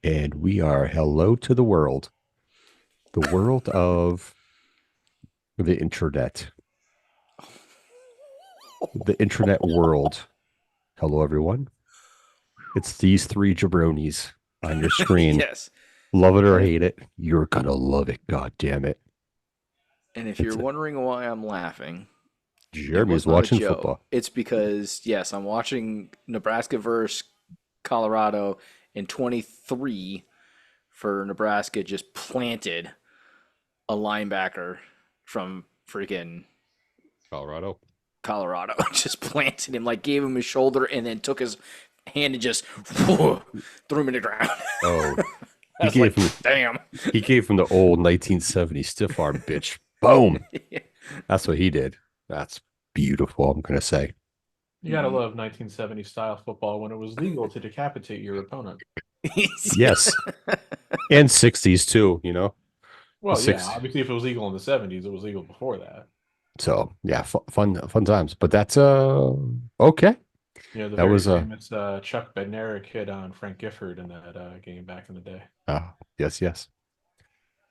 And we are hello to the world of the internet, the internet world. Hello, everyone. It's these three jabronis on your screen. Yes. Love it or And if, hate it, you're going to love it. God damn it. and if It's you're wondering why I'm laughing, it was Jeremy's not a watching joke. football. It's because, yes, I'm watching Nebraska versus Colorado in 23 for Nebraska just planted a linebacker from freaking Colorado. Colorado. Just planted him, like gave him his shoulder and then took his hand and just threw him in the ground. Oh, I he was like, gave him damn. he gave him the old 1970s stiff arm bitch. Boom. That's what he did. That's beautiful, I'm going to say. You gotta love 1970 style football when it was legal to decapitate your opponent. Yes. And 60s too, you know. The Well, yeah, 60s. obviously if it was legal in the 70s, it was legal before that. So yeah, fun times. But that's okay. You know, the That very was famous Chuck Bednarik hit on Frank Gifford in that game back in the day. yes.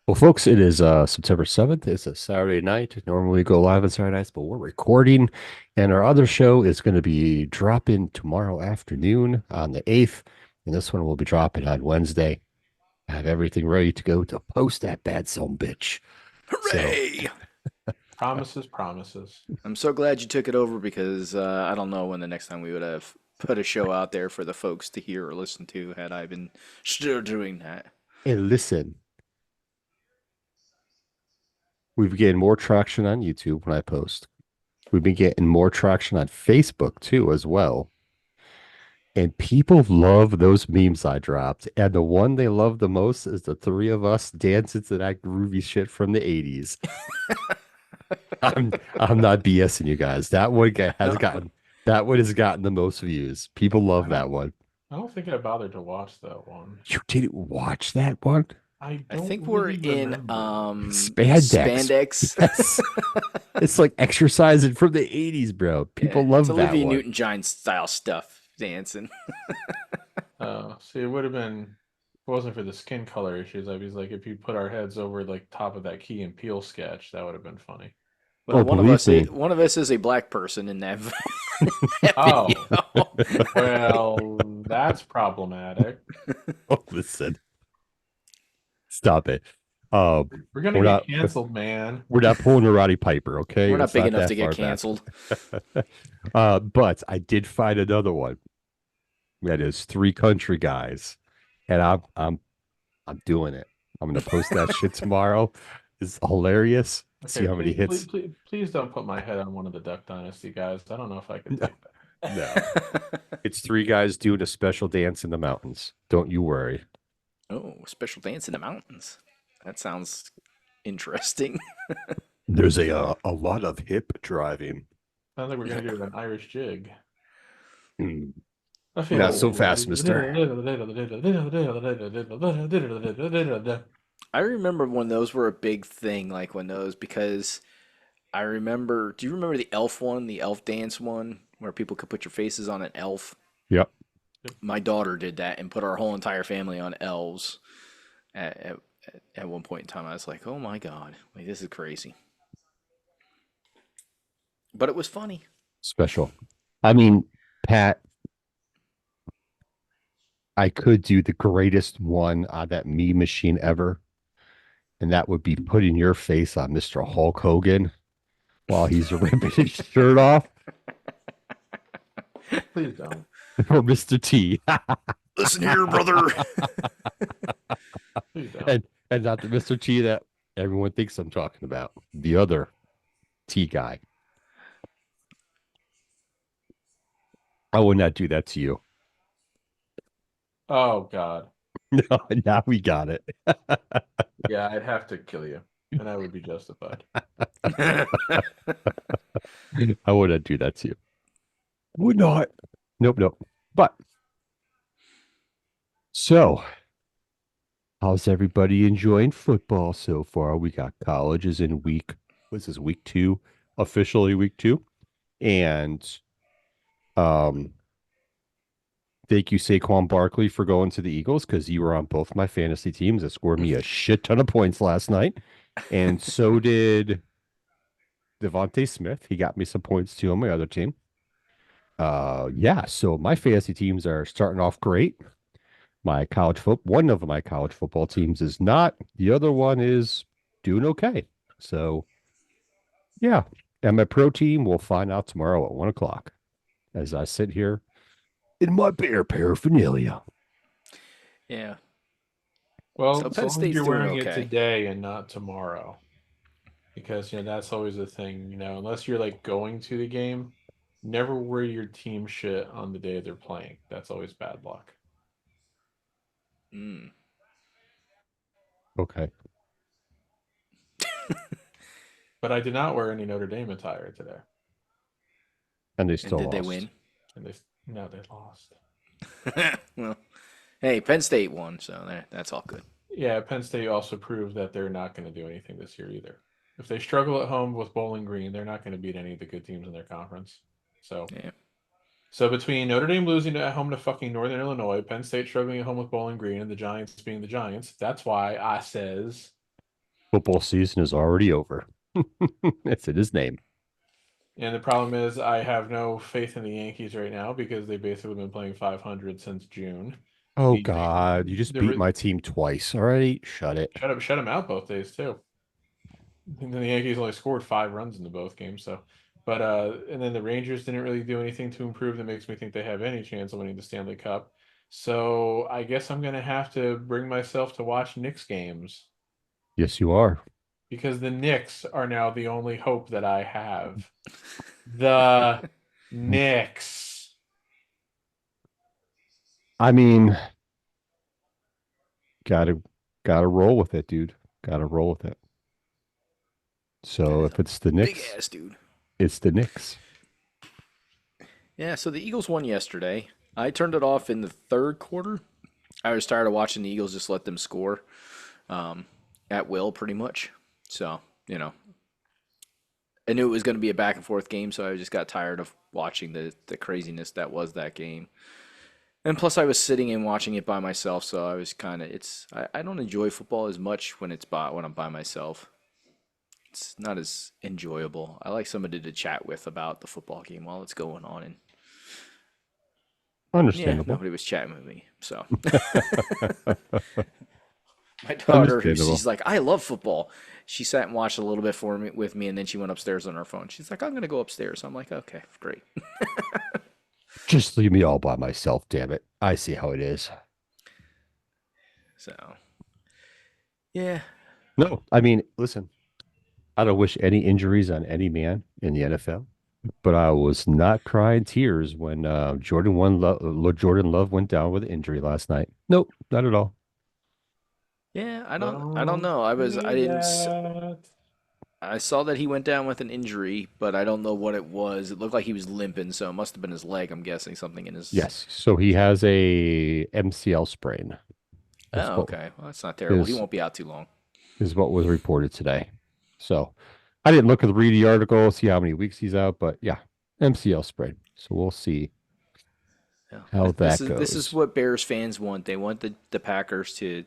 Well, folks, it is September 7th. It's a Saturday night. Normally we go live on Saturday nights, but we're recording. And our other show is going to be dropping tomorrow afternoon on the 8th. And this one will be dropping on Wednesday. I have everything ready to go to post that bad son bitch. Hooray! Promises. I'm so glad you took it over because I don't know when the next time we would have put a show out there for the folks to hear or listen to had I been still doing that. And listen, we've gained more traction on YouTube when I post. We've been getting more traction on Facebook too, as well. And people love those memes I dropped. And the one they love the most is the three of us dancing to that groovy shit from the 80s. I'm not BSing you guys. That one has gotten the most views. People love that one. I don't think I bothered to watch that one. You didn't watch that one? I I don't think we're really in remember. Spandex. Spandex. Yes. It's like exercising from the 80s, bro. People It's love that Olivia one. Newton-John style stuff dancing. See, it would have been, if it wasn't for the skin color issues, I was like, if you put our heads over like top of that Key and Peele sketch, that would have been funny. Well, Oh, believe me. one of us is a black person in that, that Oh, video. well, that's problematic. Oh, listen. Stop it. We're gonna We're get not canceled, man. we're not pulling a Roddy Piper, okay? We're not It's big enough that to get far back. canceled. But I did find another one. That is three country guys. And I'm doing it. I'm gonna post that shit tomorrow. It's hilarious. See Okay, how many hits. please don't put my head on one of the Duck Dynasty guys. I don't know if I can take that. No. It's three guys doing a special dance in the mountains. Don't you worry. Oh, special dance in the mountains. That sounds interesting. There's a lot of hip driving. Sounds like we're gonna do an Irish jig. Hmm. Not so fast, mister. I remember when those were a big thing, like when those, because I remember, do you remember the elf one, the elf dance one, where people could put your faces on an elf? Yep. My daughter did that and put our whole entire family on elves at, at one point in time. I was like, oh my God, like this is crazy. But it was funny. Special. I mean, Pat, I could do the greatest one on that meme machine ever. And that would be putting your face on Mr. Hulk Hogan while he's ripping his shirt off. Please don't. Or Mr. T. Listen here, brother. Please don't. And not the Mr. T that everyone thinks I'm talking about. The other T guy. I would not do that to you. Oh God. No, now we got it. Yeah, I'd have to kill you, and I would be justified. I would not do that to you. Would not. Nope. But so How's everybody enjoying football so far? We got colleges in what's this, week two, officially week two. And um, thank you, Saquon Barkley, for going to the Eagles because you were on both my fantasy teams that scored me a shit ton of points last night. And so did Devontae Smith. He got me some points too on my other team. Yeah, so my fantasy teams are starting off great. One of my college football teams is not. The other one is doing okay. So yeah. And my pro team will find out tomorrow at 1 o'clock as I sit here in my bear paraphernalia. Yeah. Well, So so Penn long as State's you're doing wearing it okay. today and not tomorrow, because that's always the thing. Unless you're like going to the game, never wear your team shit on the day they're playing. That's always bad luck. Mm. Okay. But I did not wear any Notre Dame attire today, And they And still did they lost. win? and they lost. Well, hey, Penn State won, so that's all good. Yeah, Penn State also proved that they're not going to do anything this year either. If they struggle at home with Bowling Green, they're not going to beat any of the good teams in their conference. So, Yeah. so between Notre Dame losing at home to fucking Northern Illinois, Penn State struggling at home with Bowling Green, and the Giants being the Giants, that's why I says. Football season is already over. It's in his name. And the problem is, I have no faith in the Yankees right now because they've basically been playing 500 since June. Oh The God, you just beat the my team twice. All right, shut it. shut them out both days too. And then the Yankees only scored 5 runs in the both games. So, but and then the Rangers didn't really do anything to improve that makes me think they have any chance of winning the Stanley Cup. So I guess I'm gonna have to bring myself to watch Knicks games Yes, you are. because the Knicks are now the only hope that I have. The Knicks. I mean, gotta gotta roll with it, dude. Gotta roll with it. That So is if a it's the big Knicks, ass dude. it's the Knicks. Yeah, so the Eagles won yesterday. I turned it off in the third quarter. I was tired of watching the Eagles just let them score at will, pretty much. So, I knew it was going to be a back and forth game, so I just got tired of watching the craziness that was that game. And plus, I was sitting and watching it by myself, so I was kind of I don't enjoy football as much when I'm by myself. It's not as enjoyable. I like somebody to chat with about the football game while it's going on, and yeah, Understandable. nobody was chatting with me. So my daughter, she's Understandable. like, I love football. She sat and watched a little bit for me with me, and then she went upstairs on her phone. She's like, I'm gonna go upstairs. I'm like, okay, great. Just leave me all by myself, damn it. I see how it is. So yeah, No, I mean, listen, I don't wish any injuries on any man in the NFL, but I was not crying tears when Jordan Love went down with an injury last night. Nope, not at all. yeah. I don't Don't know. I say didn't. that. I saw that he went down with an injury, but I don't know what it was. It looked like he was limping, so it must have been his leg. I'm guessing something in his. Yes, so he has a MCL sprain. Is Oh, what okay. Well, that's not terrible. He is won't be out too long. is what was reported today. So I didn't read the article, see how many weeks he's out, but yeah, MCL sprain. So we'll see Yeah. how This that is this is goes. what Bears fans want. They want the Packers to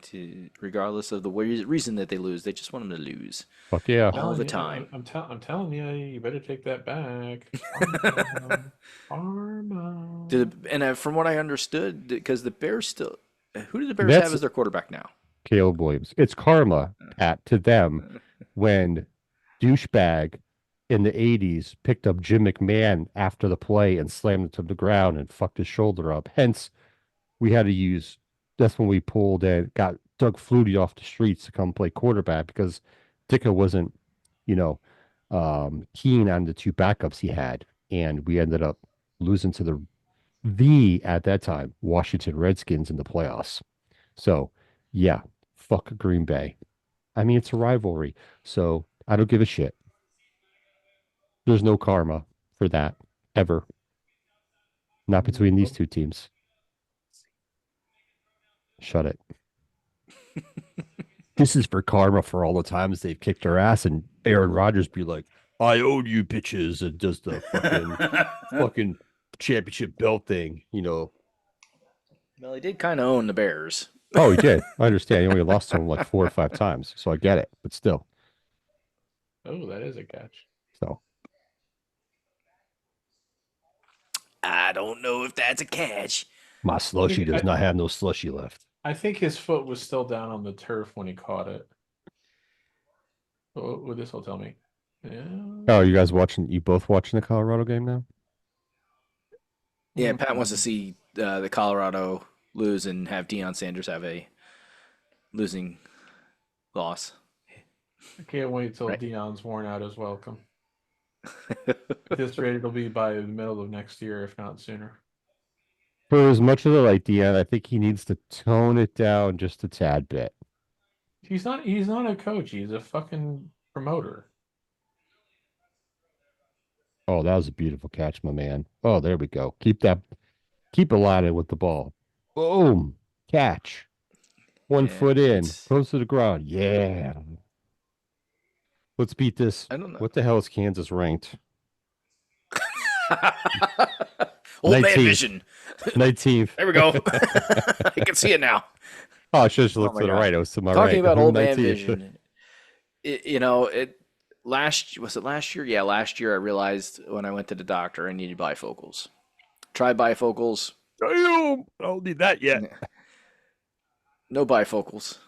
regardless of the reason that they lose, they just want them to lose Fuck yeah. all Telling the you, time. I'm telling you, you better take that back. Karma. Karma. From what I understood, because the Bears still, who do the Bears have That's as their quarterback now? Caleb Williams. It's karma, Pat, to them when douchebag in the 80s picked up Jim McMahon after the play and slammed him to the ground and fucked his shoulder up. Hence, we had to use that's when we pulled and got Doug Flutie off the streets to come play quarterback because Ditka wasn't, you know, keen on the two backups he had. And we ended up losing to the at that time Washington Redskins in the playoffs. So yeah, fuck Green Bay. I mean, it's a rivalry. So I don't give a shit. There's no karma for that ever. Not between these Nope. two teams. Shut it. This is for karma for all the times they've kicked our ass, and Aaron Rodgers be like, "I own you, bitches," and does the fucking championship belt thing, you know. Well, he did kind of own the Bears. Oh, he did. I understand. He only lost to him like 4 or 5 times, so I get it. But still, Oh, that is a catch. so I don't know if that's a catch. my I slushy think does I, not have no slushy left. I think his foot was still down on the turf when he caught it. What would this will tell me? Yeah. Oh, you guys watching? You both watching the Colorado game now? Yeah, Pat wants to Mhm. see the Colorado lose and have Deion Sanders have a losing loss. I can't wait till Right. Dion's worn out his welcome. At this rate, it'll be by the middle of next year, if not sooner. For as much as I like Dion, I think he needs to tone it down just a tad bit. He's not a coach, he's a fucking promoter. Oh, that was a beautiful catch, my man. Oh, there we go. Keep it lighted with the ball. Boom, catch. One Yeah, foot in, it's close to the ground. Yeah. Let's beat this. I don't know. What the hell is Kansas ranked? Old man 19th. vision. 19th. There we go. I can see it now. Oh, I should have Oh looked my to the gosh. right. It was to my Talking right. about old man 19th. vision, you know, it last was it last year? Yeah, last year I realized when I went to the doctor I needed bifocals. Tried bifocals, Damn, I don't need that yet. no bifocals.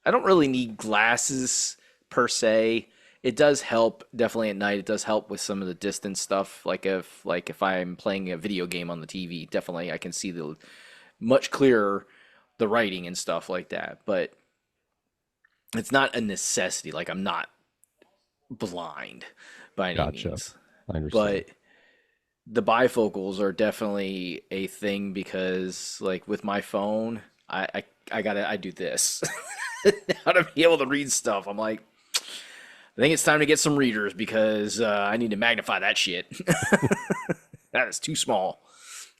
I don't really need glasses per se. It does help definitely at night. It does help with some of the distance stuff. Like if I'm playing a video game on the TV, definitely I can see the much clearer the writing and stuff like that. But it's not a necessity. Like I'm not blind by any Gotcha. means. I understand. But the bifocals are definitely a thing because like with my phone, I do this now to be able to read stuff. I'm like, I think it's time to get some readers because I need to magnify that shit. That is too small.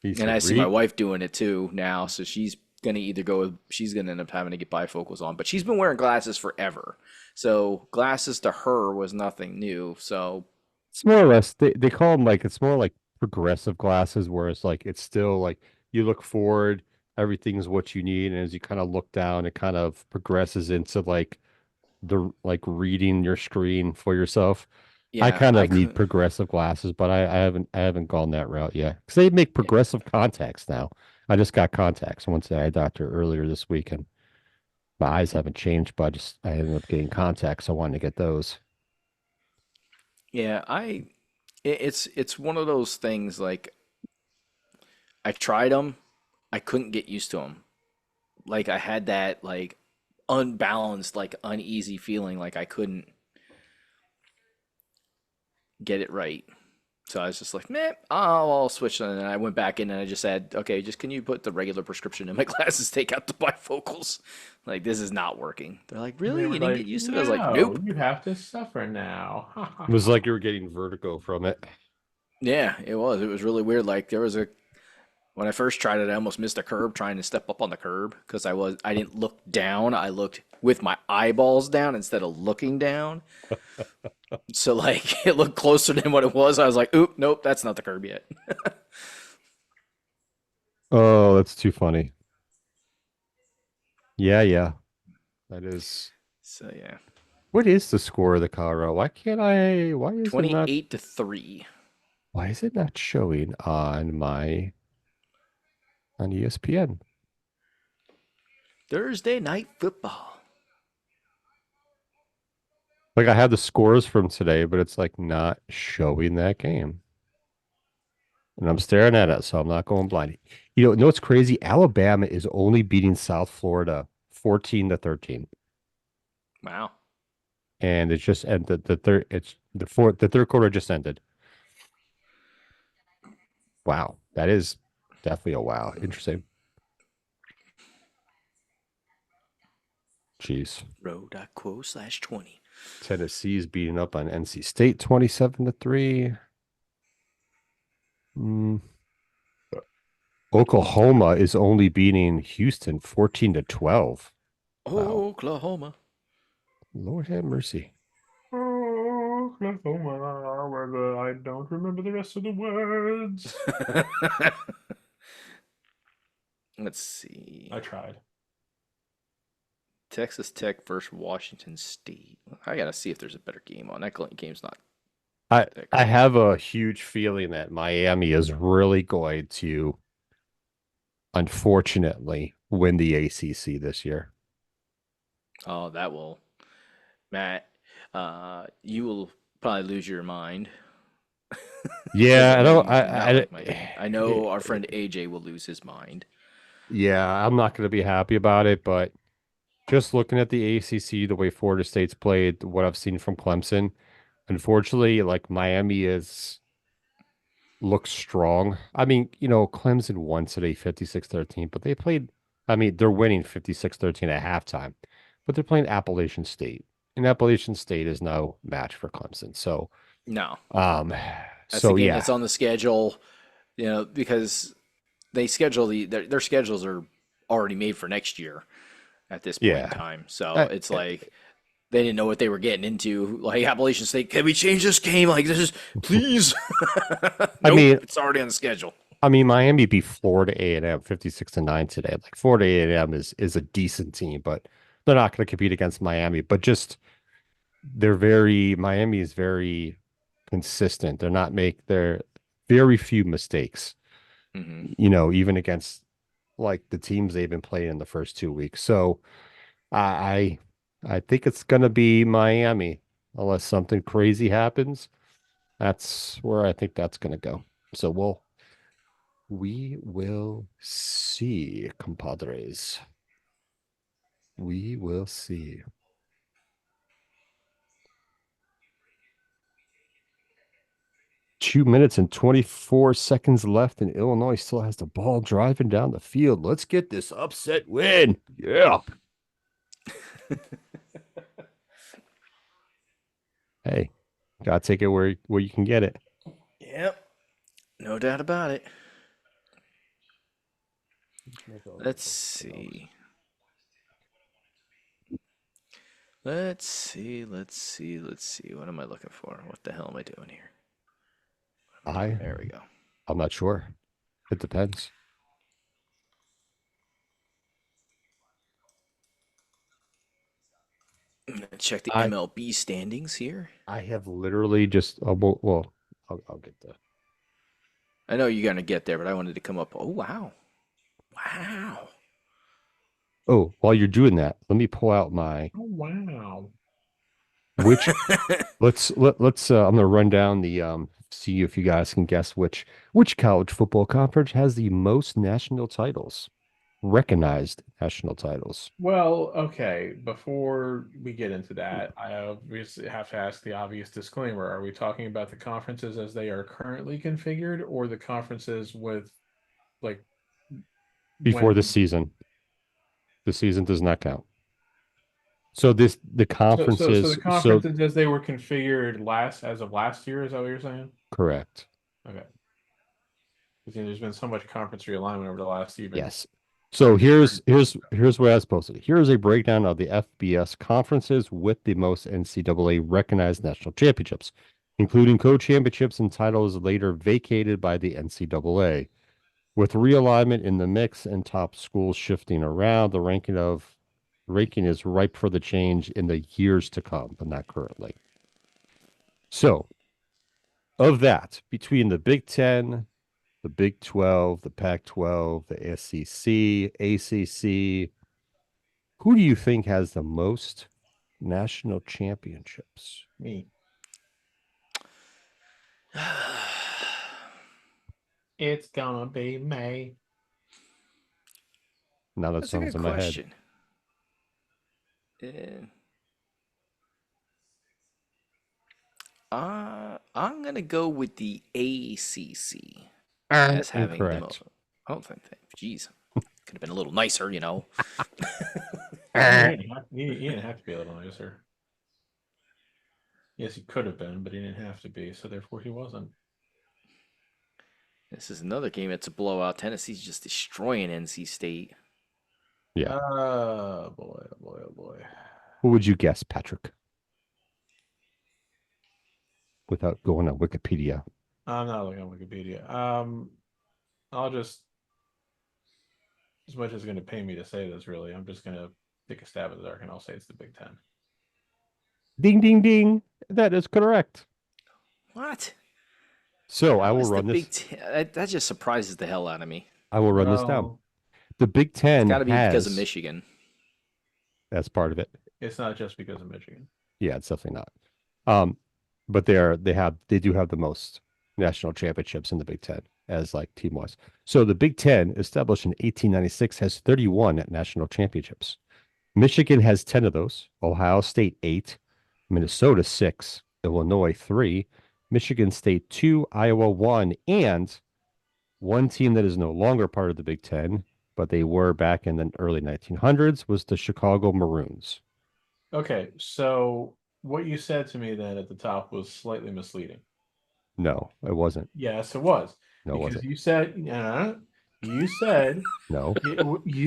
He And I said, see my read. wife doing it too now, so she's gonna end up having to get bifocals on. But she's been wearing glasses forever. So glasses to her was nothing new. So It's more or less, they call them like, it's more like progressive glasses, where it's like, it's still like you look forward, everything's what you need. And as you kind of look down, it kind of progresses into like like reading your screen for yourself. I yeah, kind I of need could. progressive glasses, but I haven't gone that route yet. Because they make Yeah, progressive contacts now. I just got contacts. I went to the eye doctor earlier this week, and my eyes haven't changed, but I ended up getting contacts. I wanted to get those. yeah. It's one of those things. Like I tried them, I couldn't get used to them. Like I had that like unbalanced, like uneasy feeling, like I couldn't get it right. So I was just like, meh, I'll switch. And then I went back in and I just said, okay, just can you put the regular prescription in my glasses, take out the bifocals? Like, this is not working. They're like, And really? they You were didn't get like, used to it? I was like, no, nope. you have to suffer now. It was like you were getting vertigo from it. Yeah, it was. It was really weird. Like, when I first tried it, I almost missed a curb trying to step up on the curb because I didn't look down. I looked with my eyeballs down instead of looking down. So, like, it looked closer than what it was. I was like, oop, nope, that's not the curb yet. Oh, that's too funny. Yeah, yeah. That is. So, yeah. What is the score of the Colorado? Why is it not 28 to 3. showing on ESPN? Thursday night football. Like I have the scores from today, but it's like not showing that game. And I'm staring at it, so I'm not going blind. You know what's crazy? Alabama is only beating South Florida 14-13. Wow. And it's just ended the third quarter just ended. Wow. That is definitely a wow. Interesting. Jeez. Row.quo/20. Tennessee's beating up on NC State 27-3. Mm. Oklahoma is only beating Houston 14-12. Wow. Oklahoma. Lord have mercy. Oklahoma, where I don't remember the rest of the words. Let's see. I tried. Texas Tech versus Washington State. I gotta see if there's a better game on. That game's not I that I great. have a huge feeling that Miami is really going to, unfortunately, win the ACC this year. Oh, that will, Matt. You will probably lose your mind because Yeah, I I know don't. you do not like Miami. I Eh, know our friend AJ will lose his mind. yeah, I'm not going to be happy about it, but just looking at the ACC, the way Florida State's played, what I've seen from Clemson, unfortunately, like Miami is looks strong. I mean, Clemson won today 56-13, but they played, I mean, they're winning 56-13 at halftime, but they're playing Appalachian State. And Appalachian State is no match for Clemson. So, No, um, that's the so game yeah, that's on the schedule. Because they schedule their schedules are already made for next year at this point in yeah. time. So I, it's like they didn't know what they were getting into. Like Appalachian State, can we change this game? Like this is please. I Nope, mean, it's already on the schedule. Miami beat Florida A&M 56-9 today. Like Florida A&M is a decent team, but they're not going to compete against Miami. But just Miami is very consistent. They're not make their very few mistakes, Hmm. even against like the teams they've been playing in the first 2 weeks. So I I think it's gonna be Miami unless something crazy happens. That's where I think that's gonna go. So we will see, compadres. We will see. 2 minutes and 24 seconds left, and Illinois still has the ball driving down the field. Let's get this upset win. Yeah. Hey, gotta take it where you can get it. Yep, no doubt about it. Let's see. Let's see. What am I looking for? What the hell am I doing here? I There we go. I'm not sure. It depends. I'm gonna check the I MLB standings here. I have literally just well, I'll get the I know you're gonna get there, but I wanted to come up. Oh wow, wow. oh, while you're doing that, let me pull out my Oh wow. which let's I'm gonna run down the see if you guys can guess which college football conference has the most national titles, recognized national titles. Well, okay, before we get into that, I obviously have to ask the obvious disclaimer. Are we talking about the conferences as they are currently configured or the conferences with like Before the when season. The season does not count. So the so the conferences, so conferences as they were configured last as of last year, is that what you're saying? correct. Okay. Because there's been so much conference realignment over the last even Yes. So 30 here's where I was posted. Here's a breakdown of the FBS conferences with the most NCAA recognized national championships, including co-championships and titles later vacated by the NCAA. With realignment in the mix and top schools shifting around, the ranking is ripe for the change in the years to come, but not currently. So of that, between the Big Ten, the Big 12, the Pac 12, the SEC, ACC, who do you think has the most national championships? me. It's gonna be May. Now that That's a song's good in my head. question. Uh, I'm gonna go with the ACC as having the most. Incorrect. I don't think that. Jeez, could have been a little nicer, you know. I mean, he didn't have to be a little nicer. Yes, he could have been, but he didn't have to be, so therefore he wasn't. This is another game. It's a blowout. Tennessee's just destroying NC State. Yeah. Oh boy, oh boy, oh boy. Who would you guess, Patrick, without going on Wikipedia? I'm not looking on Wikipedia. I'll just, as much as it's going to pay me to say this, really, I'm just going to take a stab at the dark and I'll say it's the Big Ten. Ding, ding, ding. That is correct. What? So I How will is the run Big this. Ten? That just surprises the hell out of me. I will run this down. Well, The Big It's Ten got to be because of has, Michigan. that's part of it. it's not just because of Michigan. Yeah, it's definitely not. Um, but they do have the most national championships in the Big Ten as like team wise. So the Big Ten, established in 1896, has 31 national championships. Michigan has 10 of those, Ohio State 8, Minnesota 6, Illinois 3, Michigan State 2, Iowa 1, and one team that is no longer part of the Big Ten, but they were back in the early 1900s, was the Chicago Maroons. Okay, so what you said to me then at the top was slightly misleading. No, it wasn't. Yes, it was. No, it Because wasn't. you said No,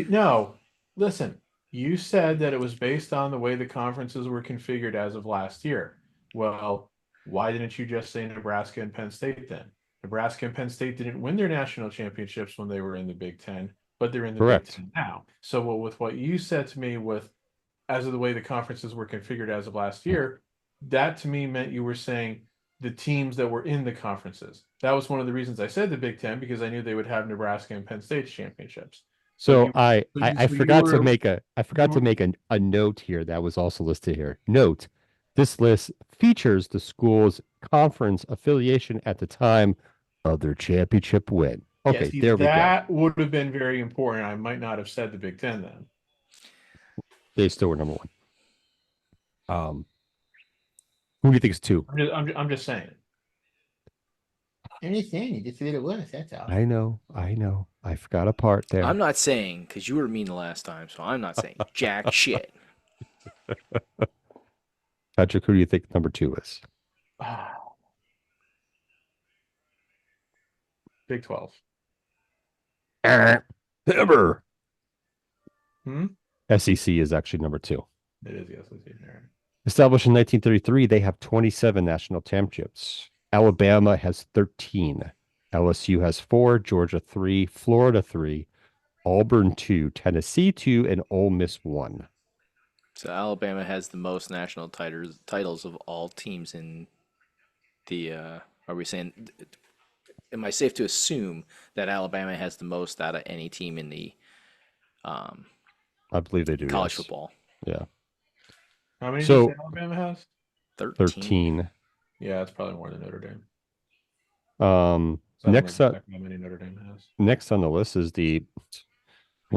no, listen, you said that it was based on the way the conferences were configured as of last year. Well, why didn't you just say Nebraska and Penn State then? Nebraska and Penn State didn't win their national championships when they were in the Big Ten, but they're in the Big correct. Ten now. So with what you said to me with as of the way the conferences were configured as of last year, that to me meant you were saying the teams that were in the conferences. That was one of the reasons I said the Big Ten because I knew they would have Nebraska and Penn State's championships. So So you, I so you forgot to were make you were a note here that was also listed here. Note, this list features the school's conference affiliation at the time of their championship win. yeah. Okay, See, there we go. that would have been very important. I might not have said the Big Ten then. They still were number one. Who do you think is two? I'm just saying. I'm just saying. You just said it was. That's all. I know, I know. I forgot a part I'm there. not saying because you were mean the last time, so I'm not saying jack shit. Patrick, who do you think number two is? Big 12. Ever. Hmm? SEC is actually number two. It is, yes. Let's see. All right. Established in 1933, they have 27 national championships. Alabama has 13. LSU has 4, Georgia 3, Florida 3, Auburn 2, Tennessee 2, and Ole Miss 1. So Alabama has the most national titles of all teams in the. Are we saying? Am I safe to assume that Alabama has the most out of any team in the um, I believe they do, college yes. football? Yeah. How many did you say So Alabama has? 13. 13. Yeah, it's probably more than Notre Dame. So I don't know Next up, exactly how many Notre Dame has. next on the list is the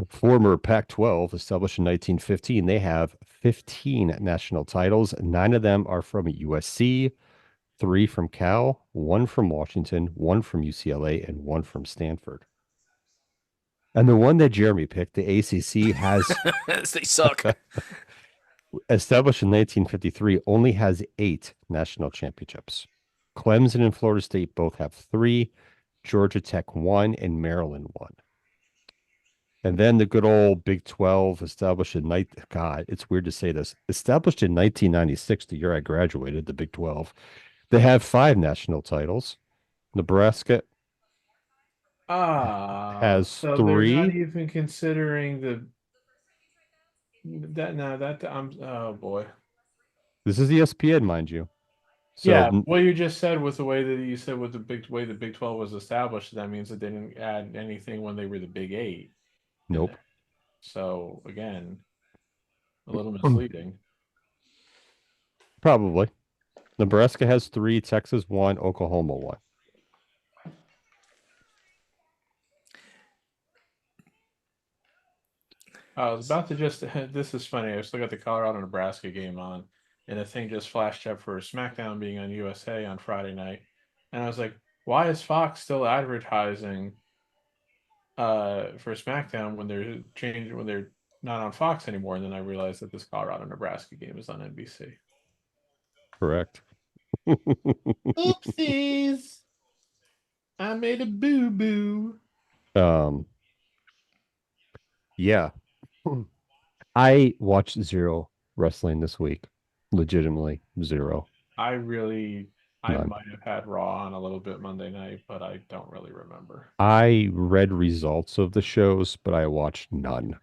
former Pac-12, established in 1915. They have 15 national titles. 9 of them are from USC, 3 from Cal, 1 from Washington, 1 from UCLA, and 1 from Stanford. And the one that Jeremy picked, the ACC, has They suck. established in 1953, only has 8 national championships. Clemson and Florida State both have 3, Georgia Tech 1, and Maryland 1. And then the good old Big 12, established in God, it's weird to say this. Established in 1996, the year I graduated, the Big 12. They have 5 national titles. Nebraska has So they're not 3. even considering the that no that I'm oh boy. This is ESPN, mind you. So Yeah, what you just said was the way that you said with the big way the Big 12 was established, that means that they didn't add anything when they were the Big Eight in nope. there. So again, a little misleading. Probably. Nebraska has 3, Texas 1, Oklahoma 1. I was about to just this is funny. I still got the Colorado Nebraska game on, and the thing just flashed up for SmackDown being on USA on Friday night. And I was like, why is Fox still advertising for SmackDown when they're changing when they're not on Fox anymore? And then I realized that this Colorado Nebraska game is on NBC. Correct. Oopsies. I made a boo boo. um, yeah. I watched zero wrestling this week. Legitimately zero. I really, I None. might have had Raw on a little bit Monday night, but I don't really remember. I read results of the shows, but I watched none.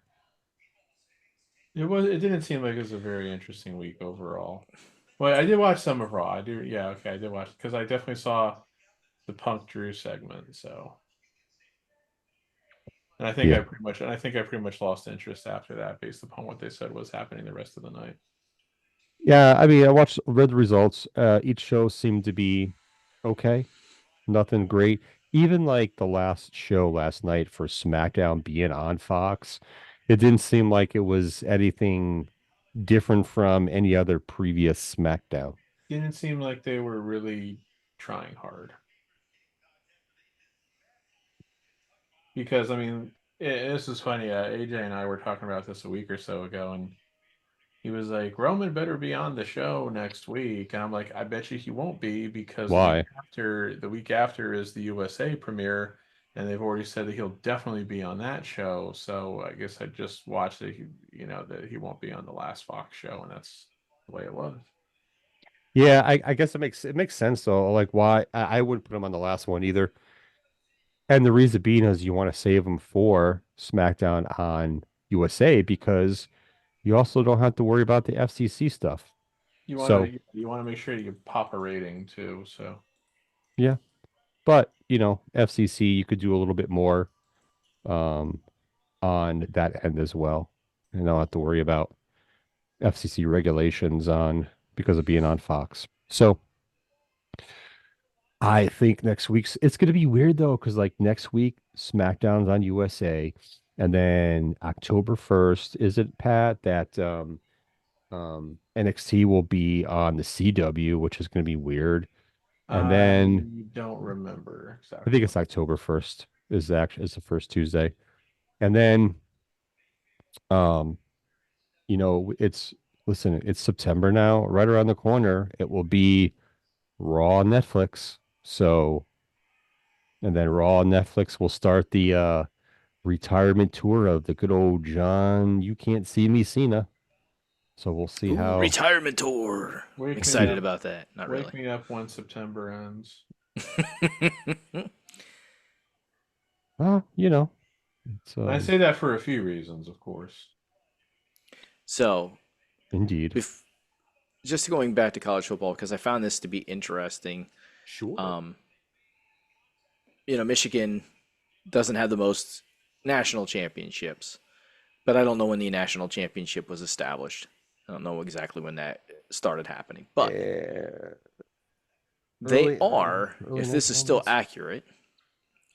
It didn't seem like it was a very interesting week overall. Well, I did watch some of Raw. I do, yeah, okay, I did watch because I definitely saw the Punk Drew segment. So, Yeah. and I think I pretty much lost interest after that, based upon what they said was happening the rest of the night. Yeah, I mean, read the results. Each show seemed to be okay. Nothing great. Even like the last show last night for SmackDown being on Fox, it didn't seem like it was anything different from any other previous SmackDown. Didn't seem like they were really trying hard because I mean, this is funny. AJ and I were talking about this a week or so ago, and he was like, Roman better be on the show next week. And I'm like, I bet you he won't be because Why? the week after is the USA premiere, and they've already said that he'll definitely be on that show. So I guess I just watched it, that he won't be on the last Fox show, and that's the way it was. Yeah, I guess it makes sense though. Like why I wouldn't put him on the last one either. And the reason being is you want to save him for SmackDown on USA because you also don't have to worry about the FCC stuff. So You want to make sure you pop a rating too. So yeah, but FCC you could do a little bit more um on that end as well. And don't have to worry about FCC regulations on because of being on Fox. So I think next week's it's gonna be weird though, because like next week SmackDown's on USA, and then October 1st, is it Pat that NXT will be on the CW, which is gonna be weird. And I then don't remember I exactly think what. it's October 1st is the first Tuesday. And then um, it's listen, it's September now, right around the corner. It will be Raw on Netflix. So and then Raw on Netflix will start the retirement tour of the good old John You Can't See Me Cena. So we'll see Ooh, how. retirement tour. I'm Wake me excited up, about that. Not wake really. me up when September ends. It's And I say that for a few reasons, of course. So, indeed. bef- just going back to college football, because I found this to be interesting. Sure. Um, Michigan doesn't have the most national championships, but I don't know when the national championship was established. I don't know exactly when that started happening, but Yeah, they early are, early if this is still 1900s. accurate,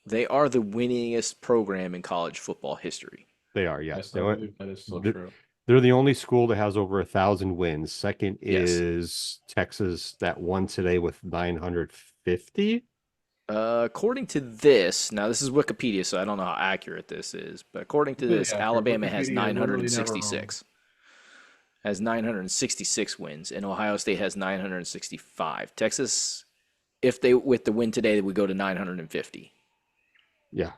they are the winningest program in college football history. They are, yes. Yes, I believe that is still They're, true. they're the only school that has over 1,000 wins. Second Yes. is Texas that won today with 950. According to this, now this is Wikipedia, so I don't know how accurate this is, but according to Completely this, accurate. Alabama has Wikipedia literally never wrong. 966. Has 966 wins, and Ohio State has 965. Texas, if they with the win today, we go to 950. Yeah.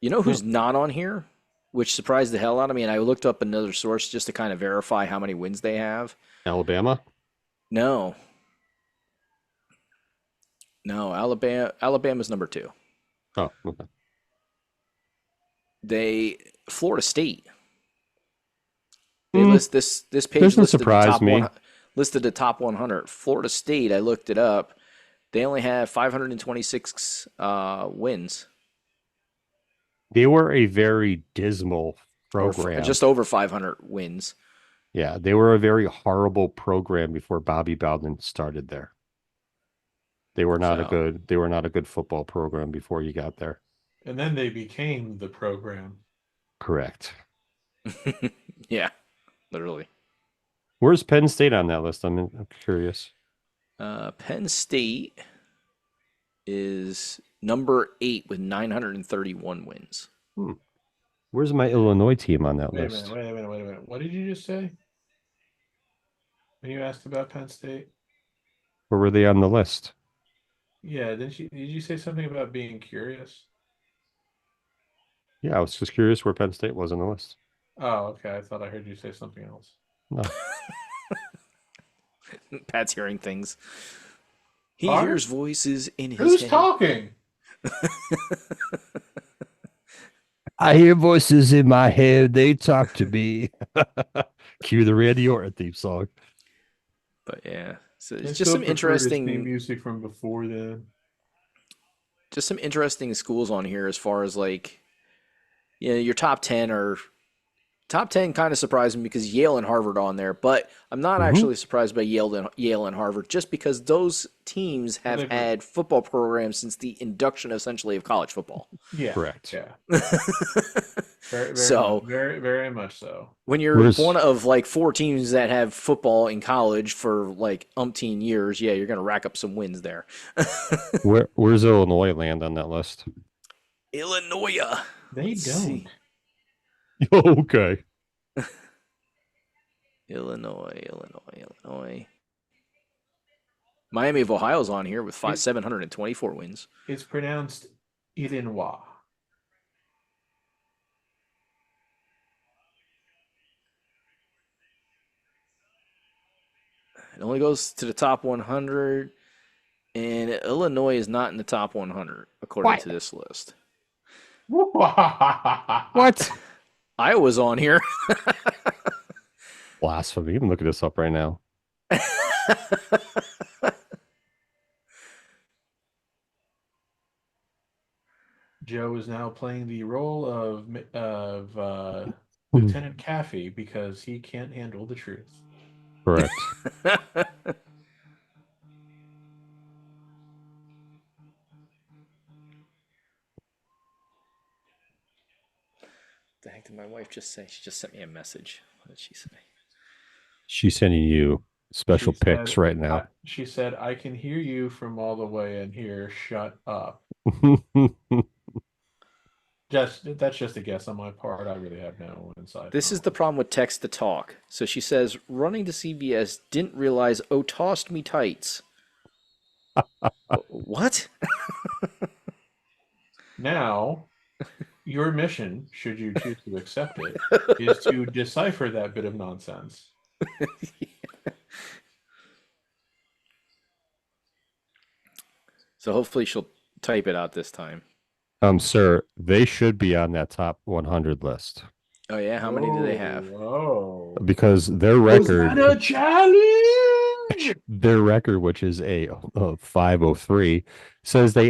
You know Huh. who's not on here, which surprised the hell out of me, and I looked up another source just to kind of verify how many wins they have. Alabama. No, no, Alabama's number two. Oh, okay. They Florida State. They Hmm, list this page doesn't listed the surprise top me. one listed the top 100. Florida State, I looked it up. They only have 526 wins, They were a very dismal or program. just over 500 wins. Yeah, they were a very horrible program before Bobby Bowden started there. So, They were not a good football program before you got there. And then they became the program. Correct. yeah, literally. Where's Penn State on that list? I'm curious. Penn State is number 8 with 931 wins. Hmm. Where's my Illinois team on that Wait a minute, list? wait a minute, wait a minute. What did you just say when you asked about Penn State? Where were they on the list? Yeah, did you say something about being curious? Yeah, I was just curious where Penn State was on the list. Oh, okay. I thought I heard you say something else. No. Pat's hearing things. He Are? hears voices in his Who's head. talking? I hear voices in my head. They talk to me. Cue the Randy Orton theme song. But yeah, so it's I still prefer his theme music from before then. just some interesting schools on here as far as like, your top 10 are top 10 kind of surprised me because Yale and Harvard are on there, but I'm not Hmm. actually surprised by Yale and Harvard just because those teams Well, have they've had football programs since the induction essentially of college football. yeah, Correct. yeah. Very, very much, So very, very much so. when you're one Where's of like four teams that have football in college for like umpteen years, yeah, you're gonna rack up some wins there. where's Illinois land on that list? Illinois. They Let's don't. see. Okay. Illinois. Miami of Ohio's on here with It, 724 wins. it's pronounced Illinois. It only goes to the top 100, and Illinois is not in the top 100 according What? to this list. What? Iowa's on here. Blasphemy. I'm looking this up right now. Joe is now playing the role of Hmm. Lieutenant Caffey because he can't handle the truth. Correct. The heck did my wife just say? She just sent me a message. What did she say? She's sending you special She pics said, right now. I can hear you from all the way in here. Shut up. That's just a guess on my part. I really have no inside This is the knowledge. problem with text to talk. So she says, running to CVS, didn't realize, oh, tossed me tights. What? Now, your mission, should you choose to accept it, is to decipher that bit of nonsense. So hopefully she'll type it out this time. Sir, they should be on that top 100 list Oh, yeah? How many do they have? Oh. because their Was that record, a challenge? which is a 503, says they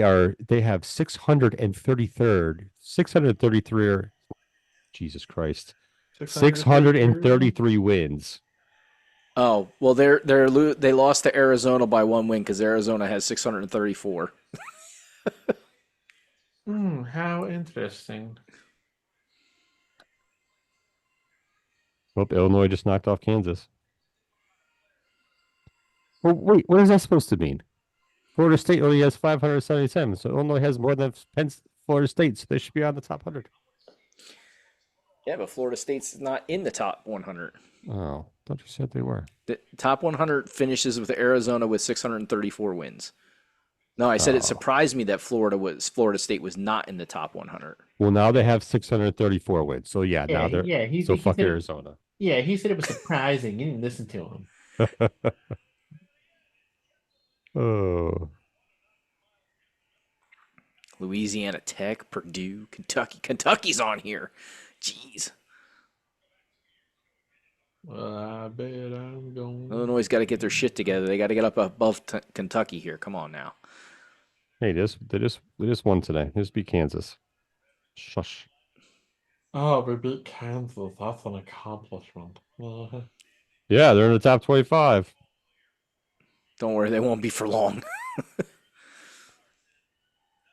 have 633, Jesus Christ, 633? 633 wins. Oh, well, they lost to Arizona by one win because Arizona has 634. How interesting. Well, Illinois just knocked off Kansas. Well, wait, what is that supposed to mean? Florida State only has 577, so Illinois has more than Florida State, so they should be on the top 100. Yeah, but Florida State's not in the top 100. Oh, thought you said they were. The top 100 finishes with Arizona with 634 wins. No, I said it Oh. surprised me that Florida State was not in the top 100. Well, now they have 634 wins. So yeah, Yeah, now they're yeah, so he fuck said Arizona. yeah, he said it was surprising. You didn't listen to him. Oh, Louisiana Tech, Purdue, Kentucky. Kentucky's on here. Jeez. Well, I bet I'm going. Illinois got to get their shit together. They got to get up above Kentucky here. Come on now. hey, they just won today. Just beat Kansas. Shush. Oh, we beat Kansas. That's an accomplishment. Yeah, they're in the top 25. Don't worry, they won't be for long.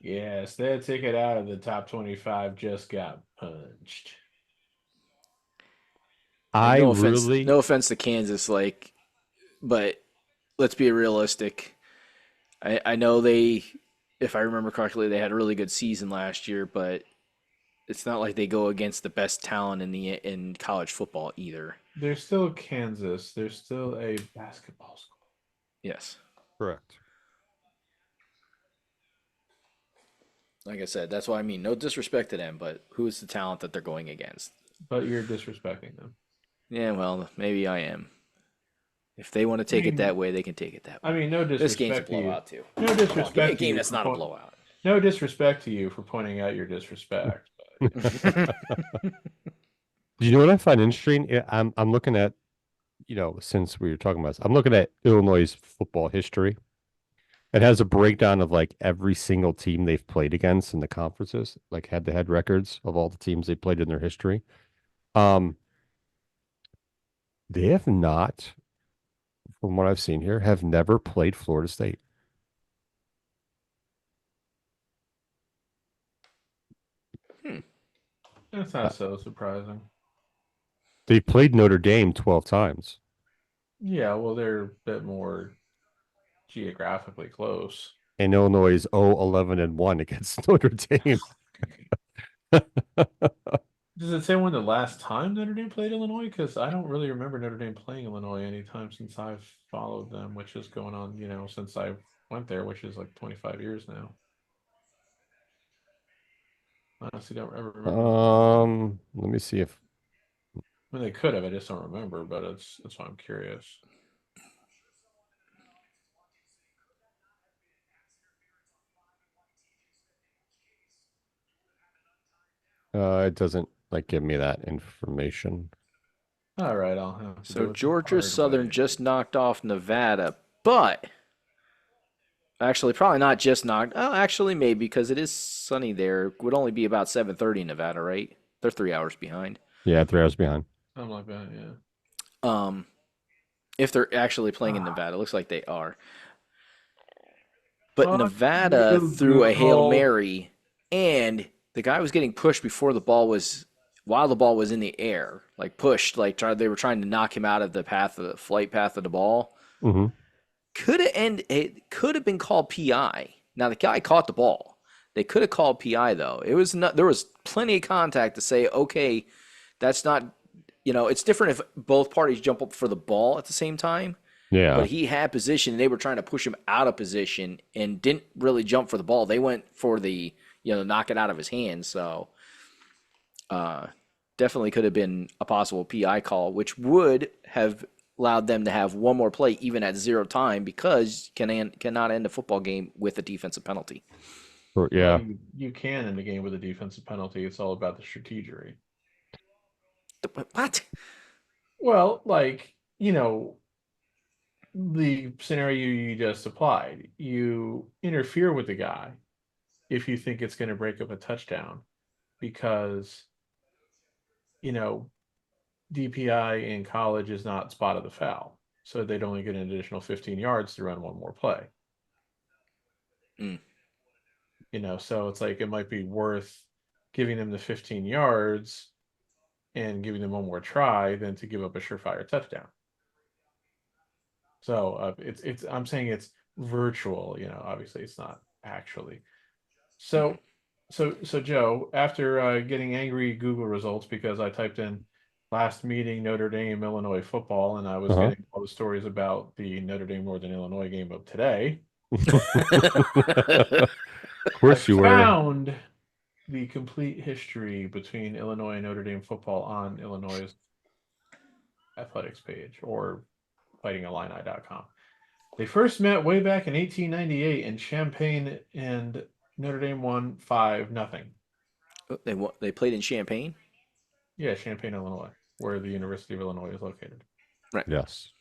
Yes, their ticket out of the top 25 just got punched. And I really, no offense to Kansas, but let's be realistic. I know if I remember correctly, they had a really good season last year, but it's not like they go against the best talent in college football either. They're still Kansas. They're still a basketball school. Yes. correct. Like I said, that's what I mean. No disrespect to them, but who's the talent that they're going against? But you're disrespecting them. Yeah, well, maybe I am. If they want to I take it mean, that way, they can take it that I way. mean, no This game's a disrespect to you. blowout too. No Come on, give me a disrespect to game you that's for not a point. blowout. No disrespect to you for pointing out your disrespect. Do you know what I find interesting? I'm looking at, since we were talking about this, I'm looking at Illinois' football history. It has a breakdown of like every single team they've played against in the conferences, like head-to-head records of all the teams they played in their history. Um, they have not, from what I've seen here, have never played Florida State. Hmm. That's Uh, not so surprising. they've played Notre Dame 12 times, Yeah, well, they're a bit more geographically close. and Illinois is 0-11-1 against Notre Dame. Does it say when the last time Notre Dame played Illinois? Because I don't really remember Notre Dame playing Illinois anytime since I've followed them, which is going on, since I went there, which is like 25 years now. I honestly don't ever remember them playing Illinois. Let me see if I mean, they could have, I just don't remember, but that's why I'm curious. it doesn't like give me that information. All right, I'll have to So do it the Georgia hard Southern way. just knocked off Nevada, but actually probably not just knocked. Oh, actually maybe because it is sunny there. It would only be about 7:30 in Nevada, right? They're 3 hours behind. Yeah, 3 hours behind. Something like that, yeah. Um, if they're actually playing in Ah, Nevada, looks like they are. But fuck Nevada you, threw a Hail Google. Mary, and the guy was getting pushed before the ball was, while the ball was in the air, like pushed, like they were trying to knock him out of the path of the flight path of the ball. Hmm. It could have been called PI. Now the guy caught the ball. They could have called PI though. It was not. There was plenty of contact to say, okay, that's not. It's different if both parties jump up for the ball at the same time. Yeah. But he had position, and they were trying to push him out of position, and didn't really jump for the ball. They went for the knock it out of his hands. So uh, definitely could have been a possible PI call, which would have allowed them to have one more play even at zero time because cannot end a football game with a defensive penalty. Well, Yeah. you can in the game with a defensive penalty. It's all about the strategery. What? Well, like, the scenario you just applied, you interfere with the guy if you think it's going to break up a touchdown because, you know, DPI in college is not spot of the foul. So they'd only get an additional 15 yards to run one more play. Mm. So it's like it might be worth giving them the 15 yards and giving them one more try than to give up a surefire touchdown. So it's I'm saying it's virtual, obviously it's not actually. Mhm. So so Joe, after getting angry Google results because I typed in last meeting Notre Dame Illinois football and I was Uh-huh. getting all the stories about the Notre Dame Northern Illinois game of today, Of I course you were. found the complete history between Illinois and Notre Dame football on Illinois' athletics page or fightingillini.com. They first met way back in 1898 in Champaign, and Notre Dame won 5-0. They played in Champaign, Yeah, Champaign, Illinois, where the University of Illinois is located. right? Yes.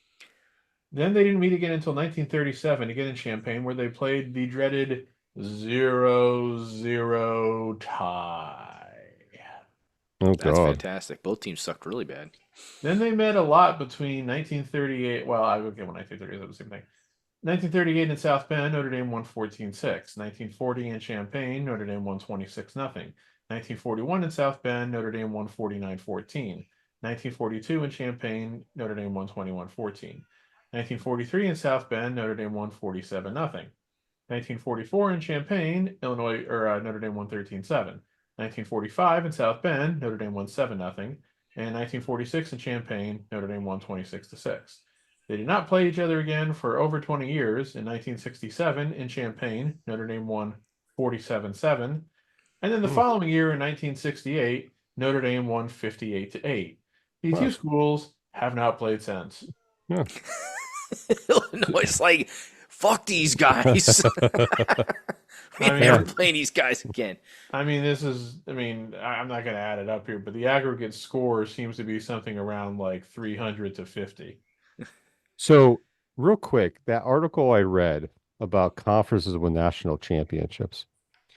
Then they didn't meet again until 1937, again in Champaign, where they played the dreaded 0-0 tie. Oh That's God. fantastic. Both teams sucked really bad. Then they met a lot between 1938. Well, I would get 1938, the same thing. 1938 in South Bend, Notre Dame won 14-6. 1940 in Champaign, Notre Dame won 26-0. 1941 in South Bend, Notre Dame won 49-14. 1942 in Champaign, Notre Dame won 21-14. 1943 in South Bend, Notre Dame won 47-0. 1944 in Champaign, Illinois or Notre Dame won 13-7. 1945 in South Bend, Notre Dame won 7-0. And 1946 in Champaign, Notre Dame won 26-6. They did not play each other again for over 20 years. In 1967 in Champaign, Notre Dame won 47-7. And then the Hmm. following year in 1968, Notre Dame won 58-8. The two Wow. schools have not played since. Yeah. Illinois is like, fuck these guys. We I ain't never Yeah. mean, playing these guys again. I'm not going to add it up here, but the aggregate score seems to be something around like 300 to 50. So, real quick, that article I read about conferences with national championships.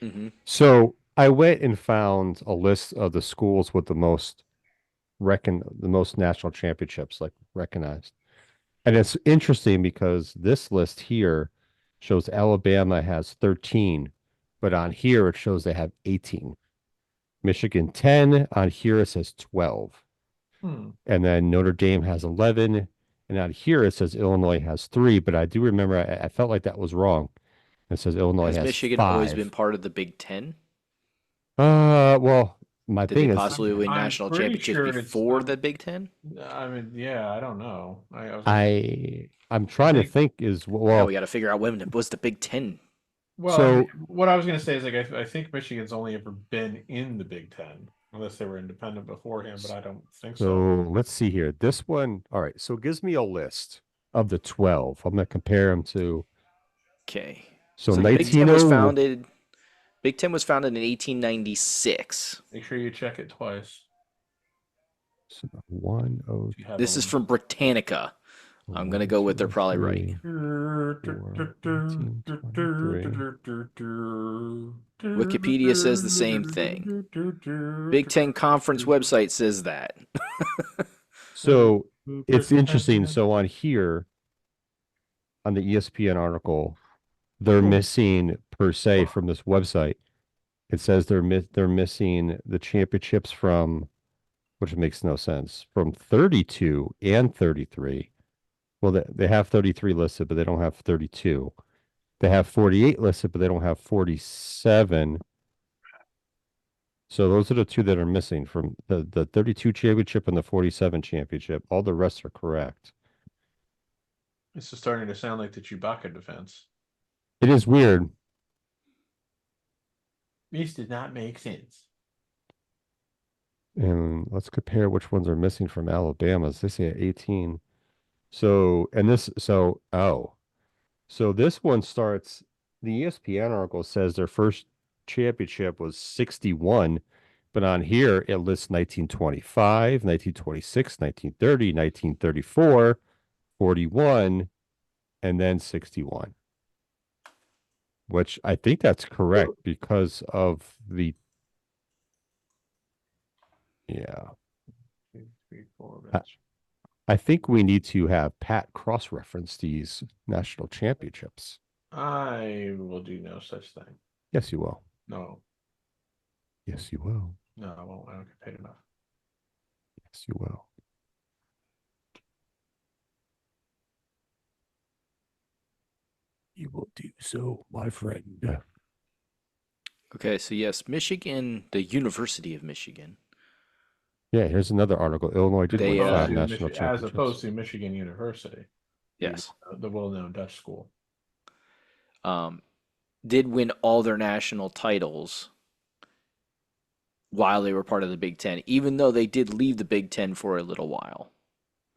Hmm. So, I went and found a list of the schools with the most national championships, like recognized. And it's interesting because this list here shows Alabama has 13, but on here it shows they have 18. Michigan 10, on here it says 12. Hmm. And then Notre Dame has 11. And on here it says Illinois has 3, but I do remember I felt like that was wrong. It says Illinois Has has Michigan always been 5. part of the Big Ten? Well, my Did they thing is, possibly win I'm national pretty championships sure it's. before the Big Ten? Yeah, I don't know. I was gonna say. I'm I trying to think. think is, Now we well, got to figure out when was the Big Ten. Well, so what I was gonna say is like I think Michigan's only ever been in the Big Ten, unless they were independent beforehand, but I don't think so. So let's see here. This one, all right. So it gives me a list of the 12. I'm going to compare them to, Okay. so So the Big 19, Ten was founded. Big Ten was founded in 1896. Make sure you check it twice 1, oh, if you have a This is list. from Britannica. I'm gonna 1, go 2, with they're oh, probably right. 3, 4, 18, 23. Wikipedia says the same thing. Big Ten Conference website says that. So it's interesting. So on here, on the ESPN article, they're missing per se from this website. It says they're missing the championships from, which makes no sense, from 32 and 33. Well, they have 33 listed, but they don't have 32. They have 48 listed, but they don't have 47. So those are the two that are missing from the 32 championship and the 47 championship. All the rest are correct. This is starting to sound like the Chewbacca defense. It is weird. This did not make sense. And let's compare which ones are missing from Alabama's. They say 18. So, and this, so, oh, so this one starts, the ESPN article says their first championship was 61, but on here it lists 1925, 1926, 1930, 1934, 41, and then 61, which I think that's correct because of the, yeah. Three, four, I, I think we need to have Pat cross-reference these national championships. I will do no such thing. Yes, you will. No, Yes, you will. no, I won't. I don't get paid enough. Yes, you will. You will do so, my friend. Okay, so yes, Michigan, the University of Michigan. Yeah, here's another article. Illinois did win They, 5 national As championships. opposed to Michigan University, yes, the well-known Dutch school. um, did win all their national titles while they were part of the Big Ten, even though they did leave the Big Ten for a little while.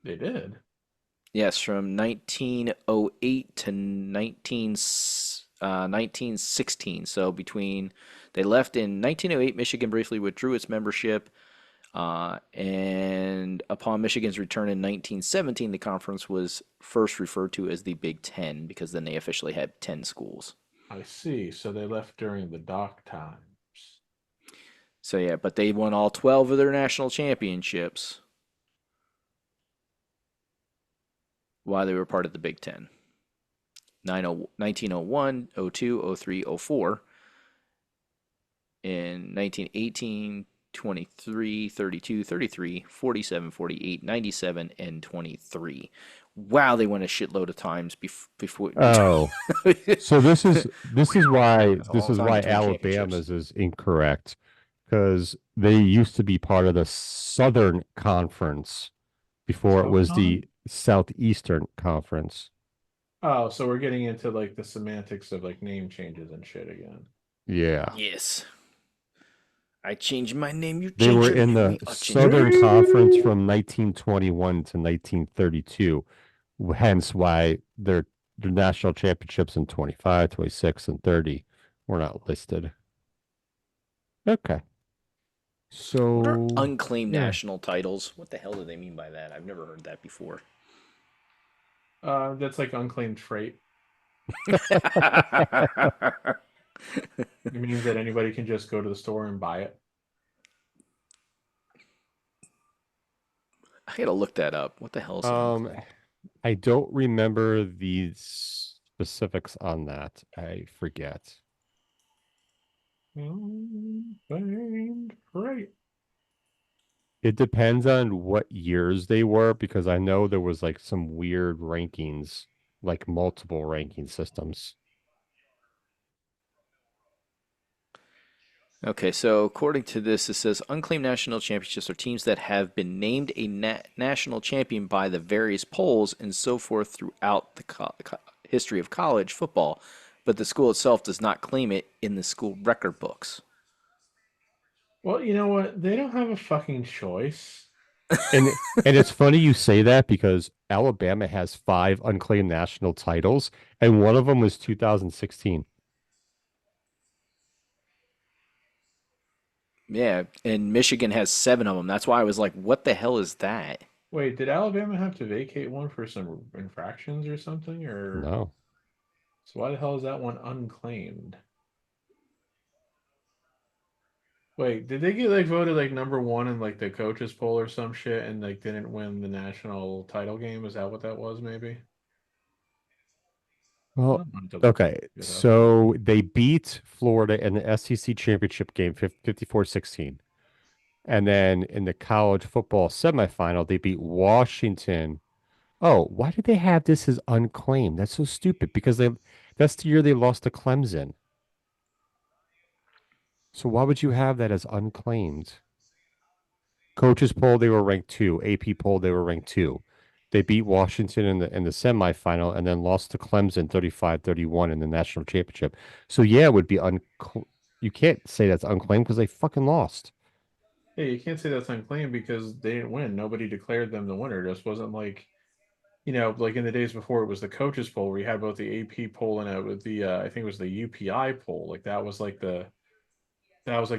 They did. Yes, from 1908 to 1916. So between they left in 1908, Michigan briefly withdrew its membership, and upon Michigan's return in 1917, the conference was first referred to as the Big Ten because then they officially had 10 schools. I see. So they left during the dock times. So yeah, but they won all 12 of their national championships while they were part of the Big Ten. 1901, 02, 03, 04. In 1918, 23, 32, 33, 47, 48, 97, and 23. Wow, they won a shitload of times before. Oh, so this is why That's a long time between championships. Alabama's is incorrect because they used to be part of the Southern Conference before it was the Southeastern Conference. Oh, so we're getting into like the semantics of like name changes and shit again. Yeah. Yes. I changed my name. You They change were your in name. the We all change our Southern names. Conference from 1921 to 1932, hence why their national championships in 25, 26, and 30 were not listed. Okay. What are So, unclaimed yeah. national titles? What the hell do they mean by that? I've never heard that before. That's like unclaimed freight. It means that anybody can just go to the store and buy it. I gotta look that up. What the hell is an Um, unclaimed? I don't remember the specifics on that. I forget. Unclaimed freight. It depends on what years they were because I know there was like some weird rankings, like multiple ranking systems. Okay, so according to this, it says unclaimed national championships are teams that have been named a national champion by the various polls and so forth throughout the history of college football, but the school itself does not claim it in the school record books. Well, you know what? They don't have a fucking choice. And it's funny you say that because Alabama has five unclaimed national titles, and one of them was 2016. Yeah, and Michigan has seven of them. That's why I was like, what the hell is that? Wait, did Alabama have to vacate one for some infractions or something? Or No. so why the hell is that one unclaimed? Wait, did they get like voted like number one in like the coaches poll or some shit and like didn't win the national title game? Is that what that was, maybe? Well, I'm gonna double check okay. it up. So they beat Florida in the SEC championship game 54-16. And then in the college football semifinal, they beat Washington. Oh, why did they have this as unclaimed? That's so stupid because that's the year they lost to Clemson. So why would you have that as unclaimed? Coaches poll, they were ranked two. AP poll, they were ranked two. They beat Washington in the semifinal and then lost to Clemson 35-31 in the national championship. So yeah, it would be you can't say that's unclaimed because they fucking lost. Yeah, you can't say that's unclaimed because they didn't win. Nobody declared them the winner. This wasn't like, like in the days before it was the coaches poll where you had both the AP poll and with the I think it was the UPI poll. Like that was like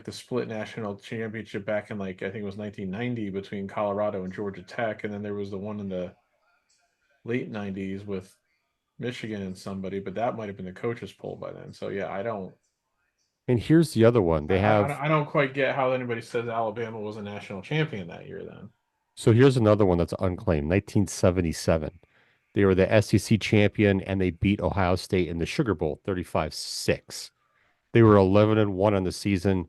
the split national championship back in like I think it was 1990 between Colorado and Georgia Tech, and then there was the one in the late 90s with Michigan and somebody, but that might have been the coaches poll by then. So yeah, And here's the other one. I, They have I, I don't quite get how anybody says Alabama was a national champion that year then. So here's another one that's unclaimed. 1977. They were the SEC champion and they beat Ohio State in the Sugar Bowl 35-6. They were 11 and 1 on the season.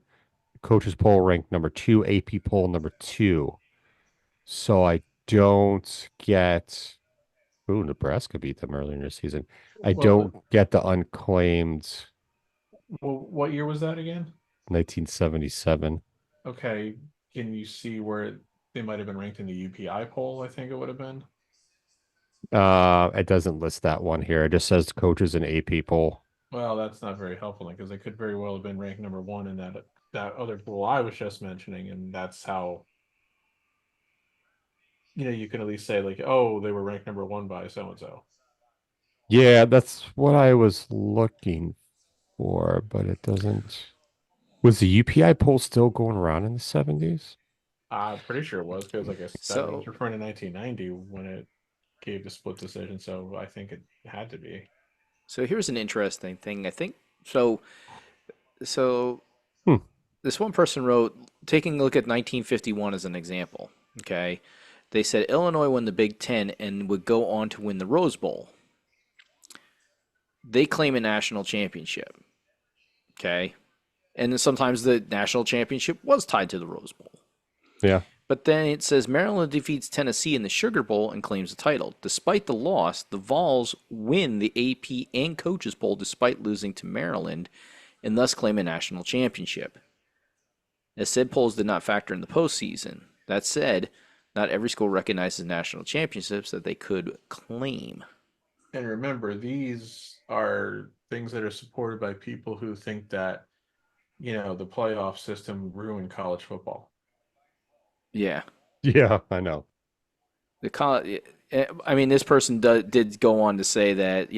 Coaches poll ranked number 2, AP poll number 2. So I don't get Ooh, Nebraska beat them earlier in the season. I Well, don't get the unclaimed what year was that again? 1977. Okay, can you see where they might have been ranked in the UPI poll? I think it would have been. It doesn't list that one here. It just says coaches and AP poll. Well, that's not very helpful because they could very well have been ranked number one in that other pool I was just mentioning, and that's how you can at least say like, oh, they were ranked number one by so and so. Yeah, that's what I was looking for, but it doesn't. Was the UPI poll still going around in the 70s? I'm pretty sure it was because, like I was So, referring to 1990 when it gave the split decision, so I think it had to be. so here's an interesting thing. I think so. So Hmm. this one person wrote, taking a look at 1951 as an example. Okay, they said Illinois won the Big Ten and would go on to win the Rose Bowl. They claim a national championship. Okay, and then sometimes the national championship was tied to the Rose Bowl. Yeah. But then it says Maryland defeats Tennessee in the Sugar Bowl and claims the title. Despite the loss, the Vols win the AP and Coaches Bowl despite losing to Maryland and thus claim a national championship. As said polls did not factor in the postseason. That said, not every school recognizes national championships that they could claim. And remember, these are things that are supported by people who think that the playoff system ruined college football. Yeah. Yeah, I know. I mean, this person did go on to say that,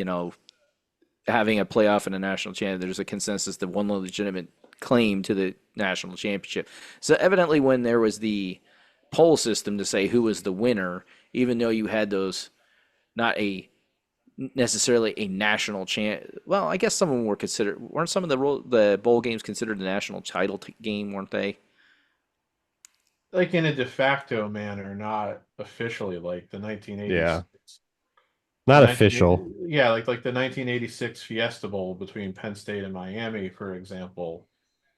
having a playoff and a national champ, there's a consensus that one legitimate claim to the national championship. So evidently, when there was the poll system to say who was the winner, even though you had those not a necessarily a national champ. Well, I guess some of them were considered. Weren't some of the bowl games considered a national title game? Weren't they? Like in a de facto manner, not officially, like the Yeah. 1986. The Not 1980, official. yeah, like the 1986 Fiesta Bowl between Penn State and Miami, for example,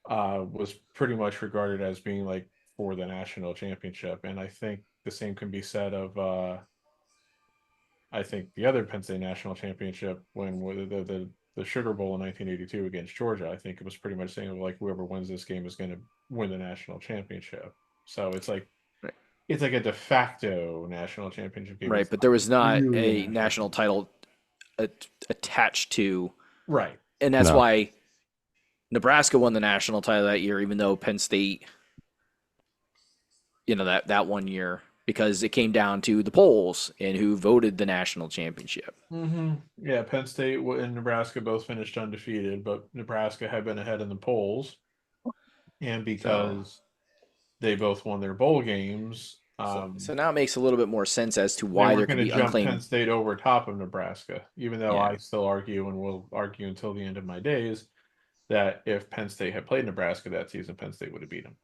was pretty much regarded as being like for the national championship. And I think the same can be said of I think the other Penn State national championship when the Sugar Bowl in 1982 against Georgia. I think it was pretty much saying like whoever wins this game is going to win the national championship. So Right. it's like a de facto national championship game. Right, It's but not there was not really a a national national title attached to, right. and that's No. why Nebraska won the national title that year, even though Penn State, that one year, because it came down to the polls and who voted the national championship. Yeah, Penn State and Nebraska both finished undefeated, but Nebraska had been ahead in the polls, and So, because they both won their bowl games, so now it makes a little bit more sense as to they why there weren't could going to be jump Penn unclaimed. State over top of Nebraska, even though Yeah, I still argue and will argue until the end of my days that if Penn State had played Nebraska that season, Penn State would have beat them.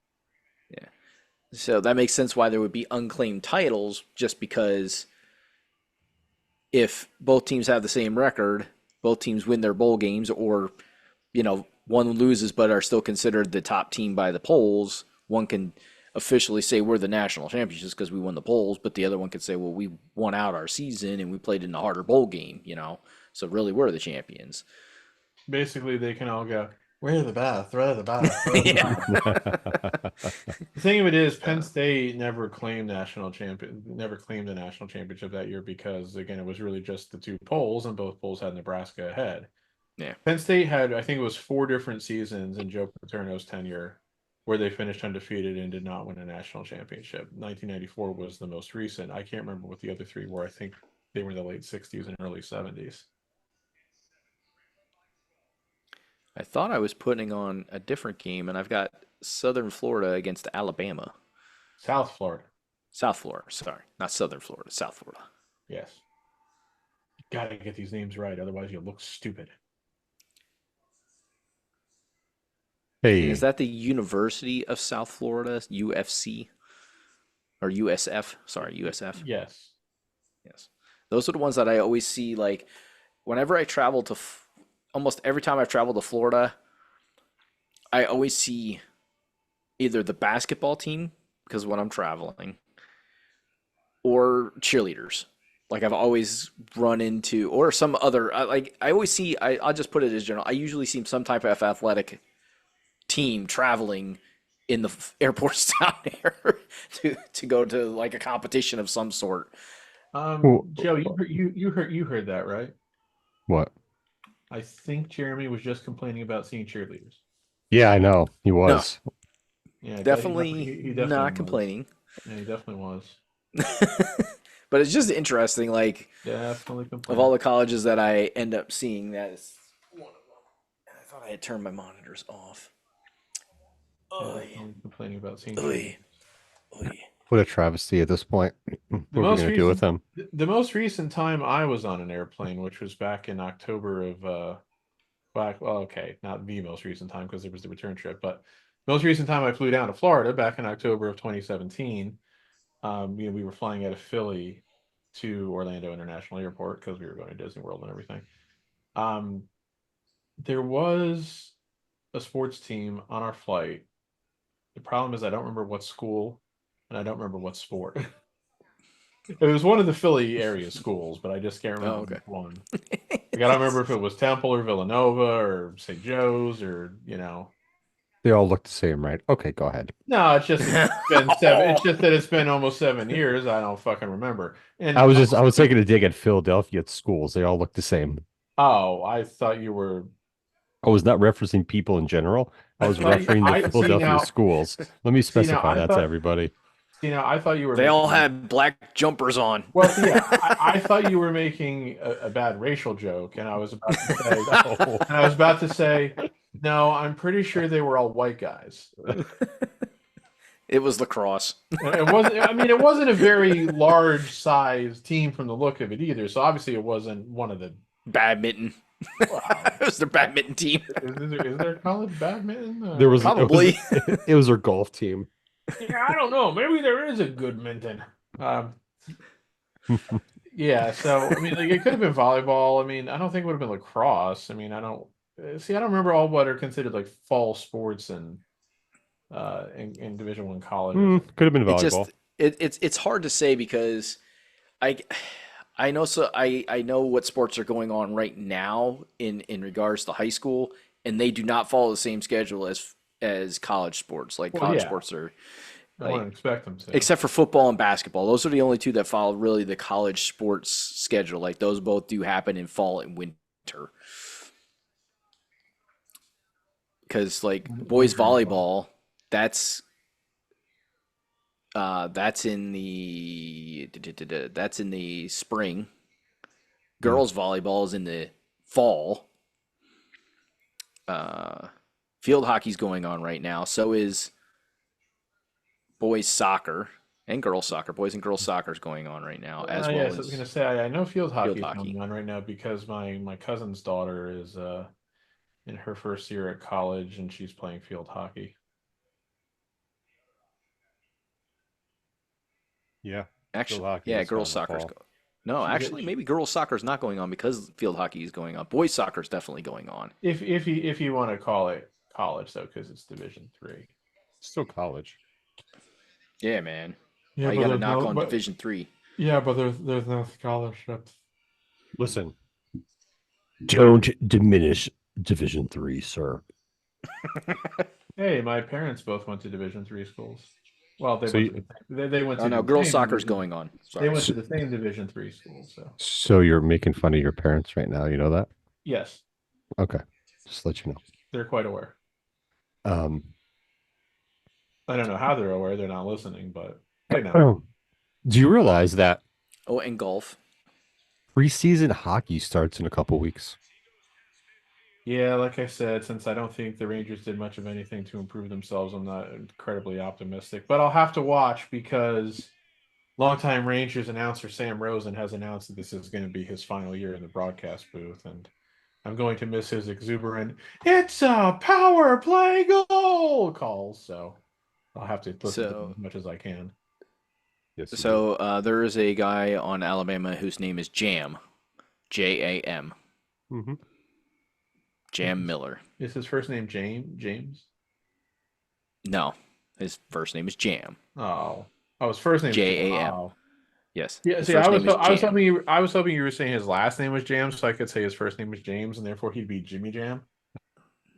yeah. So that makes sense why there would be unclaimed titles, just because if both teams have the same record, both teams win their bowl games, or one loses but are still considered the top team by the polls, one can officially say we're the national champions because we won the polls, but the other one could say, well, we won out our season and we played in a harder bowl game. So really, we're the champions. Basically, they can all go, we're the best, we're the best, we're the Yeah. best. The thing of it is, Penn So, State never claimed the national championship that year because again, it was really just the two polls, and both polls had Nebraska ahead. yeah. Penn State had, I think it was 4 different seasons in Joe Paterno's tenure where they finished undefeated and did not win a national championship. 1994 was the most recent. I can't remember what the other three were. I think they were in the late 60s and early 70s. I thought I was putting on a different game, and I've got Southern Florida against Alabama. South Florida. South Florida, sorry. Not Southern Florida, South Florida. Yes. Got to get these names right, otherwise you look stupid. And is Hey, that the University of South Florida, UFC? Or USF? Sorry, USF. Yes. Yes. Those are the ones that I always see. Like, whenever I travel to, almost every time I've traveled to Florida, I always see either the basketball team, because when I'm traveling, or cheerleaders. Like, I've always run into, or some other, I always see, I'll just put it as general. I usually see some type of athletic team traveling in the airports down here to go to like a competition of some sort. wh- Joe, you heard that, right? what? I think Jeremy was just complaining about seeing cheerleaders. Yeah, I know. He No, was. Yeah, definitely he not definitely was. complaining. Yeah, he definitely was. But it's just interesting, like, Definitely of all complaining. the colleges that I end up seeing, that is one of them. And I thought I had turned my monitors off. Oy, Definitely complaining about seeing oy, cheerleaders. oy. What a travesty at this point. The What are we most going to do with recent, him? the most recent time I was on an airplane, which was back in October of well, okay, not the most recent time because there was the return trip, but most recent time I flew down to Florida back in October of 2017. We were flying out of Philly to Orlando International Airport because we were going to Disney World and everything. Um, there was a sports team on our flight. The problem is I don't remember what school and I don't remember what sport. It was one of the Philly area schools, but I just can't Oh, remember okay. which one. Like I don't remember if it was Temple or Villanova or St. Joe's or. They all look the same, right? Okay, go ahead. No, it's been 7. It's just that it's been almost 7 years. I don't fucking remember. And I was taking a dig at Philadelphia schools. They all look the same. oh, I thought you were. I was not referencing people in general. I I was thought referring to I see Philadelphia now. schools. Let me See now, specify that to everybody. I thought you were They all making. had black jumpers on. Well, see, yeah, I thought you were making a bad racial joke, and I was about to say, No. and I was about to say, no, I'm pretty sure they were all white guys. It was lacrosse. It wasn't. I mean, it wasn't a very large size team from the look of it either. So obviously, it wasn't one of the. Badminton. Wow. It was their badminton team. Is there college badminton? There was Probably. it was our golf team. Yeah, I don't know. Maybe there is a good minton. Um, yeah. So I mean, like it could have been volleyball. I mean, I don't think it would have been lacrosse. I mean, I don't see. I don't remember all what are considered like fall sports and in Division One colleges. Could have been It just volleyball. it's hard to say because I I know what sports are going on right now in regards to high school, and they do not follow the same schedule as college sports. Like Well, college yeah, sports are I wouldn't like expect them to. except for football and basketball. Those are the only two that follow really the college sports schedule. Like those both do happen in fall and winter. Because like boys Winter and fall. volleyball, that's that's in the that's in the spring. Hmm. Girls volleyball is in the fall. Uh, Field hockey's going on right now. So is boys soccer and girls soccer. Boys and girls soccer is going on right now, as well Yes, I was as going to say I know field field hockey is hockey. going on right now because my cousin's daughter is in her first year at college and she's playing field hockey. Yeah. Field Actually, hockey yeah, is fun girls in the soccer's fall. go. No, She's actually, maybe girls soccer is not going on because field hockey is going on. Boys soccer is definitely going on. if you want to call it college though, because it's Division Three. Still college. Yeah, man. Yeah, Why you but got to there's knock no on but Division Three? yeah, but there's no scholarships. Listen, don't diminish Division Three, sir. Hey, my parents both went to Division Three schools. Well, So you, they went Oh to no, the girls same soccer's division. going on. They Sorry. went to so, the same Division Three school. So so you're making fun of your parents right now. You know that? yes, Okay. Just let you they're quite aware. know. I don't know how they're aware. They're not listening, but they know. Do you realize that Oh, and golf. preseason hockey starts in a couple weeks? Yeah, like I said, since I don't think the Rangers did much of anything to improve themselves, I'm not incredibly optimistic. But I'll have to watch because longtime Rangers announcer Sam Rosen has announced that this is going to be his final year in the broadcast booth, and I'm going to miss his exuberant "It's a power play goal" calls. So I'll have to listen to them So as much as I can. Yes, you do. so there is a guy on Alabama whose name is Jam, Jam, Hmm. Is Jam Miller. his first name James? No, his first name is Jam, Oh, oh, his first name is Jam. Jam. Oh, Yes, yeah. his See, first name is Jam. I was hoping you were saying his last name was Jam, so I could say his first name was James, and therefore he'd be Jimmy Jam.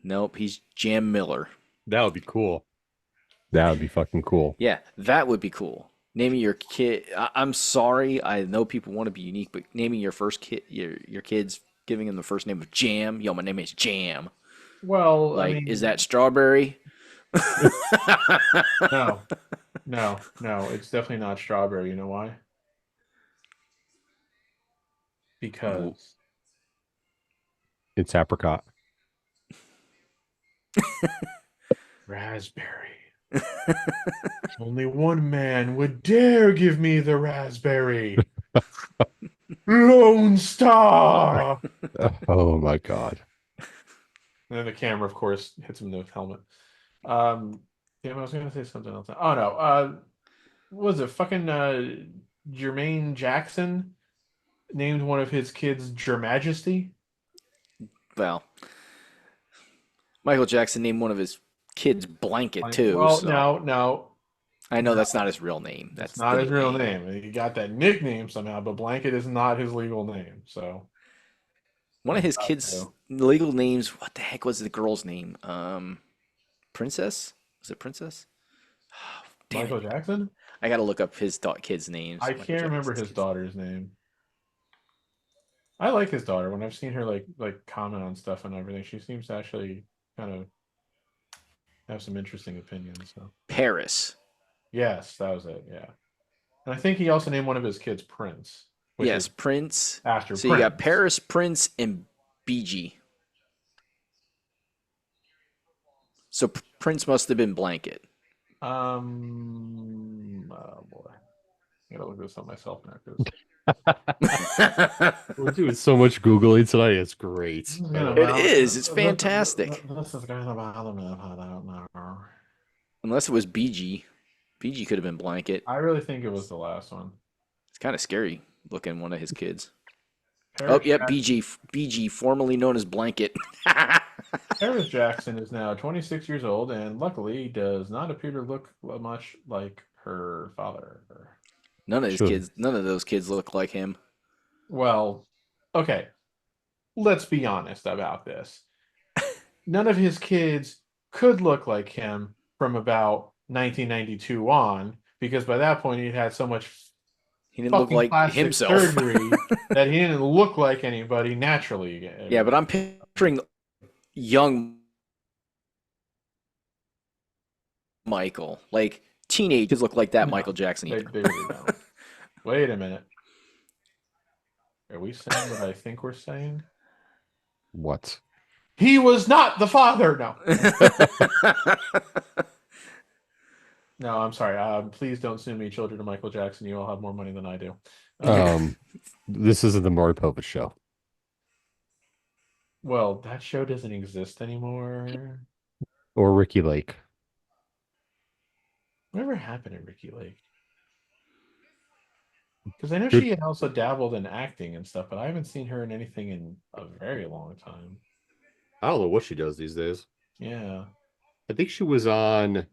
Nope, he's Jam Miller. That would be cool. That would be fucking cool. Yeah, that would be cool. Naming your kid. I'm sorry. I know people want to be unique, but naming your first kid, your kids, giving them the first name of Jam. Yo, my name is Jam. Well, I Like, is mean, that strawberry? no, no, it's definitely not strawberry. You know why? Because It's apricot. raspberry. Only one man would dare give me the raspberry. Lone Star. Oh my God. And then the camera, of course, hits him in the helmet. Damn, I was gonna say something else. Oh no. What was it fucking Jermaine Jackson named one of his kids Your Majesty? Well, Michael Jackson named one of his kids Blanket Like, too. well, So no, I know no. that's not his real name. It's That's not the his real nickname. name. He got that nickname somehow, but Blanket is not his legal name. So One of that's his not kids' true. legal names. What the heck was the girl's name? Princess. Was it Princess? Damn Michael it! Jackson? I gotta look up his kids' names. I Michael can't remember Jackson's his kids. daughter's name. I like his daughter. When I've seen her comment on stuff and everything, she seems to actually kind of have some interesting opinions. So Paris. yes, that was it. Yeah, and I think he also named one of his kids Prince, which Yes, is Prince. after So you got Prince. Paris, Prince, and BG. So Prince must have been Blanket. Oh boy, I gotta look this up myself now because We're doing so much Googling tonight. It's great. this is I gonna love It it. is. It's fantastic. this is gonna bother me if I don't know. Unless it was BG. BG could have been Blanket. I really think it was the last one. It's kind of scary looking one of his kids. Oh, Paris yep, Jackson. BG, formerly known as Blanket. Paris Jackson is now 26 years old and luckily does not appear to look much like her father. Should. None of those kids look like him. Well, okay, let's be honest about this. None of his kids could look like him from about 1992 on, because by that point he'd had so much He didn't look fucking like plastic himself. surgery that he didn't look like anybody naturally Yeah, but anymore. I'm picturing young Michael. Like teenagers look like that No, Michael Jackson either. they really don't. Wait a minute. Are we saying what I think we're saying? What? He was not the father. No. No, I'm sorry. Please don't sue me, children of Michael Jackson. You all have more money than I do. Um, this isn't the Maury Povich show Well, that show doesn't exist anymore. or Ricky Lake. Whatever happened to Ricky Lake? Because I know Good. she had also dabbled in acting and stuff, but I haven't seen her in anything in a very long time. I don't know what she does these days. Yeah. I think she was on.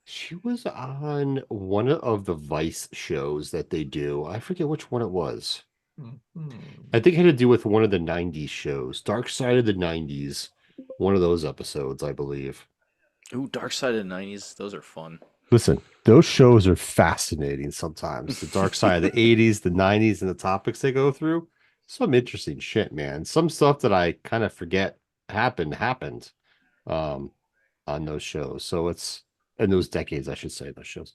She was on one of the Vice shows that they do. I forget which one it was. Hmm. I think it had to do with one of the 90s shows, Dark Side of the 90s. One of those episodes, I believe. Ooh, Dark Side of the '90s. Those are fun. Listen, those shows are fascinating sometimes. The dark side of the 80s, the 90s, and the topics they go through. Some interesting shit, man. Some stuff that I kind of forget happened um on those shows. So it's in those decades, I should say, those shows.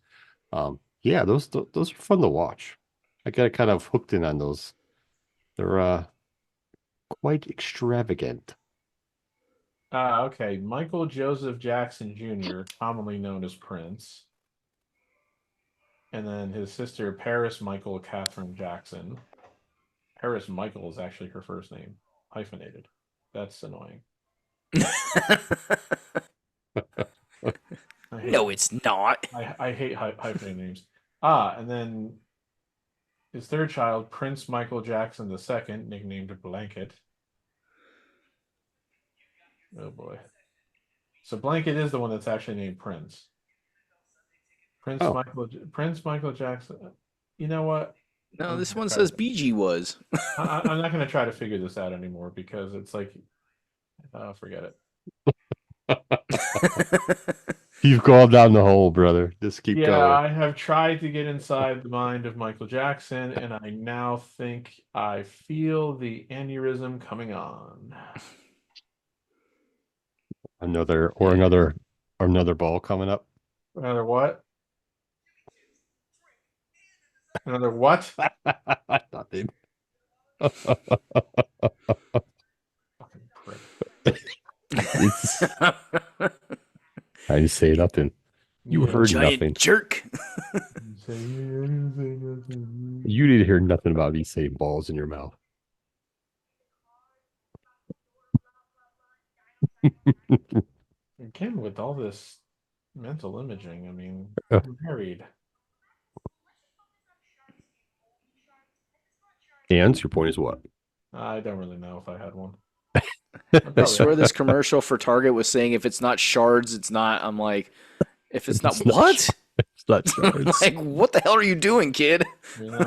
Yeah, those are fun to watch. I got kind of hooked in on those. They're quite extravagant. Okay. Michael Joseph Jackson Jr., commonly known as Prince, and then his sister Paris Michael Catherine Jackson. Paris Michael is actually her first name, hyphenated. That's annoying. I hate No, it's not. I hate hyphenated names. And then his third child, Prince Michael Jackson II, nicknamed Blanket. Oh boy. So Blanket is the one that's actually named Prince. Oh, Prince Michael Jackson. You know what? No, I'm this not gonna one try to says BG was. I'm not gonna try to figure this out anymore because it's like forget it. you've gone down the hole, brother. Just keep Yeah, going. I have tried to get inside the mind of Michael Jackson, and I now think I feel the aneurysm coming on. Yeah. Another ball coming up. Another what? Another what? Nothing. Fucking prick. It's I didn't say nothing. You Yeah. heard Giant nothing. jerk. You didn't hear nothing about me saying balls in your mouth. Again, with all this mental imaging, I mean, Uh, I'm married. And your point is what? I don't really know if I had one. I I probably swear have. this commercial for Target was saying if it's not shards, it's not. I'm like, if it's not It's not. what? It's not shards. Like, what the hell are you doing, kid? You know.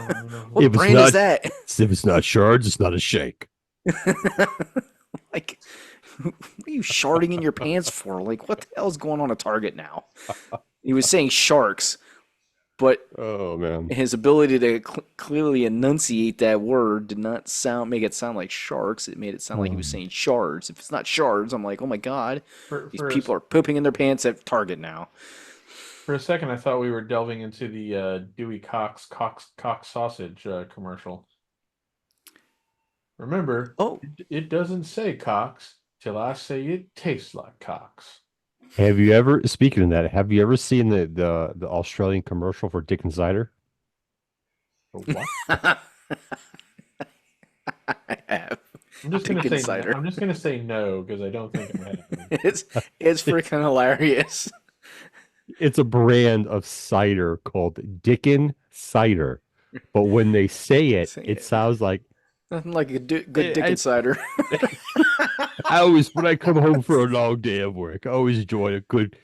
What If it's brand is not, that? if it's not shards, it's not a shake. Like, what are you sharding in your pants for? Like, what the hell's going on at Target now? He was saying sharks. but Oh man. his ability to clearly enunciate that word did not make it sound like sharks. It made it sound like he was saying shards. If it's not shards, I'm like, oh my god, For these for a, people are pooping in their pants at Target now. for a second, I thought we were delving into the Dewey Cox sausage commercial. Remember, Oh, it doesn't say Cox till I say it tastes like Cox. Have you ever, speaking of that, have you ever seen the Australian commercial for Dickens Cider? For what? I have. Dickens cider. I'm just gonna say no because I don't think I have. It's freaking hilarious. It's a brand of cider called Dickens Cider, but when they say it, Say it it. sounds like Nothing like a good Dickens cider. I always when I come home for a long day of work, I always enjoy a good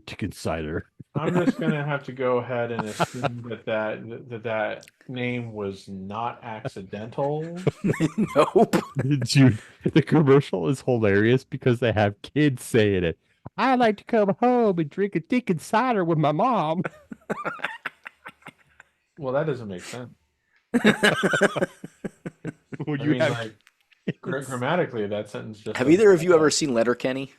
Dickens Cider. I'm just gonna have to go ahead and assume that name was not accidental. Nope. Dude, the commercial is hilarious because they have kids saying it. I like to come home and drink a Dickens Cider with my mom. Well, that doesn't make sense. When I you mean, have like kids. grammatically, that sentence just Have doesn't either of add you ever up. seen Letterkenny?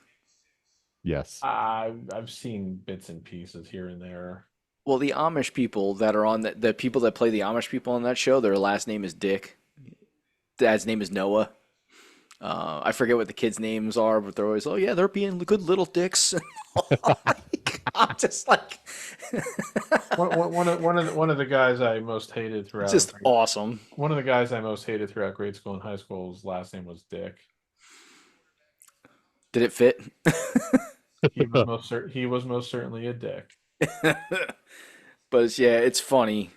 Yes. I've seen bits and pieces here and there. Well, the Amish people that are on the people that play the Amish people on that show, their last name is Dick. Dad's name is Noah. I forget what the kids' names are, but they're always, oh yeah, they're being good little dicks. I'm just like, One of the guys I most hated throughout just awesome. one of the guys I most hated throughout grade school and high school's last name was Dick. Did it fit? He was most certainly a dick. But yeah, it's funny.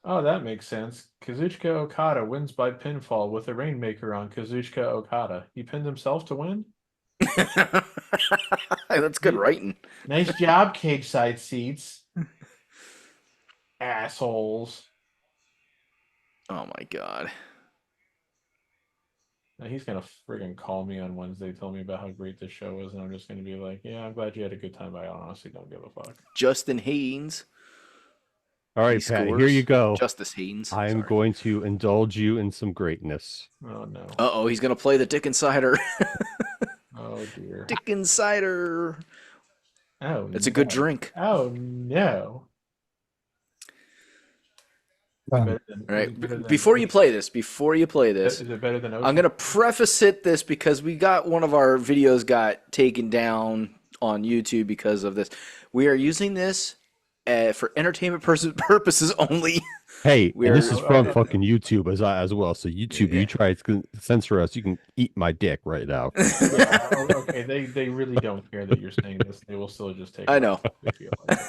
Oh, that makes sense. Kazuchika Okada wins by pinfall with a Rainmaker on Kazuchika Okada. He pinned himself to win? That's good writing. Nice job, cage side seats. Assholes. Oh my god. Now he's gonna friggin' call me on Wednesday, tell me about how great this show was, and I'm just gonna be like, yeah, I'm glad you had a good time, but I honestly don't give a fuck. Justin Haynes. All He right, Pat, here you scores. go. Justice Haynes. I am Sorry. going to indulge you in some greatness. Oh no. Uh-oh, he's gonna play the Dickens cider. Oh dear. Dickens cider. Oh It's a good no. drink. Oh no. Is it better than- All right. is it better than- Before you play this, is it better than I'm Ocean? gonna preface it this because we got one of our videos got taken down on YouTube because of this. We are using this for entertainment purposes only. Hey, We and this are- is from fucking YouTube as well. So YouTube, you try to censor us, you can eat my dick right now. Yeah, okay, they really don't care that you're saying this. They will still just take I it know. off if they feel like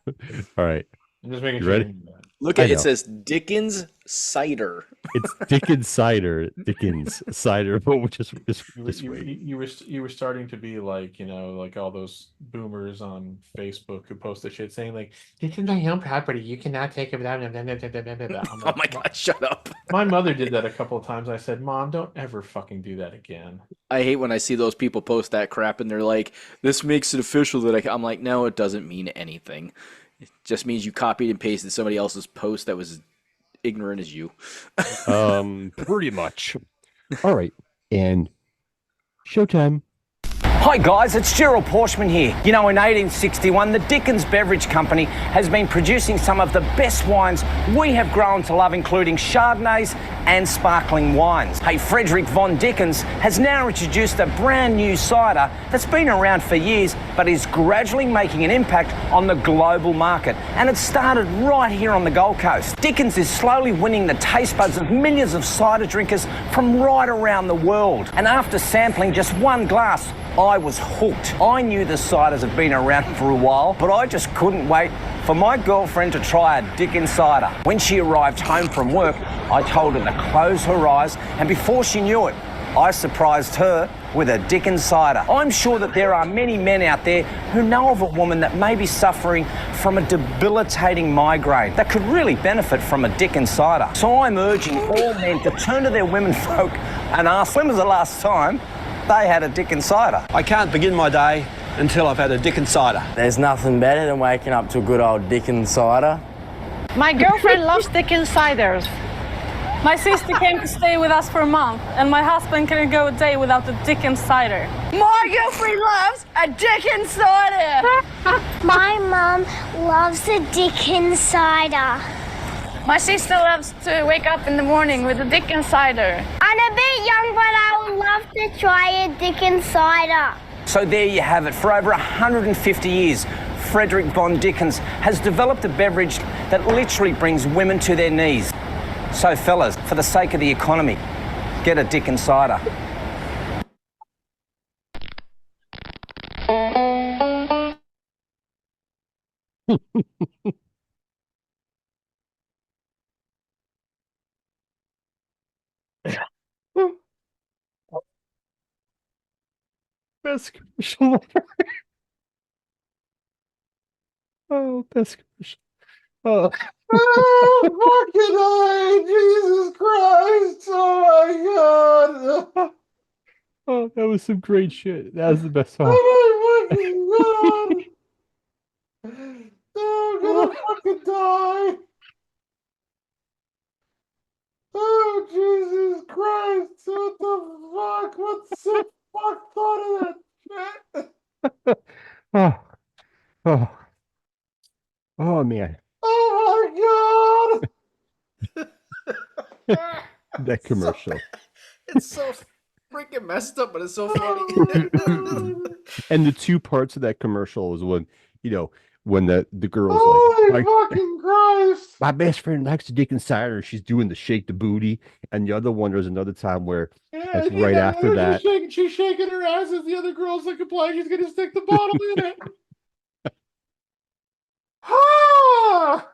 it. All right, I'm just making You sure ready? you know that. Look I at it know. says Dickens cider. it's Dickens Cider, Dickens Cider, but which is this way. You were starting to be like, like all those boomers on Facebook who post the shit saying like, this is my own property, you cannot take it without. I'm Oh like, my god, shut up. My mother did that a couple of times. I said, Mom, don't ever fucking do that again. I hate when I see those people post that crap and they're like, this makes it official that I'm like, no, it doesn't mean anything. It just means you copied and pasted somebody else's post that was ignorant as you. Pretty much. All right, and showtime. Hi guys, it's Gerald Porschman here. You know, in 1861, the Dickens Beverage Company has been producing some of the best wines we have grown to love, including Chardonnays and sparkling wines. Hey, Frederick von Dickens has now introduced a brand new cider that's been around for years, but is gradually making an impact on the global market. And it started right here on the Gold Coast. Dickens is slowly winning the taste buds of millions of cider drinkers from right around the world. And after sampling just one glass, I was hooked. I knew the ciders had been around for a while, but I just couldn't wait for my girlfriend to try a Dickens cider. When she arrived home from work, I told her to close her eyes, and before she knew it, I surprised her with a Dickens cider. I'm sure that there are many men out there who know of a woman that may be suffering from a debilitating migraine that could really benefit from a Dickens cider. So I'm urging all men to turn to their womenfolk and ask, when was the last time they had a Dickens cider? I can't begin my day until I've had a Dickens cider. There's nothing better than waking up to a good old Dickens cider. My girlfriend loves Dickens ciders. My sister came to stay with us for a month, and my husband couldn't go a day without the Dickens cider. My girlfriend loves a Dickens cider. My mum loves a Dickens cider. My sister loves to wake up in the morning with a Dickens cider. I'm a bit young, but I would love to try a Dickens cider. So there you have it. For over 150 years, Frederick von Dickens has developed a beverage that literally brings women to their knees. So fellas, for the sake of the economy, get a Dickens cider. Best commercial ever. Oh, best commercial. Oh. Oh, fucking Jesus Christ! Oh my God! Oh, that was some great shit. That was the best song. Oh my fucking God! Oh, I'm gonna fucking die! Oh, Jesus Christ! What the fuck? What the sick fuck thought of that shit? Oh, oh, oh, man. Oh my God! That commercial. It's so freaking messed up, but it's so funny. And the two parts of that commercial is when, when the girl's Holy like, fucking Christ! my best friend likes the Dickens cider. She's doing the shake the booty. And the other one, there's another time where, Yeah, like, she's right got- after that. she's shaking her ass as the other girl's like implying she's gonna stick the bottle in it. Ah!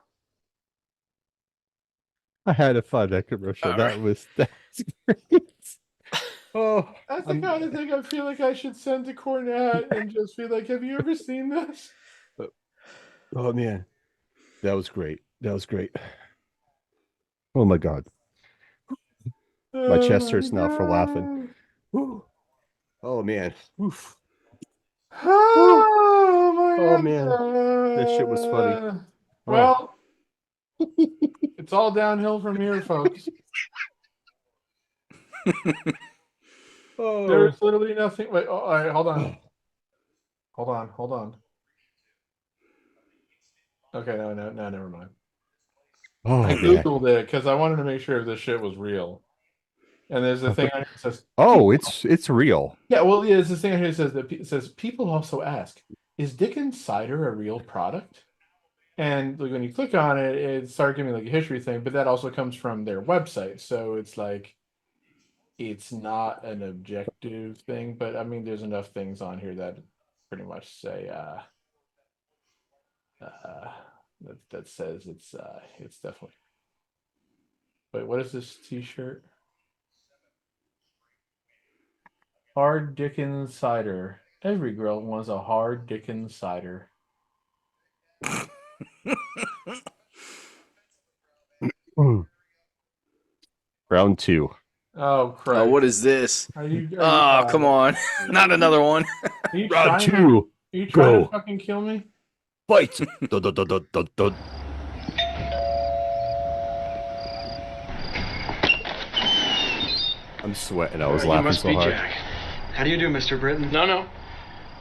I had to find that commercial. All That's great. Oh, That's the kind of thing I feel like I should send to Cornette and just be like, "Have you ever seen this?" oh man, that was great. That was great. Oh my God, my chest hurts now for laughing. Whew. Oh man, oof. Oh my Oh, God. man. That shit was funny. Well, it's all downhill from here, folks. Oh, There's literally nothing. Wait, all right, hold on. Hold on. Okay, no, never mind. oh I man. googled it because I wanted to make sure if this shit was real. And there's a thing on here that says, Oh, it's real. yeah, well, yeah, there's this thing on here that says it says people also ask, is Dickens cider a real product? And like when you click on it, it starts giving me like a history thing, but that also comes from their website, so it's like it's not an objective thing. But I mean, there's enough things on here that pretty much say that says it's definitely. Wait, what is this T-shirt? Hard Dickens cider. Every girl wants a hard Dickens cider. Round two. Oh, Christ. Oh, what is this? Are you, Oh, come on. Not another one. Are you Round trying to- two. Are you trying Go. to fucking kill me? Fight. Dun, dun, dun, dun, dun, dun. I'm sweating. I was You laughing must so be hard. Jack. How do you do, Mr. Britton? No.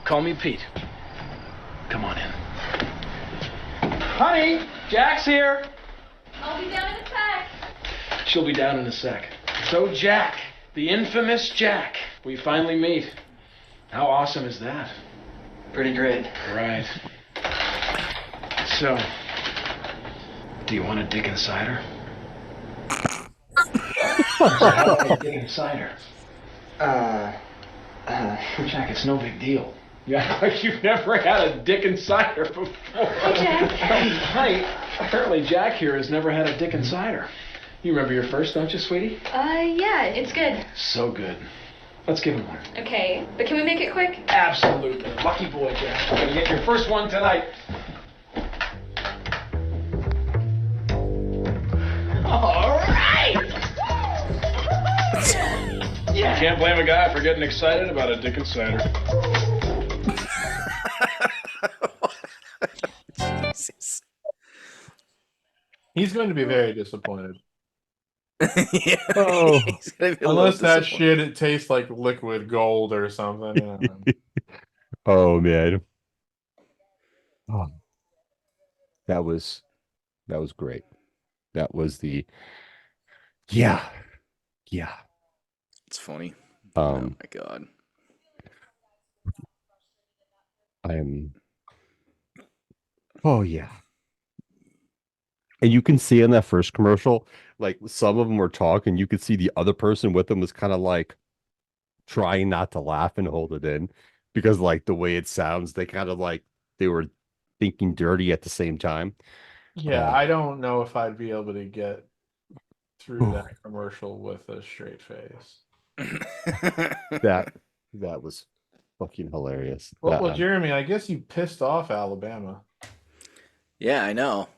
Call me Pete. Come on in. Honey, Jack's here. I'll be down in a sec. She'll be down in a sec. So Jack, the infamous Jack, we finally meet. How awesome is that? Pretty great. Right. So, do you want a Dickens cider? How about a Dickens cider? Jack, it's no big deal. You act like you've never had a Dickens cider before. Jack. Honey, apparently Jack here has never had a Dickens cider. You remember your first, don't you, sweetie? Yeah, it's good. So good. Let's give him one. Okay, but can we make it quick? Absolutely. Lucky boy, Jack. You're gonna get your first one tonight. All right! Yeah. Can't blame a guy for getting excited about a Dickens cider. He's going to be very disappointed. Yeah, Oh. he's gonna be a little Unless that disappointed. shit it tastes like liquid gold or something. You know. Oh man. Oh, that was that was great. That was the yeah. Yeah. It's funny. Oh Um my god. I am oh yeah. And you can see in that first commercial, like some of them were talking, you could see the other person with them was kind of like trying not to laugh and hold it in because like the way it sounds, they kind of like they were thinking dirty at the same time. Yeah, Oh, I don't know if I'd be able to get through whew, that commercial with a straight face. that that was fucking hilarious. Well, Jeremy, I guess you pissed off Alabama. Yeah, I know.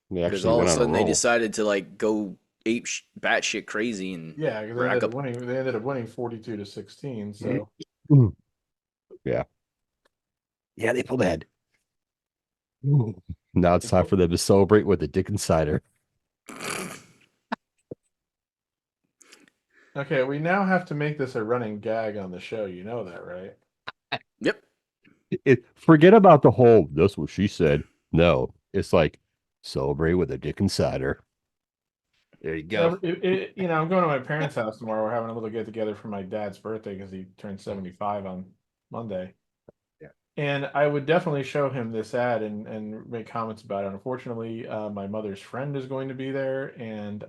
They Because actually all of went a on a sudden they roll. decided to like go batshit crazy and Yeah, because rack up. They ended up winning 42-16. So Mm. Yeah. Yeah, they pulled ahead. Ooh. Now it's time for them to celebrate with the Dickens cider. okay, we now have to make this a running gag on the show. You know that, right? Yep. Forget about the whole, that's what she said. No, it's like celebrate with a Dickens cider. There you go. I'm going to my parents' house tomorrow. We're having a little get together for my dad's birthday because he turned 75 on Monday. Yeah. And I would definitely show him this ad and make comments about it. Unfortunately, my mother's friend is going to be there, and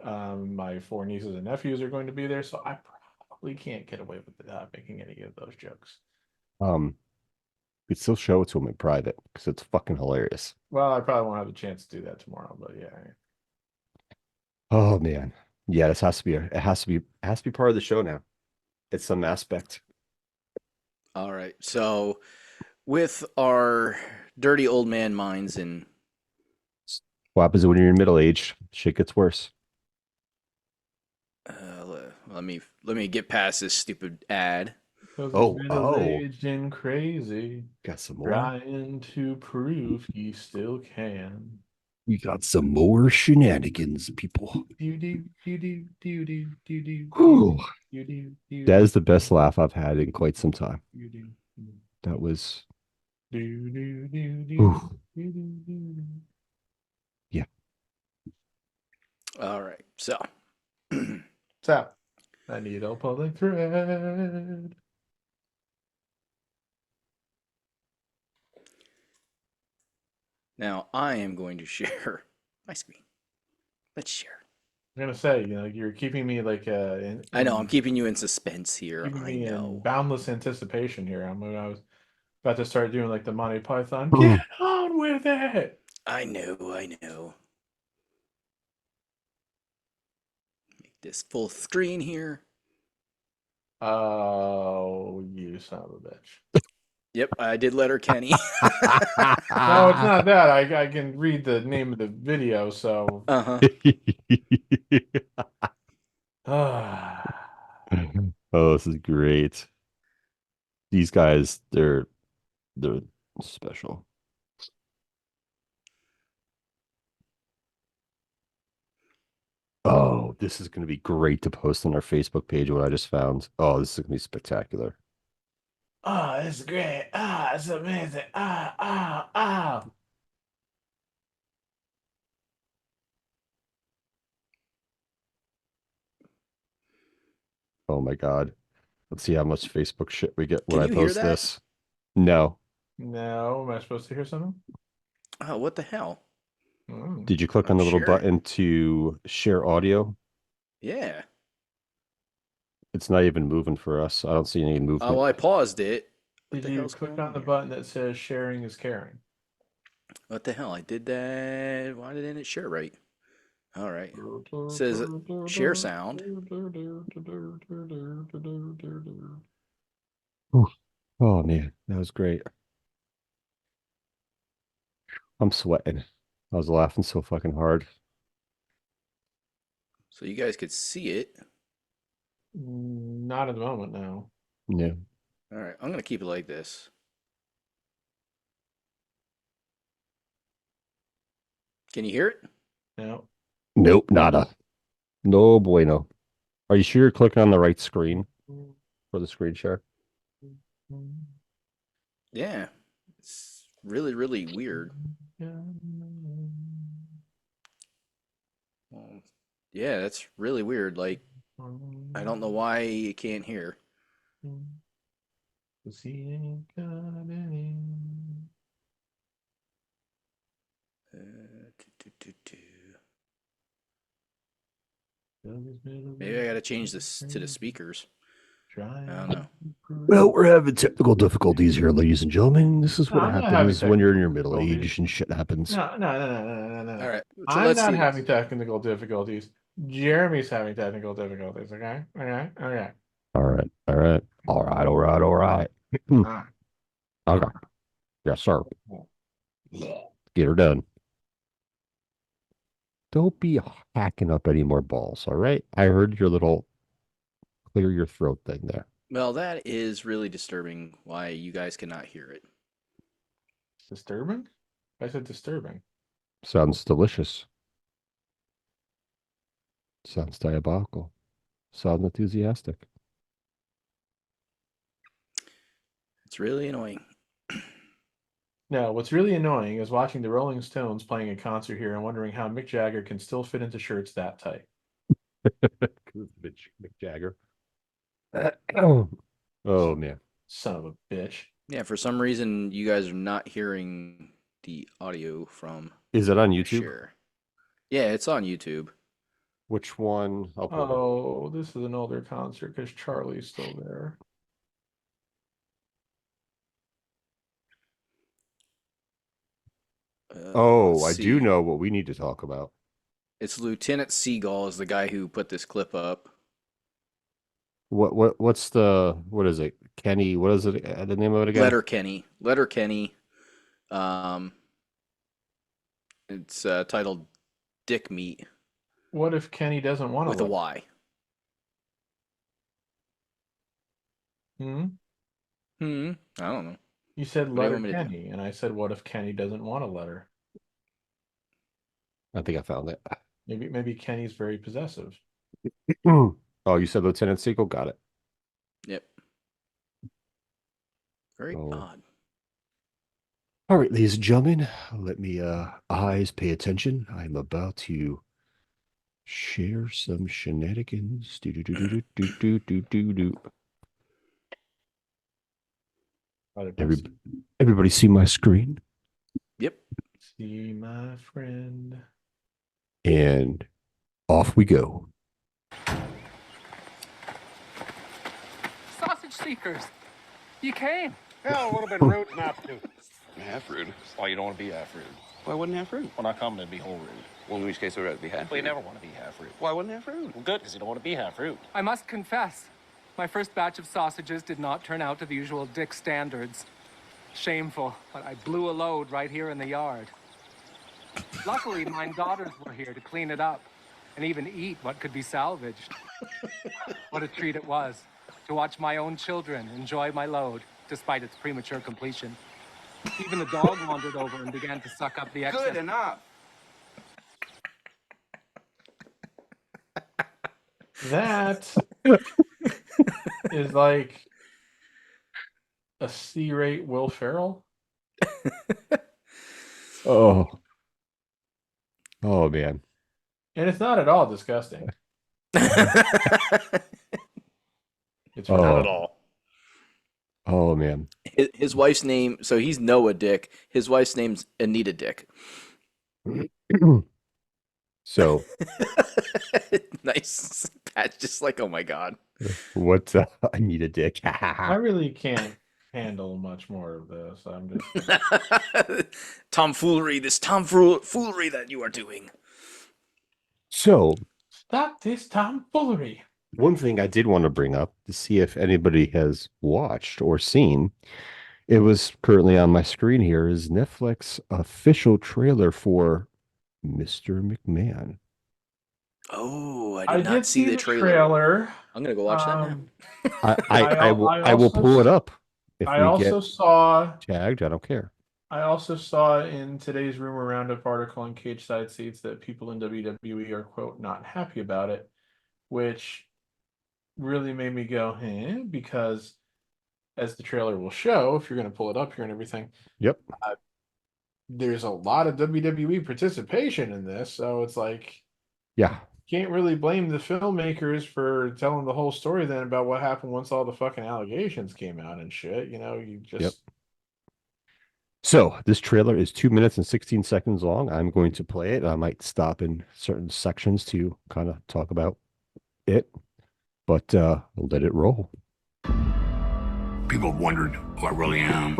my four nieces and nephews are going to be there. So I probably can't get away with making any of those jokes. Um, you could still show it to them in private because it's fucking hilarious. Well, I probably won't have the chance to do that tomorrow, but yeah. Oh man. Yeah, this has to be it has to be part of the show now. It's some aspect. All right. So with our dirty old man minds and What happens when you're in middle age? Shit gets worse. let me get past this stupid ad. Because he's Oh, middle-aged and crazy, got some more. trying to prove he still can. We got some more shenanigans, people. Whew. That is the best laugh I've had in quite some time. That was Ooh. Yeah. All right. So So, I need a pulling thread. now I am going to share my screen. Let's share. I'm gonna say, you're keeping me like I know I'm keeping you in suspense here. keeping I me in know. boundless anticipation here. I was about to start doing like the Monty Python. Ooh. Get on with it. I know. I know. Make this full screen here. Oh, you son of a bitch. Yep, I did letter Kenny. No, it's not that. I can read the name of the video, so Uh-huh. Oh, this is great. These guys, they're special. Oh, this is going to be great to post on our Facebook page. What I just found. Oh, this is going to be spectacular. Oh, it's great. Ah, it's amazing. Ah, ah, ah. Oh my God. Let's see how much Facebook shit we get when Can I you hear post that? this. No. No, am I supposed to hear something? Oh, what the hell? Did you click on I'm the little sharing. button to share audio? Yeah. It's not even moving for us. I don't see any movement. Well, I paused it. What Did the you hell's click going on on the here? button that says sharing is caring? What the hell? I did that. Why didn't it share right? All right. It says share sound. Oof. Oh man, that was great. I'm sweating. I was laughing so fucking hard. So you guys could see it. Not at the moment, no. Yeah. All right. I'm going to keep it like this. Can you hear it? No. Nope, nada. No bueno. Are you sure you're clicking on the right screen for the screen share? Yeah. It's really, really weird. Well, yeah, that's really weird. Like, I don't know why you can't hear. Do, do, do, do. Maybe I gotta change this to the speakers. I don't know. Well, we're having technical difficulties here, ladies and gentlemen. This is No, what I'm not having happens when you're in your technical middle difficulties. age and shit happens. No. All right, so I'm let's not do having this. technical difficulties. Jeremy's having technical difficulties. Okay. Okay. All right. All right. All right. All right. All right. Ah. Okay. Yes, sir. Get her done. Don't be hacking up any more balls. All right. I heard your little clear your throat thing there. Well, that is really disturbing why you guys cannot hear it. Disturbing? I said disturbing. Sounds delicious. Sounds diabolical. Sounds enthusiastic. It's really annoying. No, what's really annoying is watching the Rolling Stones playing a concert here and wondering how Mick Jagger can still fit into shirts that tight. Mick Jagger. Oh man. Son of a bitch. Yeah, for some reason you guys are not hearing the audio from Is it on YouTube? Share. Yeah, it's on YouTube. Which one? I'll pull it up. Oh, this is an older concert because Charlie's still there. Oh, I let's do see. know what we need to talk about. It's Lieutenant Seagull is the guy who put this clip up. What's what is it? Kenny, what is it? The name of it again? Letter Kenny. It's titled Dick Meat What if Kenny doesn't want to with a Y. Hmm? I don't know. You said What do you letter want me to do? Kenny, and I said, what if Kenny doesn't want a letter? I think I found it. Maybe Kenny's very possessive. Oh, you said Lieutenant Seagull? Got it. Yep. Very Oh. odd. All right, ladies and gentlemen, let me eyes pay attention. I'm about to share some shenanigans. Do do do do do do do do do. Everybody see my screen? Yep. See my friend. And off we go. Sausage seekers, you came. Hell, it would have been rude not to. Half rude. Why you don't want to be half rude? Why wouldn't half rude? Well, not common to be whole rude. Well, in which case, I'd rather be half Well, you rude. never want to be half rude. Why wouldn't half rude? Well, good, because you don't want to be half rude. I must confess, my first batch of sausages did not turn out to the usual Dick standards. Shameful, but I blew a load right here in the yard. Luckily, my daughters were here to clean it up and even eat what could be salvaged. What a treat it was to watch my own children enjoy my load despite its premature completion. Even the dog wandered over and began to suck up the excess. Good enough. That is like a C-rate Will Ferrell. Oh. Oh man. And it's not at all disgusting. It's Not at all. Oh man. His wife's name, so he's Noah Dick. His wife's name's Anita Dick. So Nice patch, just like, oh my god. what I need a dick. I really can't handle much more of this. I'm just Tomfoolery that you are doing. So stop this tomfoolery. one thing I did want to bring up to see if anybody has watched or seen, it was currently on my screen here, is Netflix official trailer for Mr. McMahon. Oh, I did not see the trailer. I'm gonna go watch that now. I will pull it up if I we also get saw tagged. I don't care. I also saw in today's Rumor Roundup article on Cage Side Seats that people in WWE are, quote, not happy about it, which really made me go, because as the trailer will show, if you're going to pull it up here and everything, Yep. There's a lot of WWE participation in this, so it's like, Yeah. can't really blame the filmmakers for telling the whole story then about what happened once all the fucking allegations came out and shit. You just. Yep. So this trailer is 2 minutes and 16 seconds long. I'm going to play it. I might stop in certain sections to kind of talk about it, but we'll let it roll. People have wondered who I really am.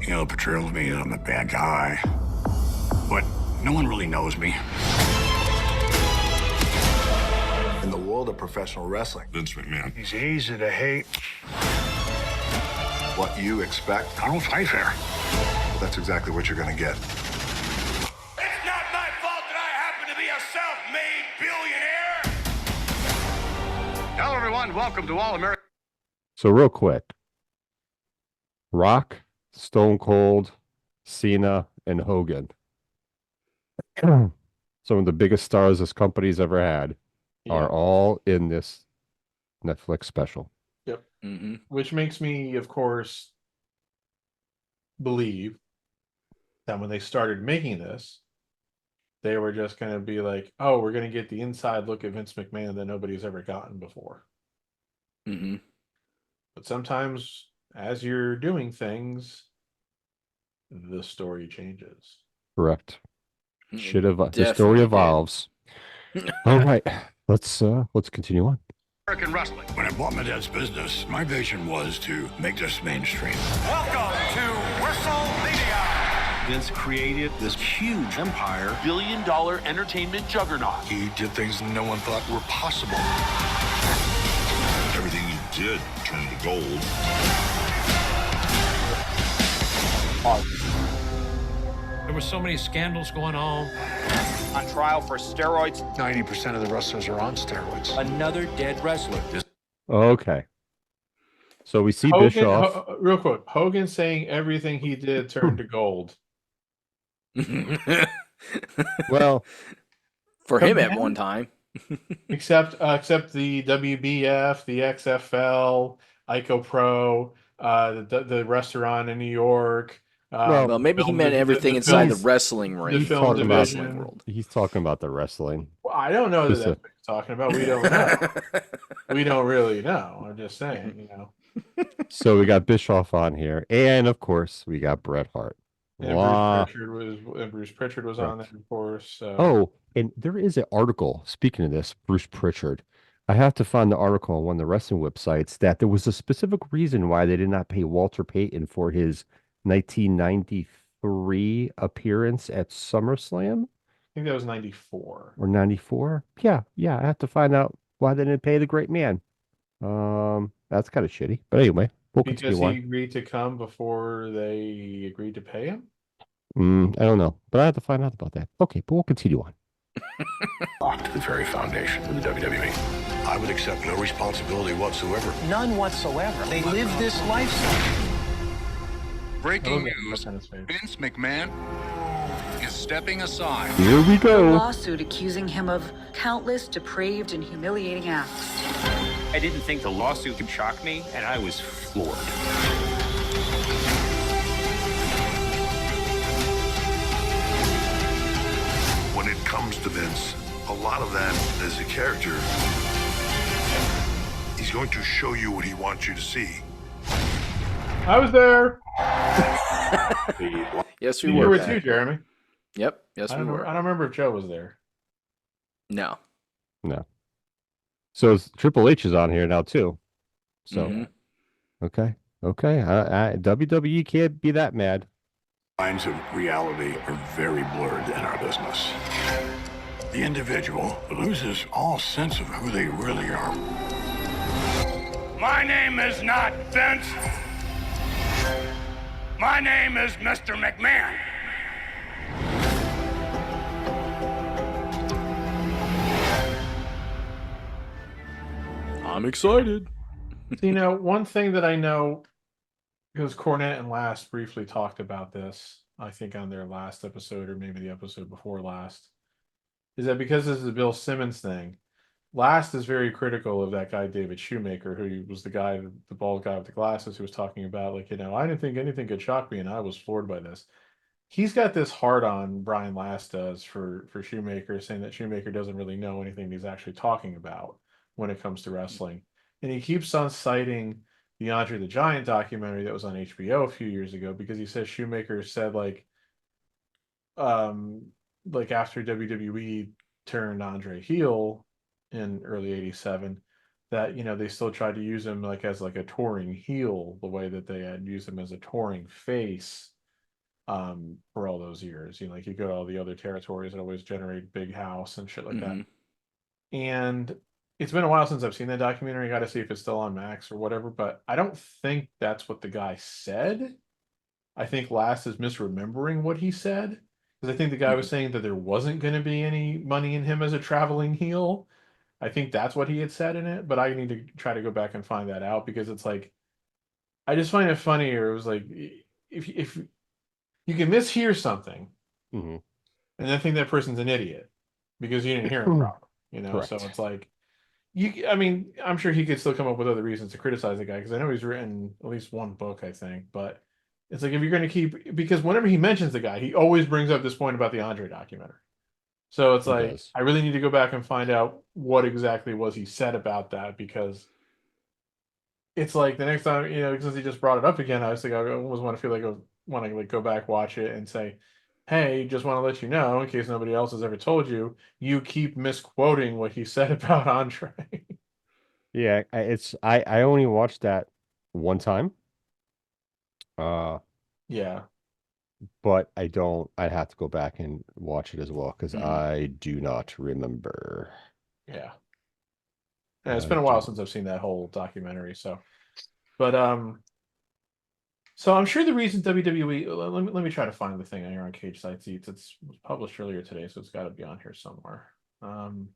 The portrayal of me, I'm a bad guy. But no one really knows me. In the world of professional wrestling, Vince McMahon, he's easy to hate. What you expect, I don't fight fair. well, that's exactly what you're going to get. It's not my fault that I happen to be a self-made billionaire. Hello, everyone. Welcome to All America. So real quick, Rock, Stone Cold, Cena, and Hogan. Some of the biggest stars this company's ever had are all in this Netflix special. Yep. Which makes me, of course, believe that when they started making this, they were just going to be like, oh, we're going to get the inside look at Vince McMahon that nobody's ever gotten before. But sometimes, as you're doing things, the story changes. Correct. The story evolves. All right, let's continue on. American wrestling. When I bought my dad's business, my vision was to make this mainstream. Welcome to WrestleMania. Vince created this huge empire, billion-dollar entertainment juggernaut. He did things no one thought were possible. Everything he did turned to gold. There were so many scandals going on. On trial for steroids. 90% of the wrestlers are on steroids. Another dead wrestler. Okay. So we see Hogan, Bischoff. Real quick, Hogan saying everything he did turned to gold. Well, for him at one time. except the WBF, the XFL, Ico Pro, the restaurant in New York. Well, maybe he meant everything inside the wrestling ring. The film division. World. He's talking about the wrestling. Well, I don't know that's what he's talking about. We don't know. We don't really know. I'm just saying, So we got Bischoff on here, and of course we got Bret Hart. And Bruce Pritchard was on there, of course. So. Oh, and there is an article. Speaking of this, Bruce Pritchard. I have to find the article on one of the wrestling websites that there was a specific reason why they did not pay Walter Payton for his 1993 appearance at SummerSlam. I think that was 94 or 94. Yeah. I have to find out why they didn't pay the great man. That's kind of shitty. But anyway, we'll continue because he on. agreed to come before they agreed to pay him. I don't know, but I have to find out about that. Okay, but we'll continue on. Locked the very foundation of the WWE. I would accept no responsibility whatsoever. None whatsoever. They live this lifestyle. Breaking news, Vince McMahon is stepping aside. Here we A go. lawsuit accusing him of countless depraved and humiliating acts. I didn't think the lawsuit could shock me, and I was floored. When it comes to Vince, a lot of that is a character. He's going to show you what he wants you to see. I was there. Yes, we you were. were too, Jeremy. Yep. Yes, we were. I don't remember if Joe was there. No. So Triple H is on here now too. So, okay. WWE can't be that mad. Lines of reality are very blurred in our business. The individual loses all sense of who they really are. My name is not Vince. My name is Mr. McMahon. I'm excited. So, one thing that I know, because Cornette and Last briefly talked about this, I think on their last episode or maybe the episode before last, is that because this is a Bill Simmons thing, Last is very critical of that guy David Shoemaker, who was the guy, the bald guy with the glasses, who was talking about like, I didn't think anything could shock me, and I was floored by this. He's got this hard on Brian Last does for Shoemaker, saying that Shoemaker doesn't really know anything he's actually talking about when it comes to wrestling, and he keeps on citing the Andre the Giant documentary that was on HBO a few years ago because he says Shoemaker said um like after WWE turned Andre heel in early 87 that they still tried to use him like as like a touring heel the way that they had used him as a touring face for all those years. Like you go to all the other territories that always generate big house and shit like that. And it's been a while since I've seen that documentary. I got to see if it's still on Max or whatever, but I don't think that's what the guy said. I think Last is misremembering what he said because I think the guy was saying that there wasn't going to be any money in him as a traveling heel. I think that's what he had said in it, but I need to try to go back and find that out because it's like I just find it funnier. It was like if you can mishear something Mm-hmm. and then think that person's an idiot because you didn't hear him properly, Correct. So it's like I mean, I'm sure he could still come up with other reasons to criticize the guy because I know he's written at least one book, I think, but it's like if you're going to keep because whenever he mentions the guy, he always brings up this point about the Andre documentary. So it's He like does. I really need to go back and find out what exactly was he said about that because it's like the next time since he just brought it up again, I was like I almost want to feel like I want to like go back watch it and say, hey, just want to let you know in case nobody else has ever told you, you keep misquoting what he said about Andre. Yeah, I only watched that one time. Yeah. But I'd have to go back and watch it as well because Mhm. I do not remember. Yeah. Yeah, it's I been a do while not. since I've seen that whole documentary, but so I'm sure the reason WWE let me try to find the thing here on Cage Side Seats. It was published earlier today, so it's got to be on here somewhere. I'm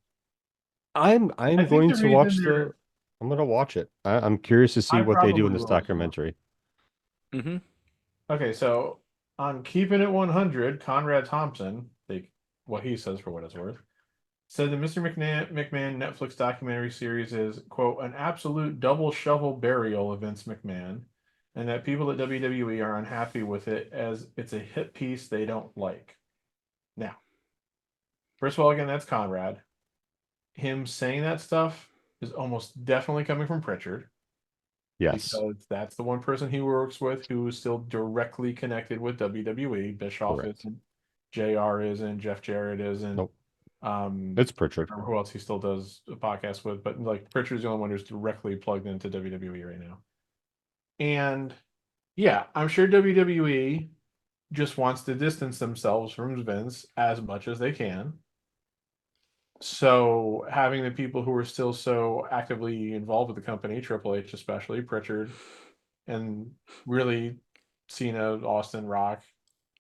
I think going the to reason watch they're I'm gonna watch it. I'm curious to see I what they do in probably this will as well. documentary. Okay, so on Keeping It 100, Conrad Thompson, what he says for what it's worth, said the Mr. McMahon Netflix documentary series is, quote, an absolute double shovel burial of Vince McMahon, and that people at WWE are unhappy with it as it's a hit piece they don't like. Now, first of all, again, that's Conrad. Him saying that stuff is almost definitely coming from Pritchard. Yes. Because that's the one person he works with who is still directly connected with WWE. Bischoff Correct. isn't, JR isn't, Jeff Jarrett isn't. Nope. It's I Pritchard. don't remember who else he still does a podcast with, but like Pritchard's the only one who's directly plugged into WWE right now. And yeah, I'm sure WWE just wants to distance themselves from Vince as much as they can. So having the people who are still so actively involved with the company, Triple H especially, Pritchard, and really Cena, Austin, Rock,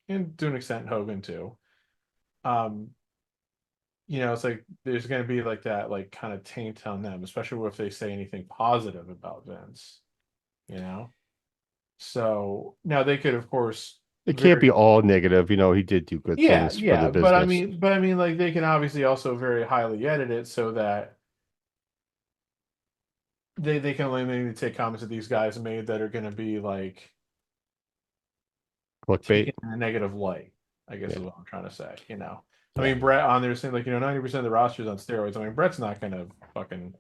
and to an extent Hogan too. Um, it's like there's going to be like that, like kind of taint on them, especially if they say anything positive about Vince. So now they could, of course, It can't be all negative. He did do good yeah, things for the yeah, but I business. mean, like they can obviously also very highly edit it so that they can only maybe take comments that these guys made that are going to be like Clickbait. taken in a negative light, I guess is what I'm trying to say. I mean, Brett on there saying like 90% of the roster's on steroids. I mean, Brett's not gonna fucking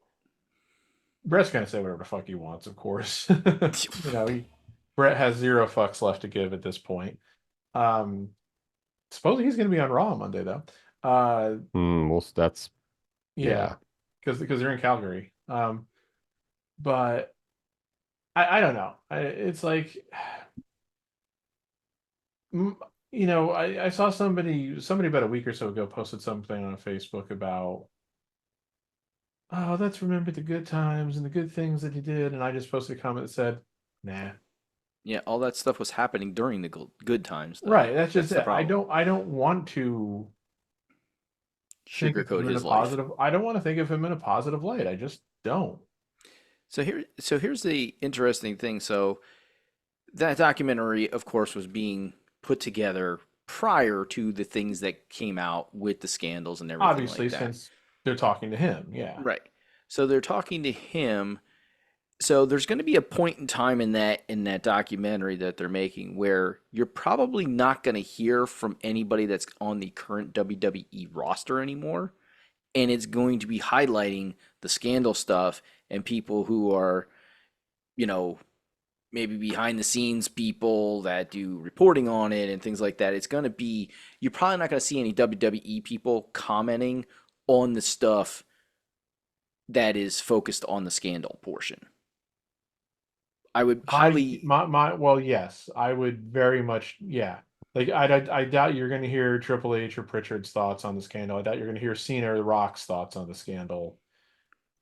Brett's gonna say whatever the fuck he wants, of course. Brett has zero fucks left to give at this point. Supposedly he's gonna be on Raw Monday though. Well, that's yeah, because they're in Calgary. But I don't know. It's like I saw somebody about a week or so ago posted something on Facebook about, oh, let's remember the good times and the good things that he did, and I just posted a comment that said, nah. Yeah, all that stuff was happening during the good times, though. Right, that's just the it. I problem. don't want to think of Sugarcoat him in his a life. positive. I don't want to think of him in a positive light. I just don't. So here's the interesting thing. So that documentary, of course, was being put together prior to the things that came out with the scandals and everything Obviously, like that. since they're talking to him, yeah. Right. So they're talking to him. So there's going to be a point in time in that documentary that they're making where you're probably not going to hear from anybody that's on the current WWE roster anymore, and it's going to be highlighting the scandal stuff and people who are, you know, maybe behind the scenes people that do reporting on it and things like that. It's going to be, you're probably not going to see any WWE people commenting on the stuff that is focused on the scandal portion. I would highly. Well, yes, I would very much, yeah. Like, I doubt you're going to hear Triple H or Pritchard's thoughts on the scandal. I doubt you're going to hear Cena or The Rock's thoughts on the scandal.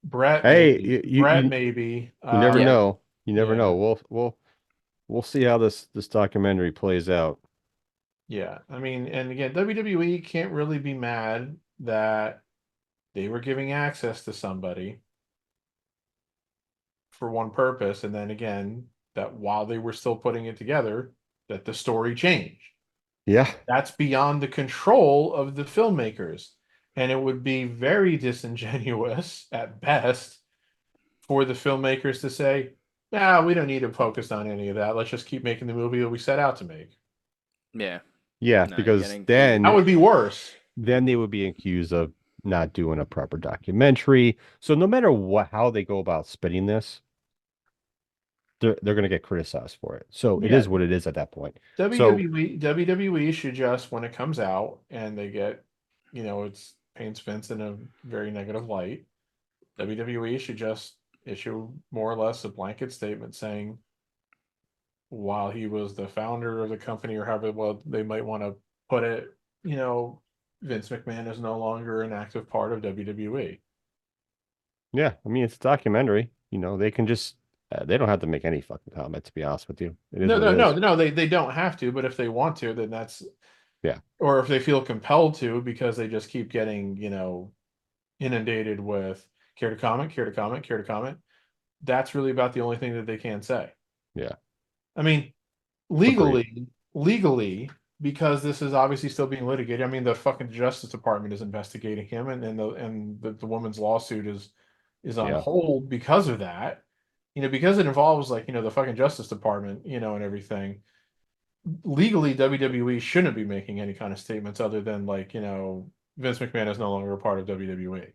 Brett, Hey, maybe. Brett, maybe. You never Yeah. know. You never yeah. know. We'll see how this documentary plays out. Yeah, I mean, and again, WWE can't really be mad that they were giving access to somebody for one purpose, and then again, that while they were still putting it together, that the story changed. Yeah. That's beyond the control of the filmmakers. And it would be very disingenuous at best for the filmmakers to say, nah, we don't need to focus on any of that. Let's just keep making the movie that we set out to make. Yeah. Yeah, No, because then that would be worse. Then they would be accused of not doing a proper documentary. So no matter how they go about spinning this, they're going to get criticized for it. So it Yeah. is what it is at that point. WWE should just, when it comes out and they get, it's paints Vince in a very negative light, WWE should just issue more or less a blanket statement saying, while he was the founder of the company, or however well they might want to put it, Vince McMahon is no longer an active part of WWE. Yeah, I mean, it's a documentary. They can just they don't have to make any fucking comment, to be honest with you. It is No, they don't have to, but if they want to, then that's, yeah. Or if they feel compelled to, because they just keep getting, inundated with care to comment. That's really about the only thing that they can say. Yeah. I mean, legally, because this is obviously still being litigated. I mean, the fucking Justice Department is investigating him, and the woman's lawsuit is on hold because of that. Because it involves, like, the fucking Justice Department, and everything. Legally, WWE shouldn't be making any kind of statements other than, like, Vince McMahon is no longer a part of WWE.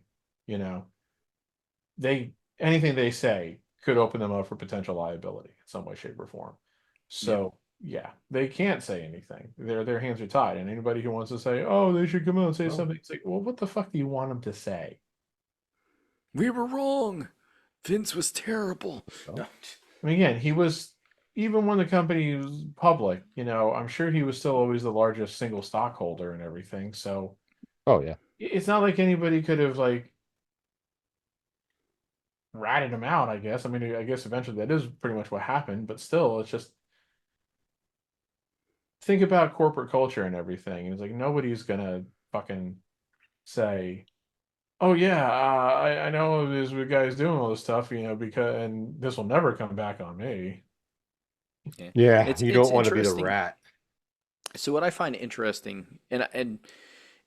Anything they say could open them up for potential liability in some way, shape, or form. So yeah, they can't say anything. Their hands are tied. And anybody who wants to say, "Oh, they should come out and say something," it's like, well, what the fuck do you want them to say? We were wrong. Vince was terrible. No. I mean, again, he was, even when the company was public, I'm sure he was still always the largest single stockholder and everything. So, oh yeah, it's not like anybody could have, like, ratted him out. I guess. I mean, I guess eventually that is pretty much what happened. But still, it's just, think about corporate culture and everything. And it's like, nobody's gonna fucking say, "Oh yeah, I know this guy's doing all this stuff," because, and this will never come back on me. Yeah, you don't want to be the rat. So what I find interesting, and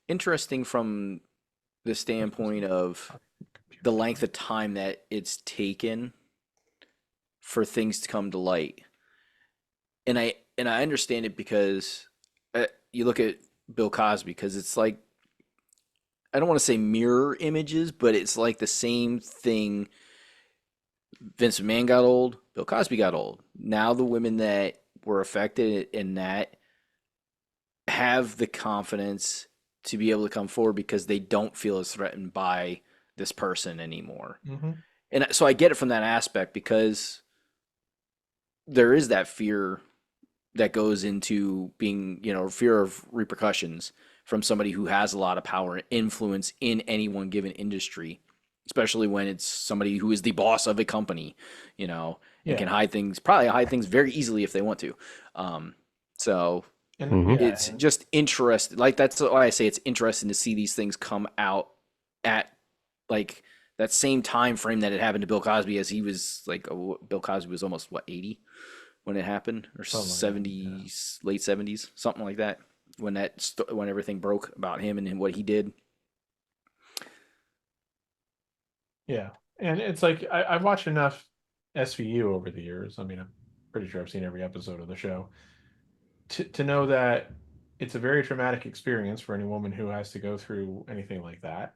interesting from the standpoint of the length of time that it's taken for things to come to light, and I understand it because you look at Bill Cosby, because it's like, I don't want to say mirror images, but it's like the same thing. Vince McMahon got old, Bill Cosby got old. Now the women that were affected in that have the confidence to be able to come forward because they don't feel as threatened by this person anymore. Mm-hmm. And so I get it from that aspect, because there is that fear that goes into being, fear of repercussions from somebody who has a lot of power and influence in any one given industry, especially when it's somebody who is the boss of a company, and can probably hide things very easily if they want to. It's just interesting. Like, that's why I say it's interesting to see these things come out at, like, that same time frame that it happened to Bill Cosby, as he was like, Bill Cosby was almost 80 when it happened, or Something like that, 70s, late 70s, something like that. When everything broke about him and what he did. Yeah, and it's like I've watched enough SVU over the years. I mean, I'm pretty sure I've seen every episode of the show to know that it's a very traumatic experience for any woman who has to go through anything like that,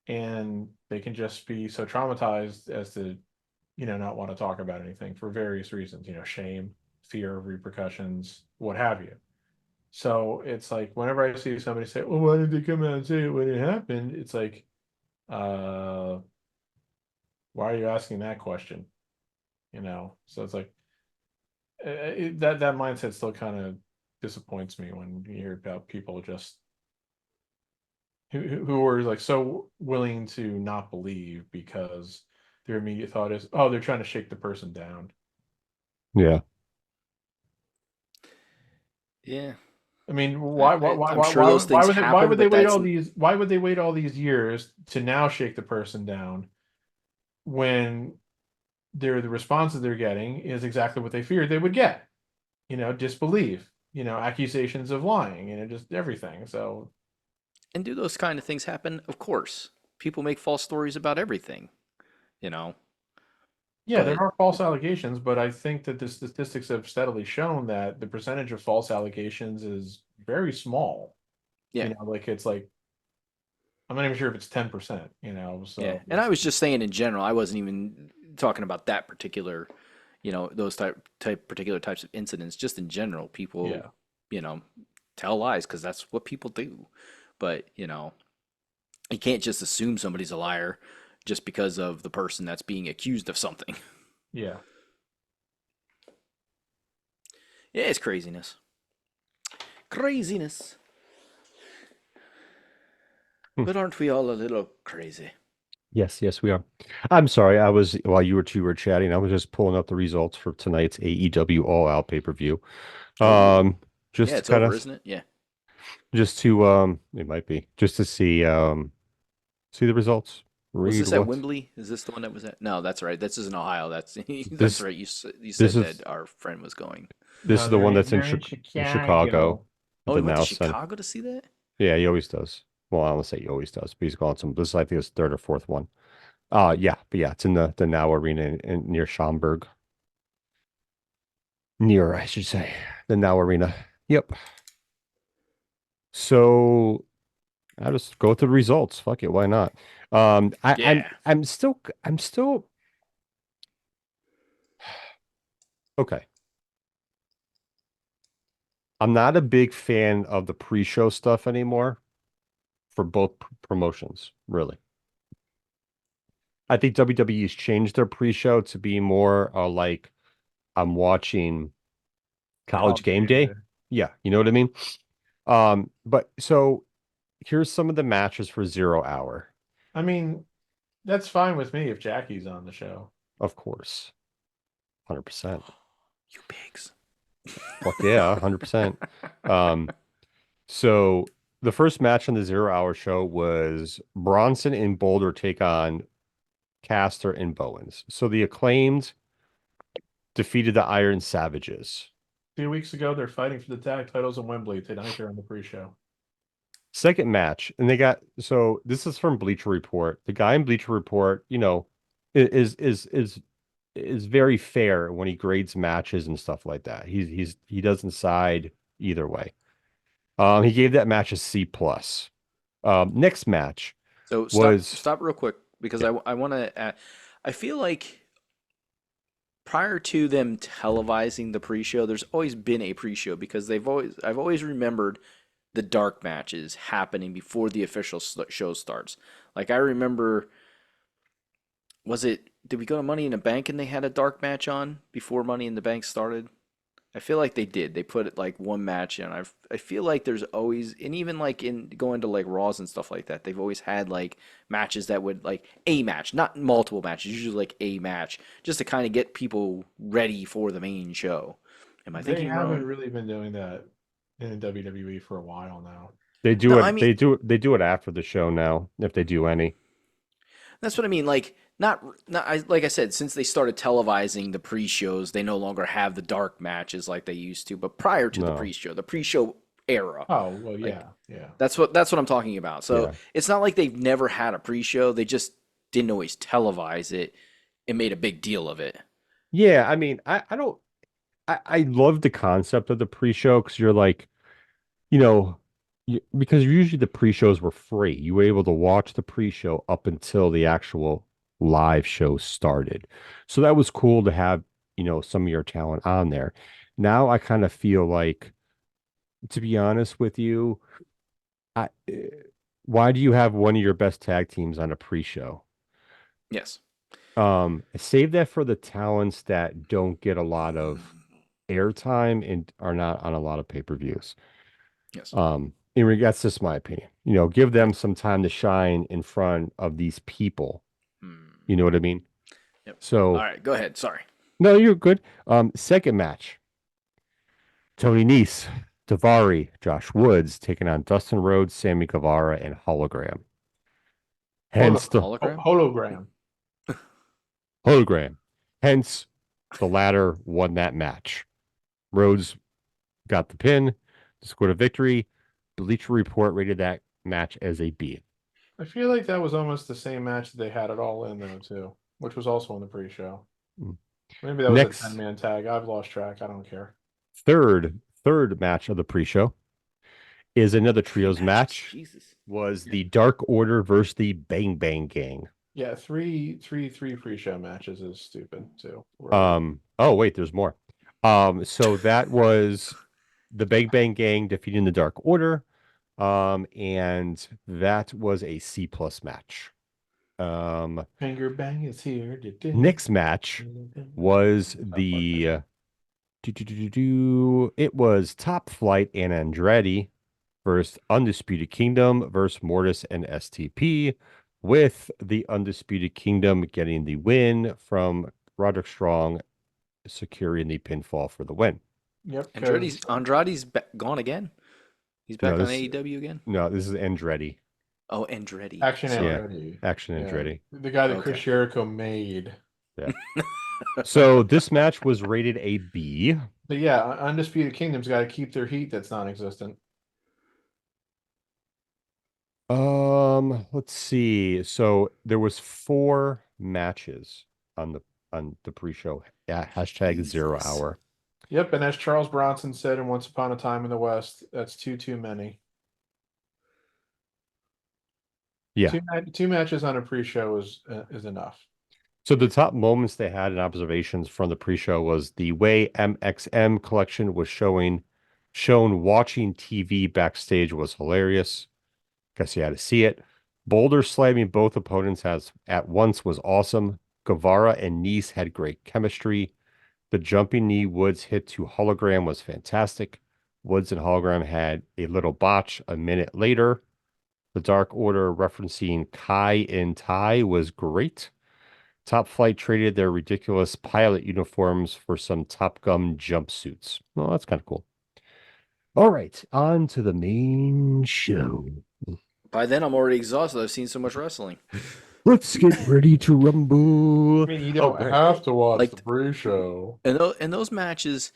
and they can just be so traumatized as to, not want to talk about anything for various reasons. Shame, fear of repercussions, what have you. So it's like whenever I see somebody say, "Well, why did they come out and say it when it happened?" It's like, uh, why are you asking that question? So it's like that mindset still kind of disappoints me when you hear about people just who are like so willing to not believe because their immediate thought is, oh, they're trying to shake the person down. Yeah. Yeah. I mean, why I'm sure those things why happen, would they but wait that's all these why would they wait all these years to now shake the person down when the responses they're getting is exactly what they feared they would get? Disbelief, accusations of lying, just everything. So, and do those kind of things happen? Of course. People make false stories about everything, you know. yeah, there But are false allegations, but I think that the statistics have steadily shown that the percentage of false allegations is very small. yeah. Like it's like I'm not even sure if it's 10%, Yeah. so And I was just saying in general, I wasn't even talking about that particular, those particular types of incidents. Just in general, people, yeah. you know, tell lies because that's what people do. But, you can't just assume somebody's a liar just because of the person that's being accused of something. Yeah. Yeah, it's craziness. Craziness. But aren't we all a little crazy? Yes, we are. I'm sorry. While you two were chatting, I was just pulling up the results for tonight's AEW All Out pay-per-view. Oh. Just Yeah, to it's kind over, of, isn't it? Yeah. just to, it might be just to see the results. Was Read this at what Wembley? Is this the one that was at? No, that's right. This is in Ohio. That's that's this right. You this said is that our friend was going. this No, is the one that's they're in in Chicago. Chicago. Oh, The he went to now Center. Chicago to see that? Yeah, he always does. Well, I don't say he always does, but he's gone some. This is, I think, his third or fourth one. Yeah, but yeah, it's in the Now Arena near Schaumburg. Near, I should say, the Now Arena. Yep. So I'll just go through the results. Fuck it, why not? Yeah. I'm still okay. I'm not a big fan of the pre-show stuff anymore for both promotions, really. I think WWE's changed their pre-show to be more like I'm watching College Game Day. Yeah, you know what I mean? But so here's some of the matches for 0 Hour. I mean, that's fine with me if Jackie's on the show. Of course. 100%. You pigs. Fuck yeah, 100%. So the first match on the 0 Hour show was Bronson and Boulder take on Caster and Bowens. So the Acclaimed defeated the Iron Savages. 2 weeks ago, they're fighting for the tag titles in Wembley. Tonight, they're on the pre-show. Second match, and so this is from Bleacher Report. The guy in Bleacher Report, is very fair when he grades matches and stuff like that. He doesn't side either way. He gave that match a C plus. Next match So was stop real quick because I want to. I feel like prior to them televising the pre-show, there's always been a pre-show because I've always remembered the dark matches happening before the official show starts. Like I remember, did we go to Money in the Bank and they had a dark match on before Money in the Bank started? I feel like they did. They put it like one match in. I feel like there's always, and even like in going to like Raws and stuff like that, they've always had like matches that would like a match, not multiple matches, usually like a match, just to kind of get people ready for the main show. Am I They thinking haven't wrong? really been doing that in WWE for a while now. they do No, it. I mean They do it after the show now, if they do any. that's what I mean. Like Like I said, since they started televising the pre-shows, they no longer have the dark matches like they used to. But prior to No. the pre-show era, Oh well, like yeah. that's what I'm talking about. So Yeah. it's not like they've never had a pre-show. They just didn't always televise it and made a big deal of it. Yeah, I mean, I don't I love the concept of the pre-show because you're like, you know, because usually the pre-shows were free. You were able to watch the pre-show up until the actual live show started. So that was cool to have, some of your talent on there. Now I kind of feel like, to be honest with you, why do you have one of your best tag teams on a pre-show? Yes. Save that for the talents that don't get a lot of airtime and are not on a lot of pay-per-views. Yes. That's just my opinion. Give them some time to shine in front of these people. You know what I mean? Yep. So, all right, go ahead. Sorry. no, you're good. Second match. Tony Nese, Davari, Josh Woods taking on Dustin Rhodes, Sammy Guevara, and Hologram. Hence the hologram. Hologram. Hence, the latter won that match. Rhodes got the pin, scored a victory. Bleacher Report rated that match as a B. I feel like that was almost the same match that they had it all in though too, which was also on the pre-show. Maybe that was a 10-man tag. I've lost track. I don't care. Third match of the pre-show is another trios match. Jesus. Was the Dark Order versus the Bang Bang Gang. Yeah, three pre-show matches is stupid too. Oh wait, there's more. So that was the Bang Bang Gang defeating the Dark Order. And that was a C+ match. Finger Bang is here. Next match was the it was Top Flight and Andretti versus Undisputed Kingdom versus Mortis and STP, with the Undisputed Kingdom getting the win from Roderick Strong, securing the pinfall for the win. Yep. Andrade's gone again. He's back on AEW again. No, this is Andretti. Oh, Andretti. Action Andretti. Action Andretti. The guy that Chris Jericho made. Yeah. So this match was rated a B. But yeah, Undisputed Kingdom's got to keep their heat that's non-existent. Let's see. So there was 4 matches on the pre-show at #0hour. Yep, and as Charles Bronson said in Once Upon a Time in the West, that's too many. Yeah. Two matches on a pre-show is enough. So the top moments they had in observations from the pre-show was the way MXM collection was shown watching TV backstage was hilarious. Guess you had to see it. Boulder slamming both opponents at once was awesome. Guevara and Nese had great chemistry. The jumping knee Woods hit to Hologram was fantastic. Woods and Hologram had a little botch a minute later. The Dark Order referencing Kai and Tai was great. Top Flight traded their ridiculous pilot uniforms for some Top Gun jumpsuits. Well, that's kind of cool. All right, on to the main show. By then, I'm already exhausted. I've seen so much wrestling. Let's get ready to rumble. I mean, you don't have to watch the pre-show. And those matches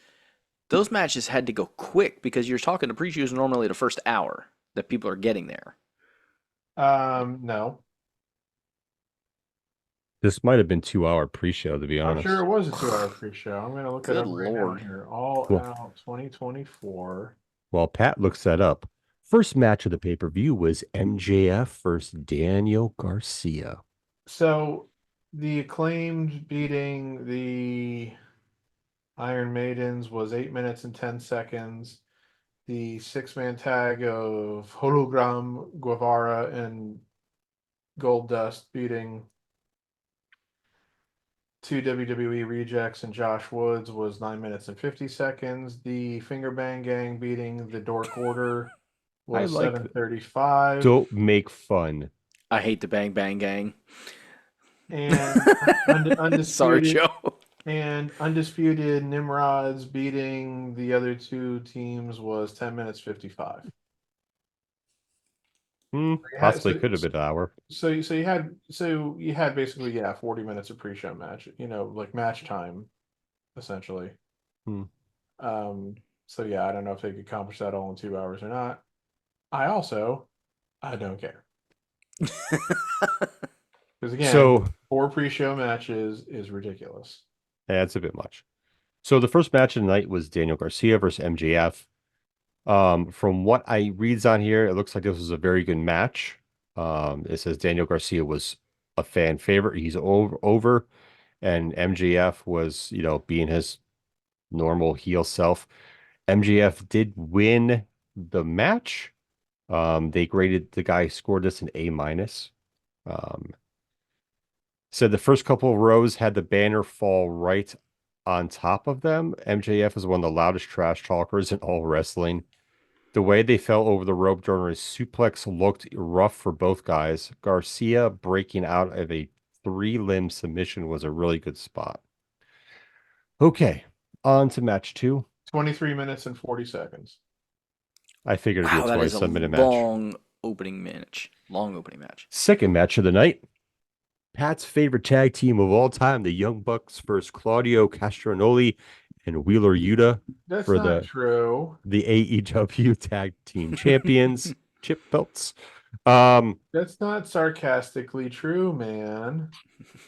had to go quick because you're talking to pre-shows normally the first hour that people are getting there. No. This might have been 2-hour pre-show, to be honest. I'm sure it was a 2-hour pre-show. I'm going to look at it right now Lord. here. All Out 2024. While Pat looks that up, first match of the pay-per-view was MJF versus Daniel Garcia. So the Acclaimed beating the Iron Maidens was 8 minutes and 10 seconds. The 6-man tag of Hologram, Guevara, and Goldust beating 2 WWE rejects and Josh Woods was 9 minutes and 50 seconds. The Finger Bang Gang beating the Dork Order was 7:35. Don't make fun. I hate the Bang Bang Gang. And undisputed, Sorry, Joe. And Undisputed Nimrods beating the other 2 teams was 10 minutes 55. Possibly could have been an hour. So you had basically 40 minutes of pre-show match, like match time, essentially. Hmm. So I don't know if they could accomplish that all in 2 hours or not. I don't care. Because again, So 4 pre-show matches is ridiculous. that's a bit much. So the first match of the night was Daniel Garcia versus MJF. From what I reads on here, it looks like this was a very good match. It says Daniel Garcia was a fan favorite. He's over, and MJF was, being his normal heel self. MJF did win the match. They graded the guy scored this an A minus. Said the first couple of rows had the banner fall right on top of them. MJF is one of the loudest trash talkers in all wrestling. The way they fell over the rope during his suplex looked rough for both guys. Garcia breaking out of a 3-limb submission was a really good spot. Okay, on to match 2. 23 minutes and 40 seconds. I figured it'd be a that is a 27-minute match. long opening match. Second match of the night. Pat's favorite tag team of all time, the Young Bucks versus Claudio Castronoli and Wheeler Yuta That's for not true. the AEW Tag Team Champions chip belts. That's not sarcastically true, man.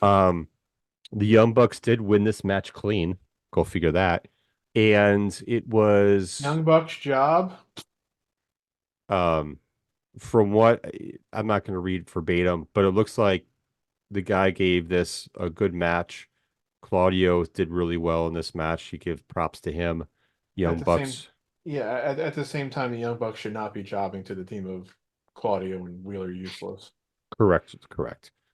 The Young Bucks did win this match clean. Go figure that. And it was Young Bucks job. From what I'm not going to read verbatim, but it looks like the guy gave this a good match. Claudio did really well in this match. You give props to him. Young Bucks. At the same time, the Young Bucks should not be jobbing to the team of Claudio and Wheeler Useless. Correct.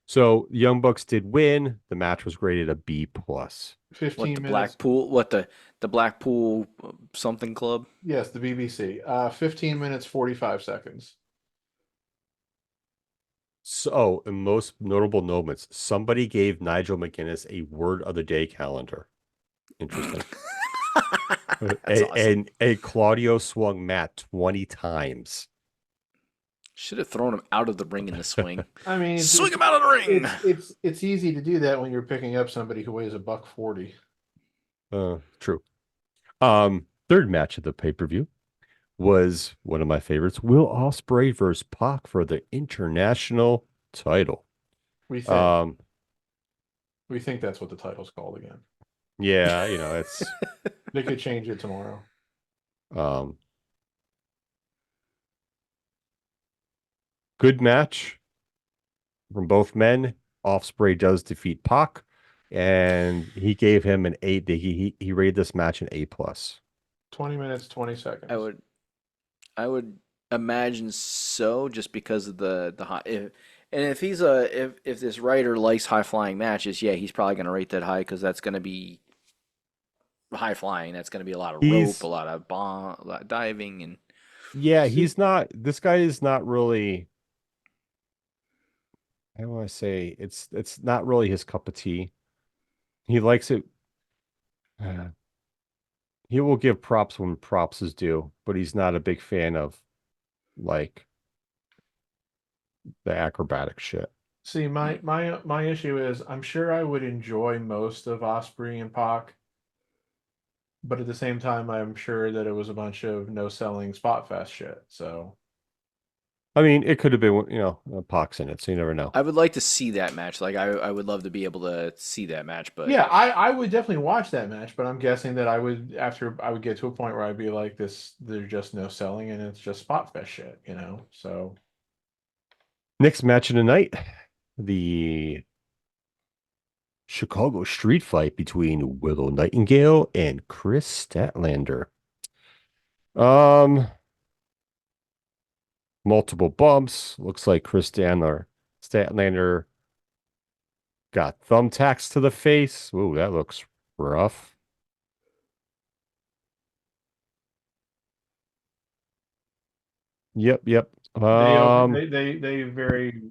So Young Bucks did win. The match was graded a B plus. 15 minutes. Blackpool? The Blackpool something club? Yes, the BBC. 15 minutes 45 seconds. So, in most notable moments, somebody gave Nigel McGuinness a word of the day calendar. Interesting. Awesome. And Claudio swung Matt 20 times. Should have thrown him out of the ring in the swing. I mean, swing him out of the ring. It's easy to do that when you're picking up somebody who weighs $140. True. Third match of the pay-per-view was one of my favorites, Will Ospreay versus Pac for the international title. We think that's what the title's called again. Yeah, it's they could change it tomorrow. Good match from both men. Ospreay does defeat Pac, and he gave him an 8. He rated this match an A plus. 20 minutes 20 seconds. I would imagine so, just because of the high. If this writer likes high flying matches, he's probably going to rate that high, because that's going to be high flying. That's going to be a lot of rope, a lot of diving, and he's not. This guy is not really. I want to say it's not really his cup of tea. He likes it. He will give props when props is due, but he's not a big fan of like the acrobatic shit. See, my issue is I'm sure I would enjoy most of Osprey and Pac, but at the same time I'm sure that it was a bunch of no selling spot fest shit. So I mean, it could have been, Pac's in it, so you never know. I would like to see that match. Like, I would love to be able to see that match. But yeah, I would definitely watch that match. But I'm guessing that I would get to a point where I'd be like, there's just no selling, and it's just spot fest shit, So next match of the night, the Chicago street fight between Willow Nightingale and Chris Statlander. Multiple bumps. Looks like Chris Statlander got thumbtacks to the face. Ooh, that looks rough. Yep. They very,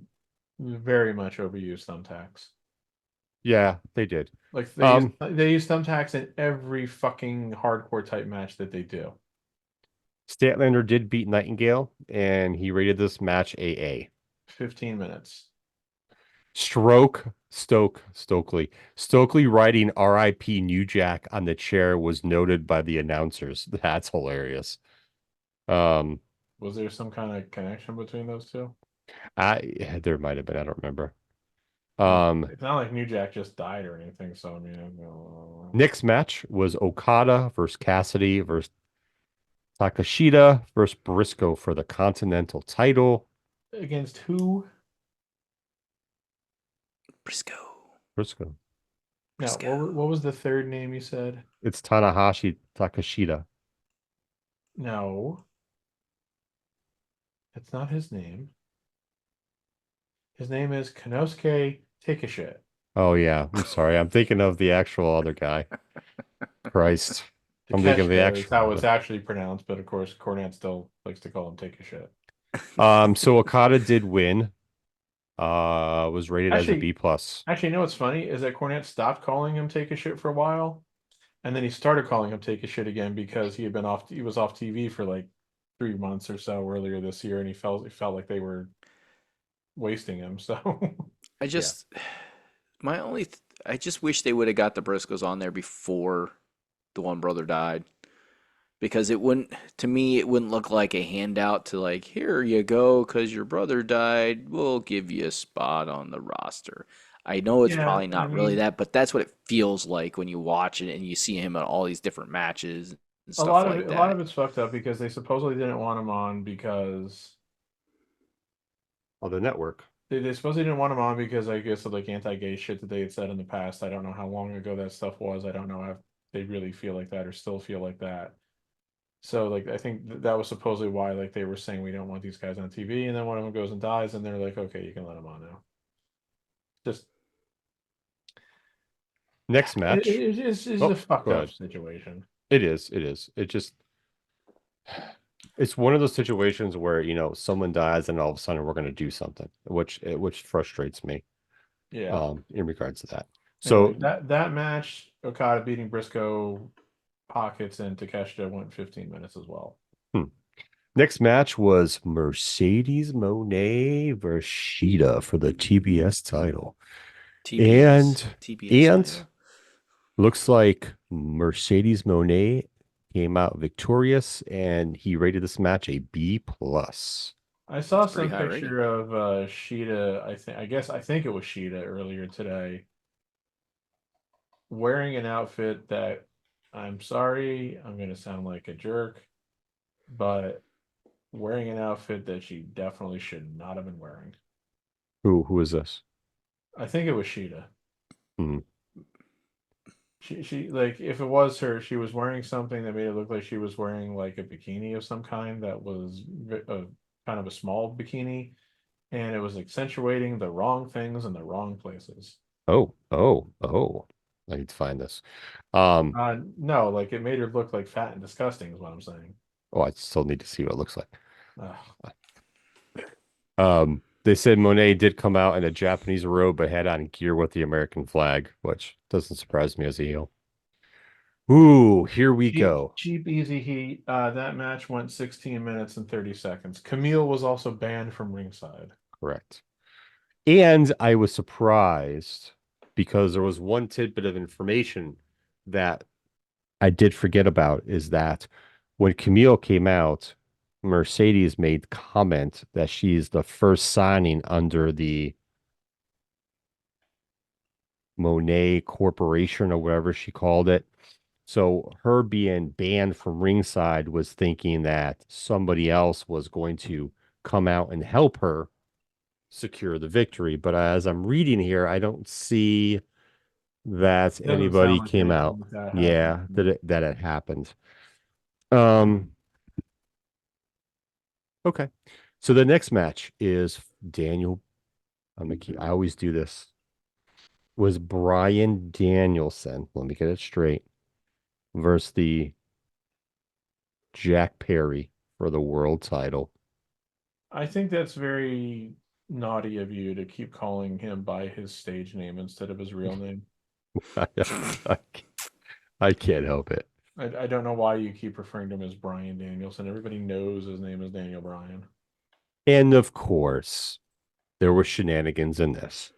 very much overused thumbtacks. Yeah, they did. Like they use thumbtacks in every fucking hardcore type match that they do. Statlander did beat Nightingale, and he rated this match AA. 15 minutes. Stokely writing R.I.P. New Jack on the chair was noted by the announcers. That's hilarious. Was there some kind of connection between those two? There might have been. I don't remember. It's not like New Jack just died or anything. So I mean, next match was Okada versus Cassidy versus Takashita versus Briscoe for the Continental title. Against who? Briscoe. Now, what was the third name you said? It's Tanahashi Takashita. No. That's not his name. His name is Konosuke Takeshita. Oh, yeah. I'm sorry. I'm thinking of the actual other guy. Christ. I'm thinking of the Takeshita is actual. how it's actually pronounced, but of course, Cornette still likes to call him Takeshita. So Okada did win. Was rated as a B+. Actually, you know what's funny is that Cornette stopped calling him Take a Shit for a while, and then he started calling him Take a Shit again because he was off TV for like 3 months or so earlier this year, and he felt like they were wasting him. So I just I just wish they would have got the Briscoes on there before the one brother died. Because it wouldn't look like a handout to like, here you go, because your brother died, we'll give you a spot on the roster. I know it's probably not really that, but that's what it feels like when you watch it and you see him at all these different matches and stuff like that. A lot of it's fucked up because they supposedly didn't want him on because the network. They supposedly didn't want him on because I guess of like anti-gay shit that they had said in the past. I don't know how long ago that stuff was. I don't know if they really feel like that or still feel like that. So like I think that was supposedly why like they were saying we don't want these guys on TV, and then one of them goes and dies, and they're like, okay, you can let him on now. Just next match. It's a fucked up situation. It is. It's one of those situations where someone dies and all of a sudden we're going to do something, which frustrates me. Yeah. In regards to that. So anyway, that match, Okada beating Briscoe, Pockets, and Takeshita went 15 minutes as well. Next match was Mercedes Moné versus Shida for the TBS title. TBS looks like Mercedes Moné came out victorious, and he rated this match a B+. I saw some picture of Shida. I think it was Shida earlier today, wearing an outfit that, I'm sorry, I'm going to sound like a jerk, but wearing an outfit that she definitely should not have been wearing. Who is this? I think it was Shida. Mm-hmm. She like, if it was her, she was wearing something that made it look like she was wearing like a bikini of some kind that was kind of a small bikini, and it was accentuating the wrong things in the wrong places. Oh. I need to find this. No, like it made her look like fat and disgusting is what I'm saying. Oh, I still need to see what it looks like. They said Monet did come out in a Japanese robe but had on gear with the American flag, which doesn't surprise me as a heel. Ooh, here we go. Cheap, easy heat. That match went 16 minutes and 30 seconds. Camille was also banned from ringside. Correct. And I was surprised because there was one tidbit of information that I did forget about, is that when Camille came out, Mercedes made comment that she's the first signing under the Monet Corporation or whatever she called it. So her being banned from ringside was thinking that somebody else was going to come out and help her secure the victory. But as I'm reading here, I don't see that anybody came out. Yeah, that it happened. Okay. So the next match is Daniel. I always do this. Was Brian Danielson, let me get it straight, versus the Jack Perry for the world title. I think that's very naughty of you to keep calling him by his stage name instead of his real name. I can't help it. I don't know why you keep referring to him as Brian Danielson. Everybody knows his name is Daniel Bryan. And of course, there were shenanigans in this.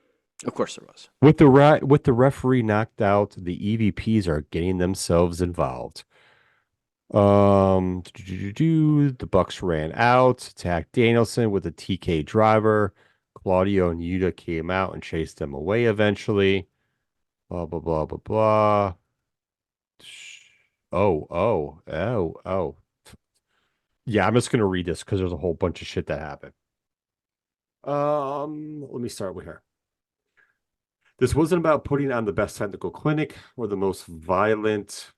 Of course there was. With the referee knocked out, the EVPs are getting themselves involved. The Bucks ran out, attacked Danielson with a TK driver. Claudio and Yuta came out and chased them away eventually. Blah blah blah blah blah. Oh. Yeah, I'm just gonna read this because there's a whole bunch of shit that happened. Let me start with her. This wasn't about putting on the best technical clinic or the most violent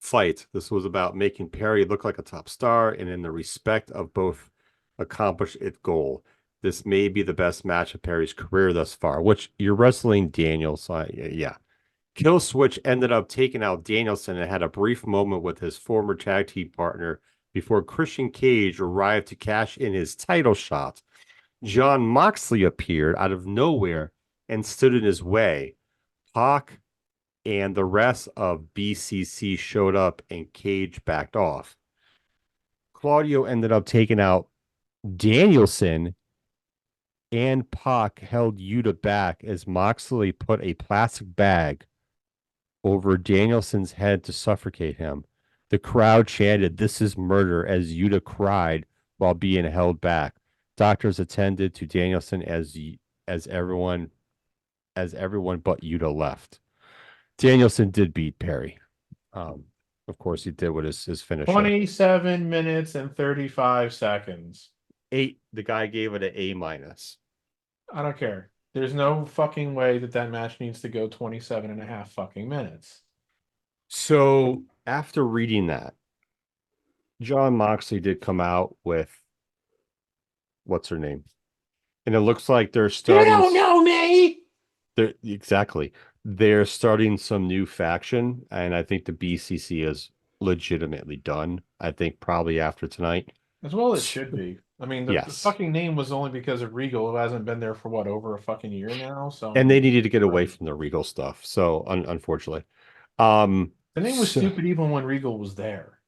fight. This was about making Perry look like a top star and in the respect of both accomplish its goal. This may be the best match of Perry's career thus far, which you're wrestling Daniel. So yeah. Kill Switch ended up taking out Danielson and had a brief moment with his former tag team partner before Christian Cage arrived to cash in his title shot. John Moxley appeared out of nowhere and stood in his way. Pac and the rest of BCC showed up and Cage backed off. Claudio ended up taking out Danielson and Pac held Yuta back as Moxley put a plastic bag over Danielson's head to suffocate him. The crowd chanted, "This is murder," as Yuta cried while being held back. Doctors attended to Danielson as everyone but Yuta left. Danielson did beat Perry. Of course, he did with his finisher. 27 minutes and 35 seconds. The guy gave it an A minus. I don't care. There's no fucking way that match needs to go 27 and a half fucking minutes. So after reading that, John Moxley did come out with what's her name? And it looks like they're starting. You don't know me. Exactly. They're starting some new faction, and I think the BCC is legitimately done. I think probably after tonight. As well it should be. I mean, the fucking name was only because of Regal, who hasn't been there for over a fucking year now. So and they needed to get away from the Regal stuff. So unfortunately, the name was stupid even when Regal was there.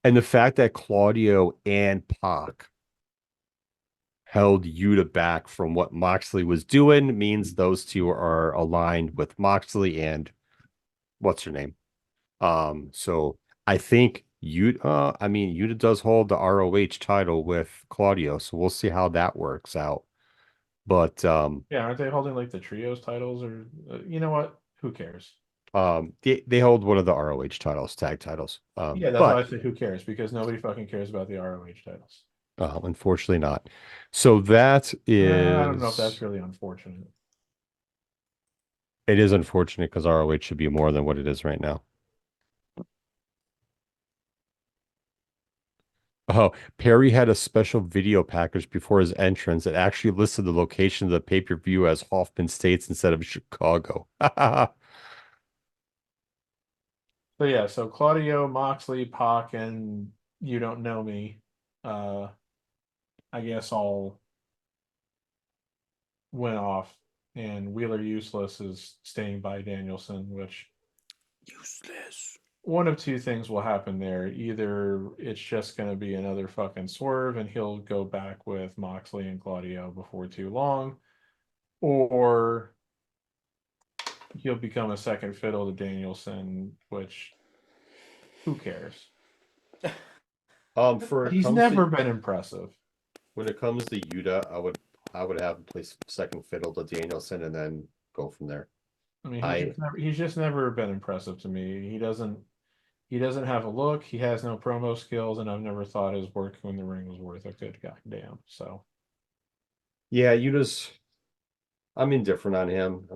And the fact that Claudio and Pac held Yuta back from what Moxley was doing means those two are aligned with Moxley and what's her name. So I think Yuta does hold the ROH title with Claudio, so we'll see how that works out. But yeah, aren't they holding like the trios titles or you know what? Who cares? They hold one of the ROH titles, tag titles. Yeah, that's why I say who cares, because nobody fucking cares about the ROH titles. Unfortunately not. So that is I don't know if that's really unfortunate. It is unfortunate because ROH should be more than what it is right now. Oh, Perry had a special video package before his entrance that actually listed the location of the pay-per-view as Hoffman States instead of Chicago. So yeah, so Claudio, Moxley, Pac, and You Don't Know Me, I guess all went off, and Wheeler Useless is staying by Danielson, which useless. One of two things will happen there. Either it's just going to be another fucking swerve and he'll go back with Moxley and Claudio before too long, or he'll become a second fiddle to Danielson, which who cares? He's never been impressive. When it comes to Yuta, I would have him play second fiddle to Danielson and then go from there. I mean, he's just never been impressive to me. He doesn't have a look. He has no promo skills, and I've never thought his work in the ring was worth a good goddamn. So, yeah, I'm indifferent on him. I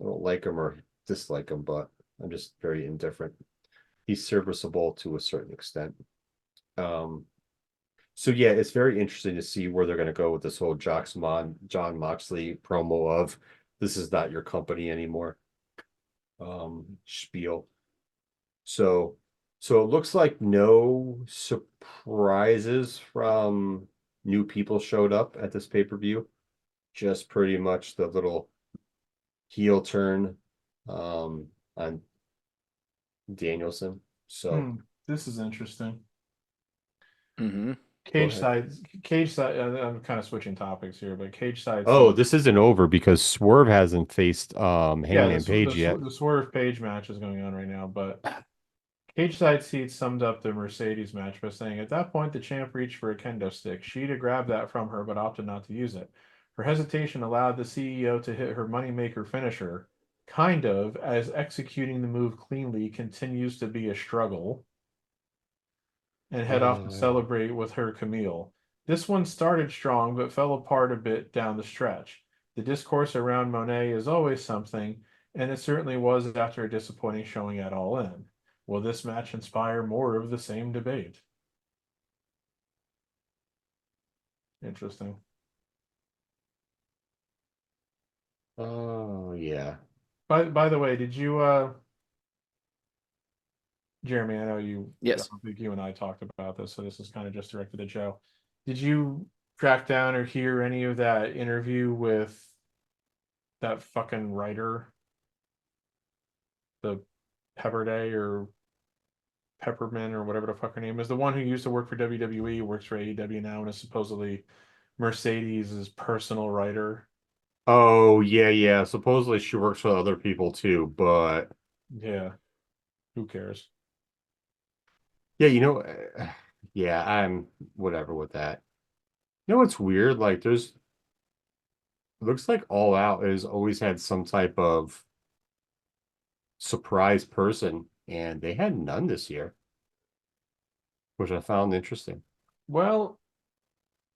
don't like him or dislike him, but I'm just very indifferent. He's serviceable to a certain extent. So yeah, it's very interesting to see where they're going to go with this whole John Moxley promo of "This is not your company anymore." Spiel. So it looks like no surprises from new people showed up at this pay-per-view. Just pretty much the little heel turn. on Danielson. So This is interesting. Mm-hmm. Cage side. I'm kind of switching topics here, but cage side. Oh, this isn't over because Swerve hasn't faced Yeah, Hangman Page yet. the Swerve Page match is going on right now, but cage side seats summed up the Mercedes match by saying, at that point, the champ reached for a kendo stick. Sheeta grabbed that from her, but opted not to use it. Her hesitation allowed the CEO to hit her moneymaker finisher, kind of, as executing the move cleanly continues to be a struggle, and head off to celebrate with her Camille. This one started strong, but fell apart a bit down the stretch. The discourse around Monet is always something, and it certainly was after a disappointing showing at All In. Will this match inspire more of the same debate? Interesting. Oh, yeah. By the way, did you Jeremy, I know you Yes. I don't think you and I talked about this, so this is kind of just directed at Joe. Did you track down or hear any of that interview with that fucking writer? The Pepperday or Pepperman or whatever the fuck her name is, the one who used to work for WWE, works for AEW now, and is supposedly Mercedes' personal writer. Oh, yeah, yeah. Supposedly she works with other people too, but Yeah, who cares? yeah, yeah, I'm whatever with that. You know what's weird? Like, looks like All Out has always had some type of surprise person, and they had none this year, which I found interesting. Well,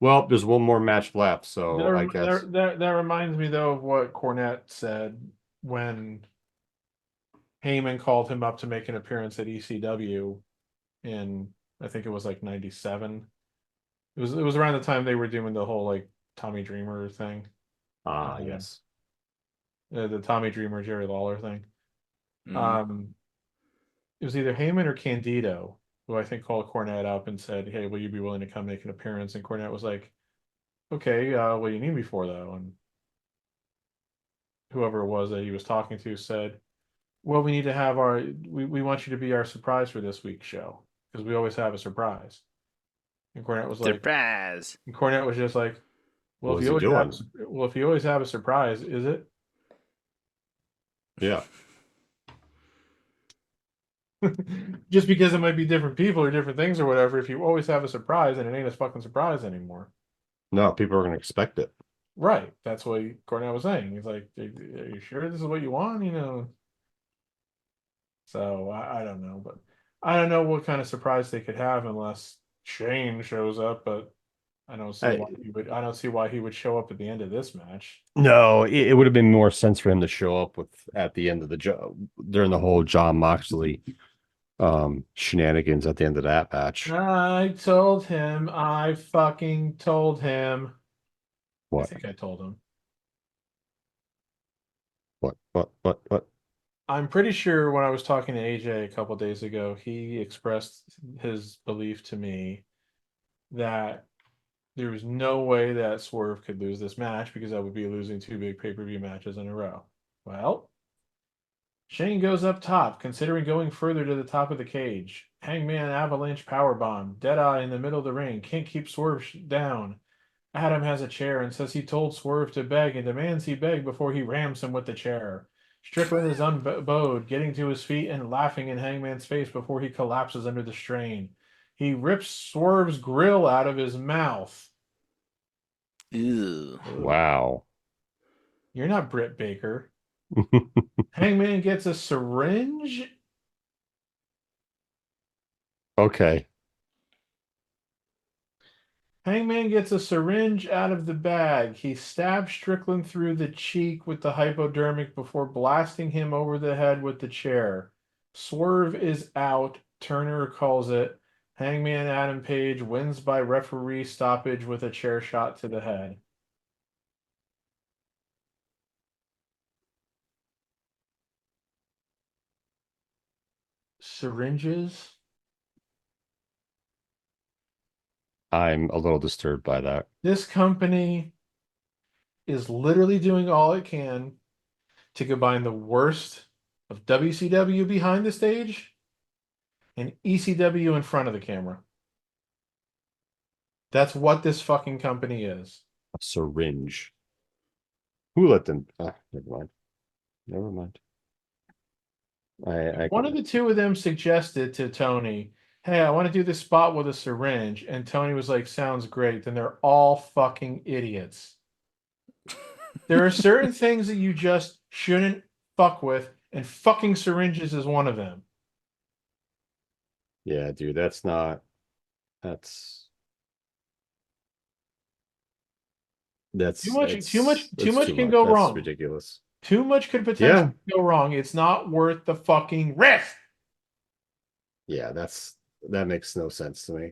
There's one more match left, so I guess. that reminds me though of what Cornette said when Heyman called him up to make an appearance at ECW in, I think it was like '97. It was around the time they were doing the whole like Tommy Dreamer thing. Yes. The Tommy Dreamer Jerry Lawler thing. Mm-hmm. It was either Heyman or Candido who I think called Cornette up and said, "Hey, will you be willing to come make an appearance?" And Cornette was like, "Okay, what do you need me for though?" And whoever it was that he was talking to said, "Well, we need to have we want you to be our surprise for this week's show because we always have a surprise." And Cornette was like, Surprise. and Cornette was just like, "Well, What if was you he always doing? if you always have a surprise, is it?" Yeah. Just because it might be different people or different things or whatever, if you always have a surprise, and it ain't a fucking surprise anymore. No, people are gonna expect it. Right. That's what Cornell was saying. He's like, are you sure this is what you want? So I don't know, but I don't know what kind of surprise they could have unless Shane shows up, but I don't see why I don't see why he would show up at the end of this match. No, it would have been more sense for him to show up at the end of the job during the whole John Moxley shenanigans at the end of that match. I told him. I fucking told him. What? I think I told him. What? I'm pretty sure when I was talking to AJ a couple days ago, he expressed his belief to me that there was no way that Swerve could lose this match because I would be losing two big pay-per-view matches in a row. Well, Shane goes up top, considering going further to the top of the cage. Hangman avalanche powerbomb. Deadeye in the middle of the ring. Can't keep Swerve down. Adam has a chair and says he told Swerve to beg and demands he beg before he rams him with the chair. Strickland is unbowed, getting to his feet and laughing in Hangman's face before he collapses under the strain. He rips Swerve's grill out of his mouth. Ew. Wow. You're not Britt Baker. Hangman gets a syringe. Okay. Hangman gets a syringe out of the bag. He stabs Strickland through the cheek with the hypodermic before blasting him over the head with the chair. Swerve is out. Turner calls it. Hangman Adam Page wins by referee stoppage with a chair shot to the head. Syringes? I'm a little disturbed by that. This company is literally doing all it can to combine the worst of WCW behind the stage and ECW in front of the camera. That's what this fucking company is. A syringe. Who let them? Never mind. Never mind. One of the two of them suggested to Tony, hey, I want to do this spot with a syringe. And Tony was like, sounds great. Then they're all fucking idiots. There are certain things that you just shouldn't fuck with, and fucking syringes is one of them. Yeah, dude, that's not. That's Too much can much. go That's wrong. ridiculous. Too much could potentially go wrong. It's not worth the fucking risk. Yeah, that makes no sense to me.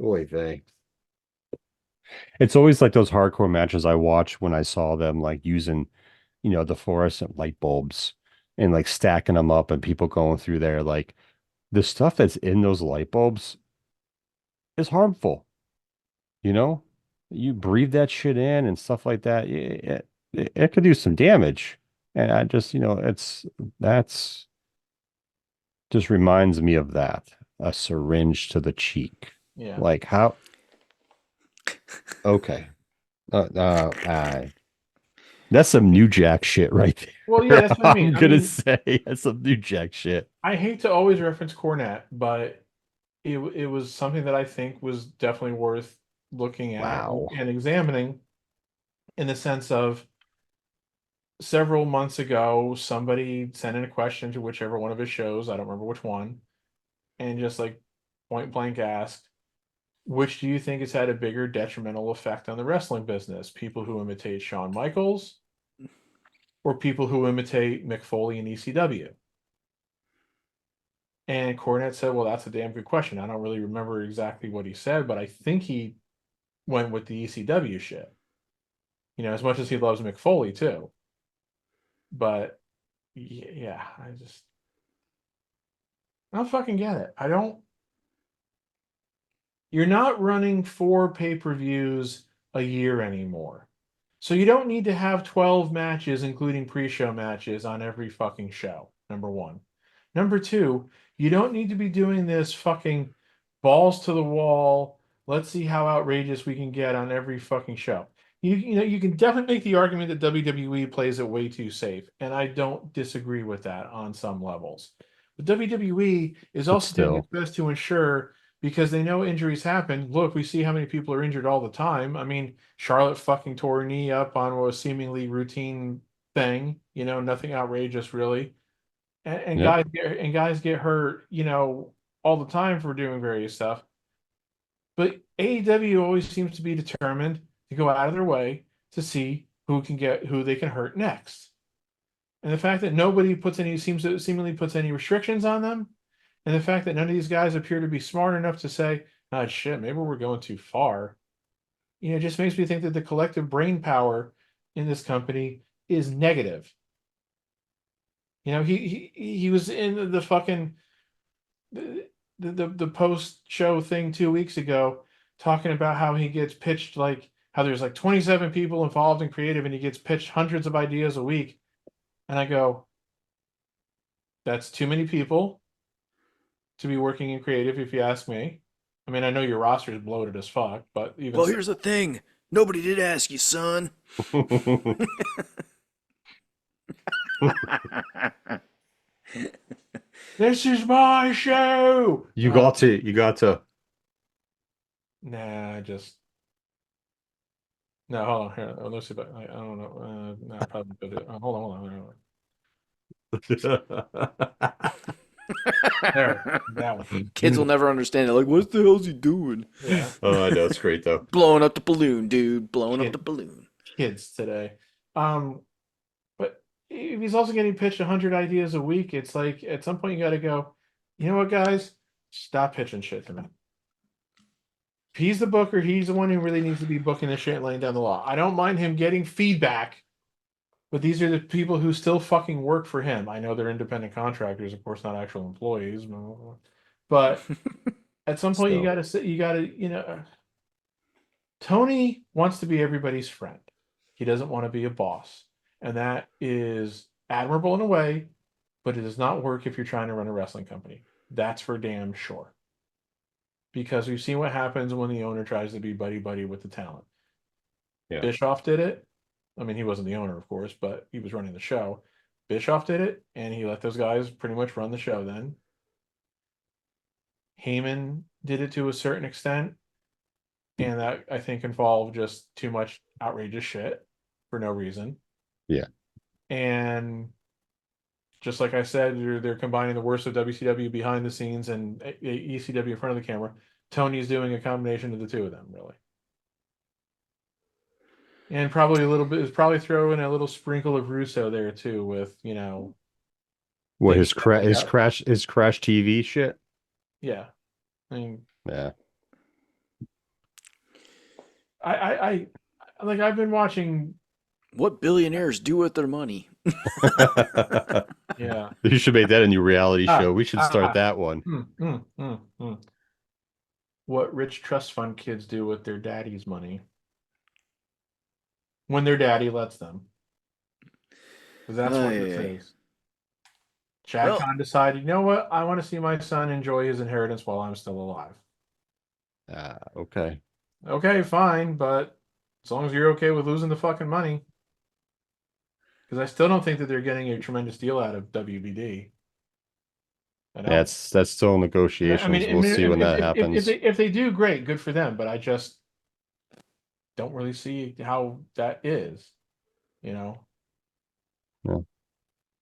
Oy vey. It's always like those hardcore matches I watched when I saw them like using, the fluorescent light bulbs and like stacking them up and people going through there. Like the stuff that's in those light bulbs is harmful. You breathe that shit in and stuff like that. It could do some damage. And I just, that's just reminds me of that. A syringe to the cheek. Yeah. Like how? Okay. That's some New Jack shit right there. Well, yeah, that's what I mean. I'm gonna say that's some New Jack shit. I hate to always reference Cornette, but it was something that I think was definitely worth looking at and examining, in the sense of several months ago, somebody sent in a question to whichever one of his shows, I don't remember which one, and just like point blank asked, which do you think has had a bigger detrimental effect on the wrestling business? People who imitate Shawn Michaels or people who imitate Mick Foley and ECW? And Cornette said, well, that's a damn good question. I don't really remember exactly what he said, but I think he went with the ECW shit. As much as he loves Mick Foley too. But yeah, I don't fucking get it. You're not running 4 pay-per-views a year anymore. So you don't need to have 12 matches, including pre-show matches, on every fucking show, number one. Number two, you don't need to be doing this fucking balls to the wall, let's see how outrageous we can get on every fucking show. You can definitely make the argument that WWE plays it way too safe, and I don't disagree with that on some levels. But WWE is also doing its best to ensure, because they know injuries happen. Look, we see how many people are injured all the time. I mean, Charlotte fucking tore her knee up on what was seemingly routine thing, nothing outrageous really. And guys get hurt, all the time for doing various stuff. But AEW always seems to be determined to go out of their way to see who they can hurt next. And the fact that nobody seemingly puts any restrictions on them, and the fact that none of these guys appear to be smart enough to say, "Oh shit, maybe we're going too far," just makes me think that the collective brain power in this company is negative. He was in the fucking the post show thing 2 weeks ago, talking about how he gets pitched, like how there's like 27 people involved in creative, and he gets pitched hundreds of ideas a week. And I go, that's too many people to be working in creative, if you ask me. I mean, I know your roster is bloated as fuck, but even here's the thing. Nobody did ask you, son. This is my show. You got to. Nah, no. Hold on here. Let's see. I don't know. No, probably. Hold on. There, that one. Kids will never understand it. Like, what the hell's he doing? Yeah. Oh, I know, it's great though. Blowing up the balloon, dude. Blowing up the balloon. Kids today. But if he's also getting pitched 100 ideas a week, it's like at some point you got to go, you know what, guys? Stop pitching shit to me. If he's the booker, he's the one who really needs to be booking the shit and laying down the law. I don't mind him getting feedback, but these are the people who still fucking work for him. I know they're independent contractors, of course, not actual employees, but at some point you got to, Tony wants to be everybody's friend. He doesn't want to be a boss. And that is admirable in a way, but it does not work if you're trying to run a wrestling company. That's for damn sure. Because we've seen what happens when the owner tries to be buddy-buddy with the talent. Yeah. Bischoff did it. I mean, he wasn't the owner, of course, but he was running the show. Bischoff did it, and he let those guys pretty much run the show then. Heyman did it to a certain extent, and that, I think, involved just too much outrageous shit for no reason. Yeah. And just like I said, they're combining the worst of WCW behind the scenes and ECW in front of the camera. Tony's doing a combination of the two of them, really. And probably a little bit is probably throw in a little sprinkle of Russo there too, with What things his crash TV shit? Yeah, I mean, Yeah. I like I've been watching what billionaires do with their money. Yeah, you should make that a new reality show. We should start that one. What rich trust fund kids do with their daddy's money when their daddy lets them. Because that's what this is. Chad Khan decided, you know what? I want to see my son enjoy his inheritance while I'm still alive. Okay. Okay, fine, but as long as you're okay with losing the fucking money. Because I still don't think that they're getting a tremendous deal out of WBD. That's still negotiations. We'll see when that happens. If they do, great, good for them. But I just don't really see how that is. Yeah.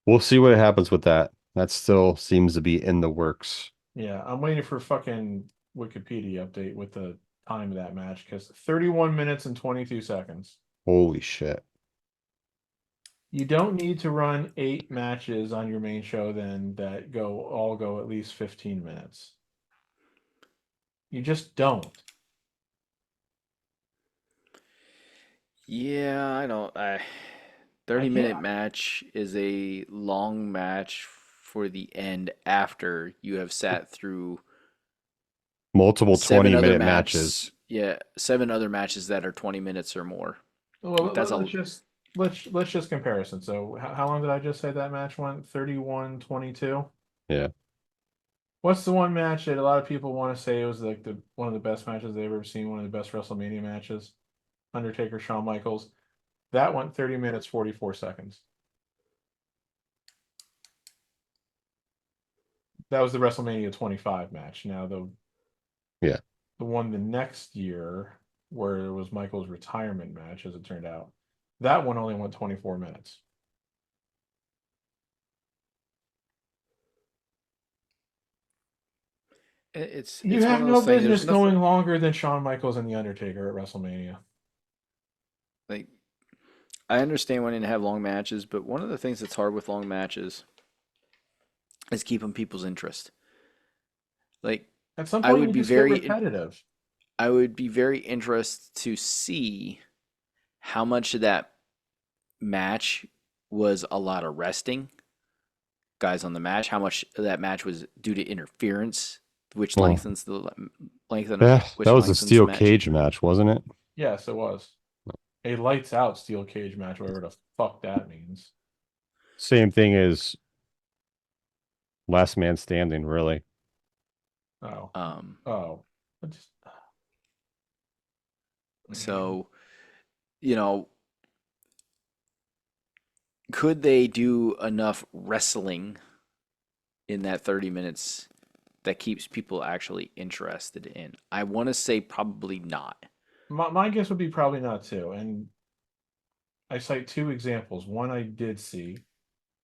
We'll see what happens with that. That still seems to be in the works. Yeah, I'm waiting for a fucking Wikipedia update with the time of that match because 31 minutes and 22 seconds. Holy shit. You don't need to run 8 matches on your main show then that all go at least 15 minutes. You just don't. Yeah, I don't. 30-minute match is a long match for the end after you have sat through multiple 20-minute matches. Yeah, 7 other matches that are 20 minutes or more. Well, let's just comparison. So how long did I just say that match went? 31-22? Yeah. What's the one match that a lot of people want to say was like one of the best matches they've ever seen, one of the best WrestleMania matches? Undertaker, Shawn Michaels. That went 30 minutes, 44 seconds. That was the WrestleMania 25 match. Now the one the next year where it was Michael's retirement match, as it turned out, that one only went 24 minutes. You have no business going longer than Shawn Michaels and The Undertaker at WrestleMania. Like, I understand wanting to have long matches, but one of the things that's hard with long matches is keeping people's interest. Like, at some point, you just get repetitive. I would be very interested to see how much of that match was a lot of resting guys on the match, how much of that match was due to interference, which lengthens the length of that was a steel cage match, wasn't it? Yes, it was. A lights out steel cage match, whatever the fuck that means. Same thing as last man standing, really. So, could they do enough wrestling in that 30 minutes that keeps people actually interested in? I want to say probably not. My guess would be probably not too. And I cite 2 examples. One I did see,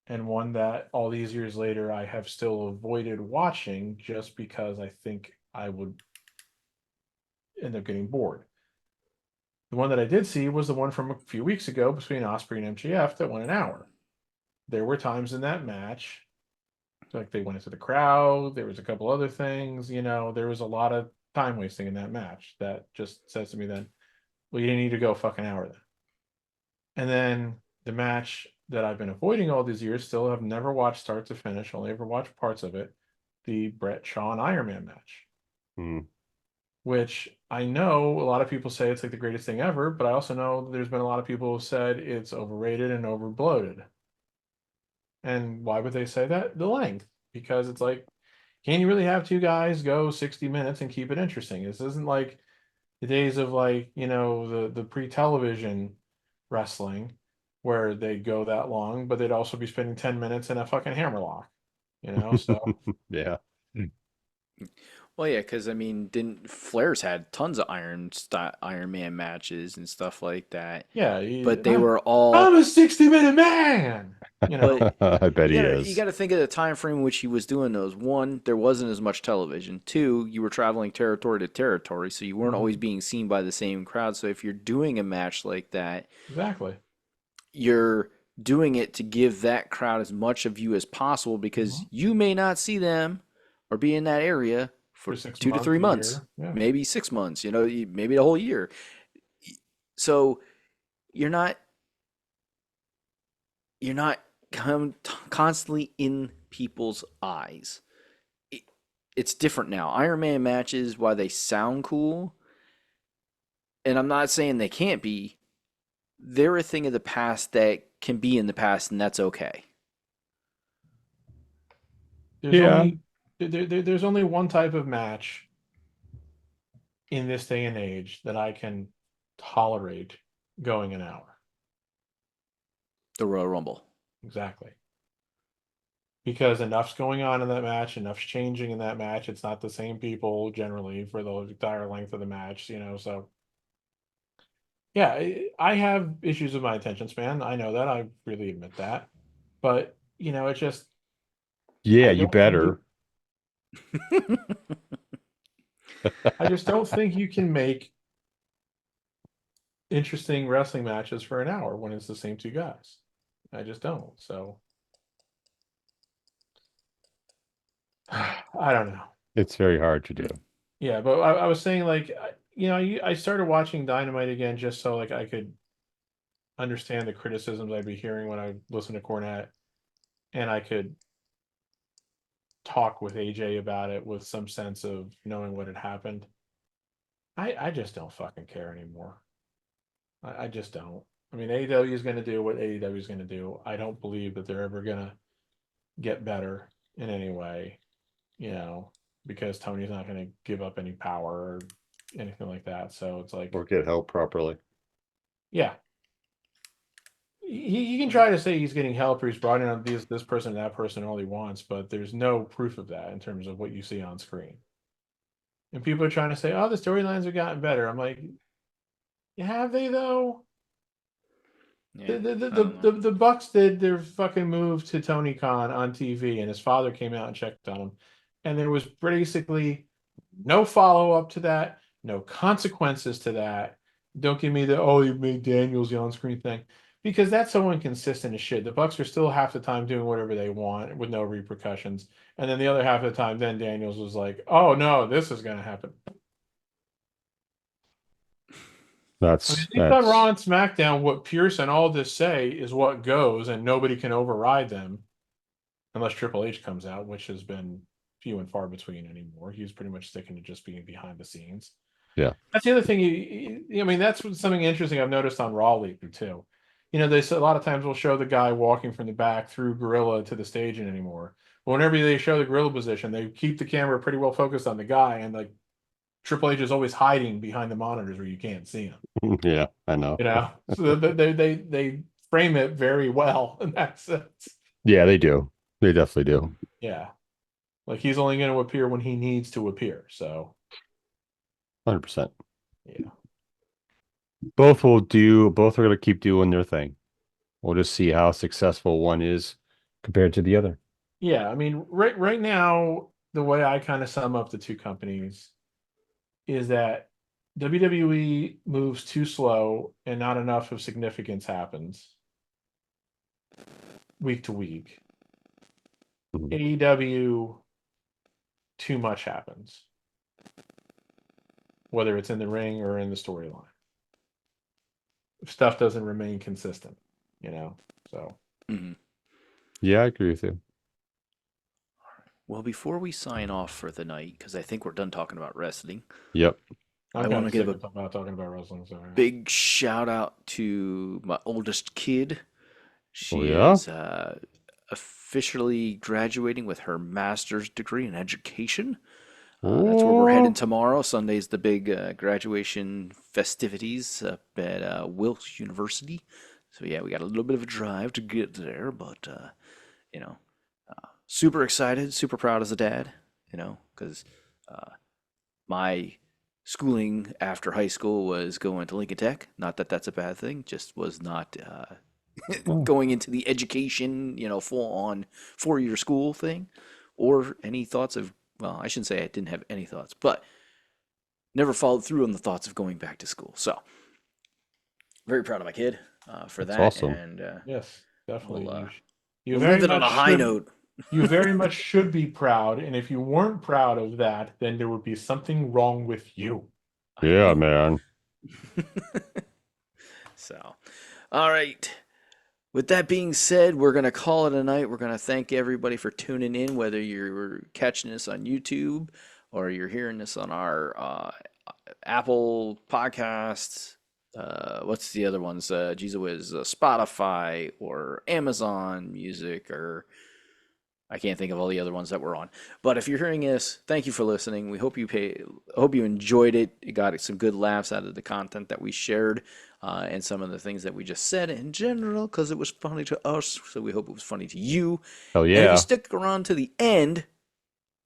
and one that all these years later I have still avoided watching just because I think I would end up getting bored. The one that I did see was the one from a few weeks ago between Osprey and MJF that went an hour. There were times in that match, like they went into the crowd, there was a couple other things, there was a lot of time wasting in that match. That just says to me then, well, you didn't need to go a fucking hour then. And then the match that I've been avoiding all these years, still have never watched start to finish, only ever watched parts of it, the Bret Shawn Iron Man match. Which I know a lot of people say it's like the greatest thing ever, but I also know there's been a lot of people who said it's overrated and over bloated. And why would they say that? The length. Because it's like, can you really have two guys go 60 minutes and keep it interesting? This isn't like the days of like, the pre-television wrestling where they'd go that long, but they'd also be spending 10 minutes in a fucking hammerlock, so Yeah. Well, yeah, because I mean, didn't Flair's had tons of Iron Man matches and stuff like that, yeah, but they were all. I'm a 60-minute man. But I bet he you is. got to think of the time frame in which he was doing those. One, there wasn't as much television. Two, you were traveling territory to territory, so you weren't always being seen by the same crowd. So if you're doing a match like that, Exactly. you're doing it to give that crowd as much of you as possible because you may not see them or be in that area for 6 2 to months, 3 a months, year. Yeah. maybe 6 months, maybe the whole year. So you're not constantly in people's eyes. It's different now. Iron Man matches, while they sound cool, and I'm not saying they can't be, they're a thing of the past that can be in the past, and that's okay. There's only one type of match in this day and age that I can tolerate going an hour. The Royal Rumble. Exactly. Because enough's going on in that match, enough's changing in that match. It's not the same people generally for the entire length of the match, so yeah, I have issues with my attention span. I know that. I really admit that. But, it just Yeah, I you don't think better. I just don't think you can make interesting wrestling matches for an hour when it's the same two guys. I just don't. So I don't know. It's very hard to do. Yeah, but I was saying like, I started watching Dynamite again just so like I could understand the criticisms I'd be hearing when I listen to Cornette, and I could talk with AJ about it with some sense of knowing what had happened. I just don't fucking care anymore. I just don't. I mean, AEW is going to do what AEW is going to do. I don't believe that they're ever going to get better in any way, because Tony's not going to give up any power or anything like that. So it's like, Or get help properly. yeah, he can try to say he's getting help or he's brought in this person and that person all he wants, but there's no proof of that in terms of what you see on screen. And people are trying to say, oh, the storylines have gotten better. I'm like, have they though? Yeah, The Bucks did their fucking move to Tony Khan on TV, and his father came out and checked on him, and there was basically no follow up to that, no consequences to that. Don't give me the you made Daniels the on screen thing, because that's so inconsistent as shit. The Bucks are still half the time doing whatever they want with no repercussions, and then the other half of the time, then Daniels was like, "Oh no, this is going to happen." That's at least on Raw and SmackDown, what Pierce and Aldis say is what goes, and nobody can override them, unless Triple H comes out, which has been few and far between anymore. He's pretty much sticking to just being behind the scenes. Yeah, that's the other thing. I mean, that's something interesting I've noticed on Raw lately too. They a lot of times will show the guy walking from the back through Gorilla to the stage and anymore. But whenever they show the Gorilla position, they keep the camera pretty well focused on the guy, and like Triple H is always hiding behind the monitors where you can't see him. Yeah, I know. So they frame it very well in that sense. Yeah, they do. They definitely do. Yeah, like he's only going to appear when he needs to appear. So, 100%. Yeah. Both are going to keep doing their thing. We'll just see how successful one is compared to the other. Yeah, I mean, right now, the way I kind of sum up the two companies is that WWE moves too slow and not enough of significance happens week to week. AEW, too much happens, whether it's in the ring or in the storyline. Stuff doesn't remain consistent, so. Yeah, I agree with you. Well, before we sign off for the night, because I think we're done talking about wrestling. Yep. I want to give talking about wrestling. Sorry. Big shout out to my oldest kid. She yeah? is officially graduating with her master's degree in education. That's where we're heading tomorrow. Sunday's the big graduation festivities up at Wilkes University. So yeah, we got a little bit of a drive to get there, but you know, super excited, super proud as a dad. Because my schooling after high school was going to Lincoln Tech. Not that that's a bad thing, just was not going into the education, full on 4-year school thing, or any thoughts of, well, I shouldn't say I didn't have any thoughts, but never followed through on the thoughts of going back to school. So very proud of my kid for That's that. awesome. And Yes, definitely. We'll leave it on a high note. You very much should be proud, and if you weren't proud of that, then there would be something wrong with you. Yeah, man. So, all right. With that being said, we're going to call it a night. We're going to thank everybody for tuning in, whether you're catching this on YouTube or you're hearing this on our Apple Podcasts. What's the other ones? Spotify or Amazon Music, or I can't think of all the other ones that we're on. But if you're hearing this, thank you for listening. We hope you enjoyed it. You got some good laughs out of the content that we shared and some of the things that we just said in general, because it was funny to us. So we hope it was funny to you. Hell yeah. And if you stick around to the end,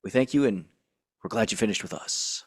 we thank you and we're glad you finished with us.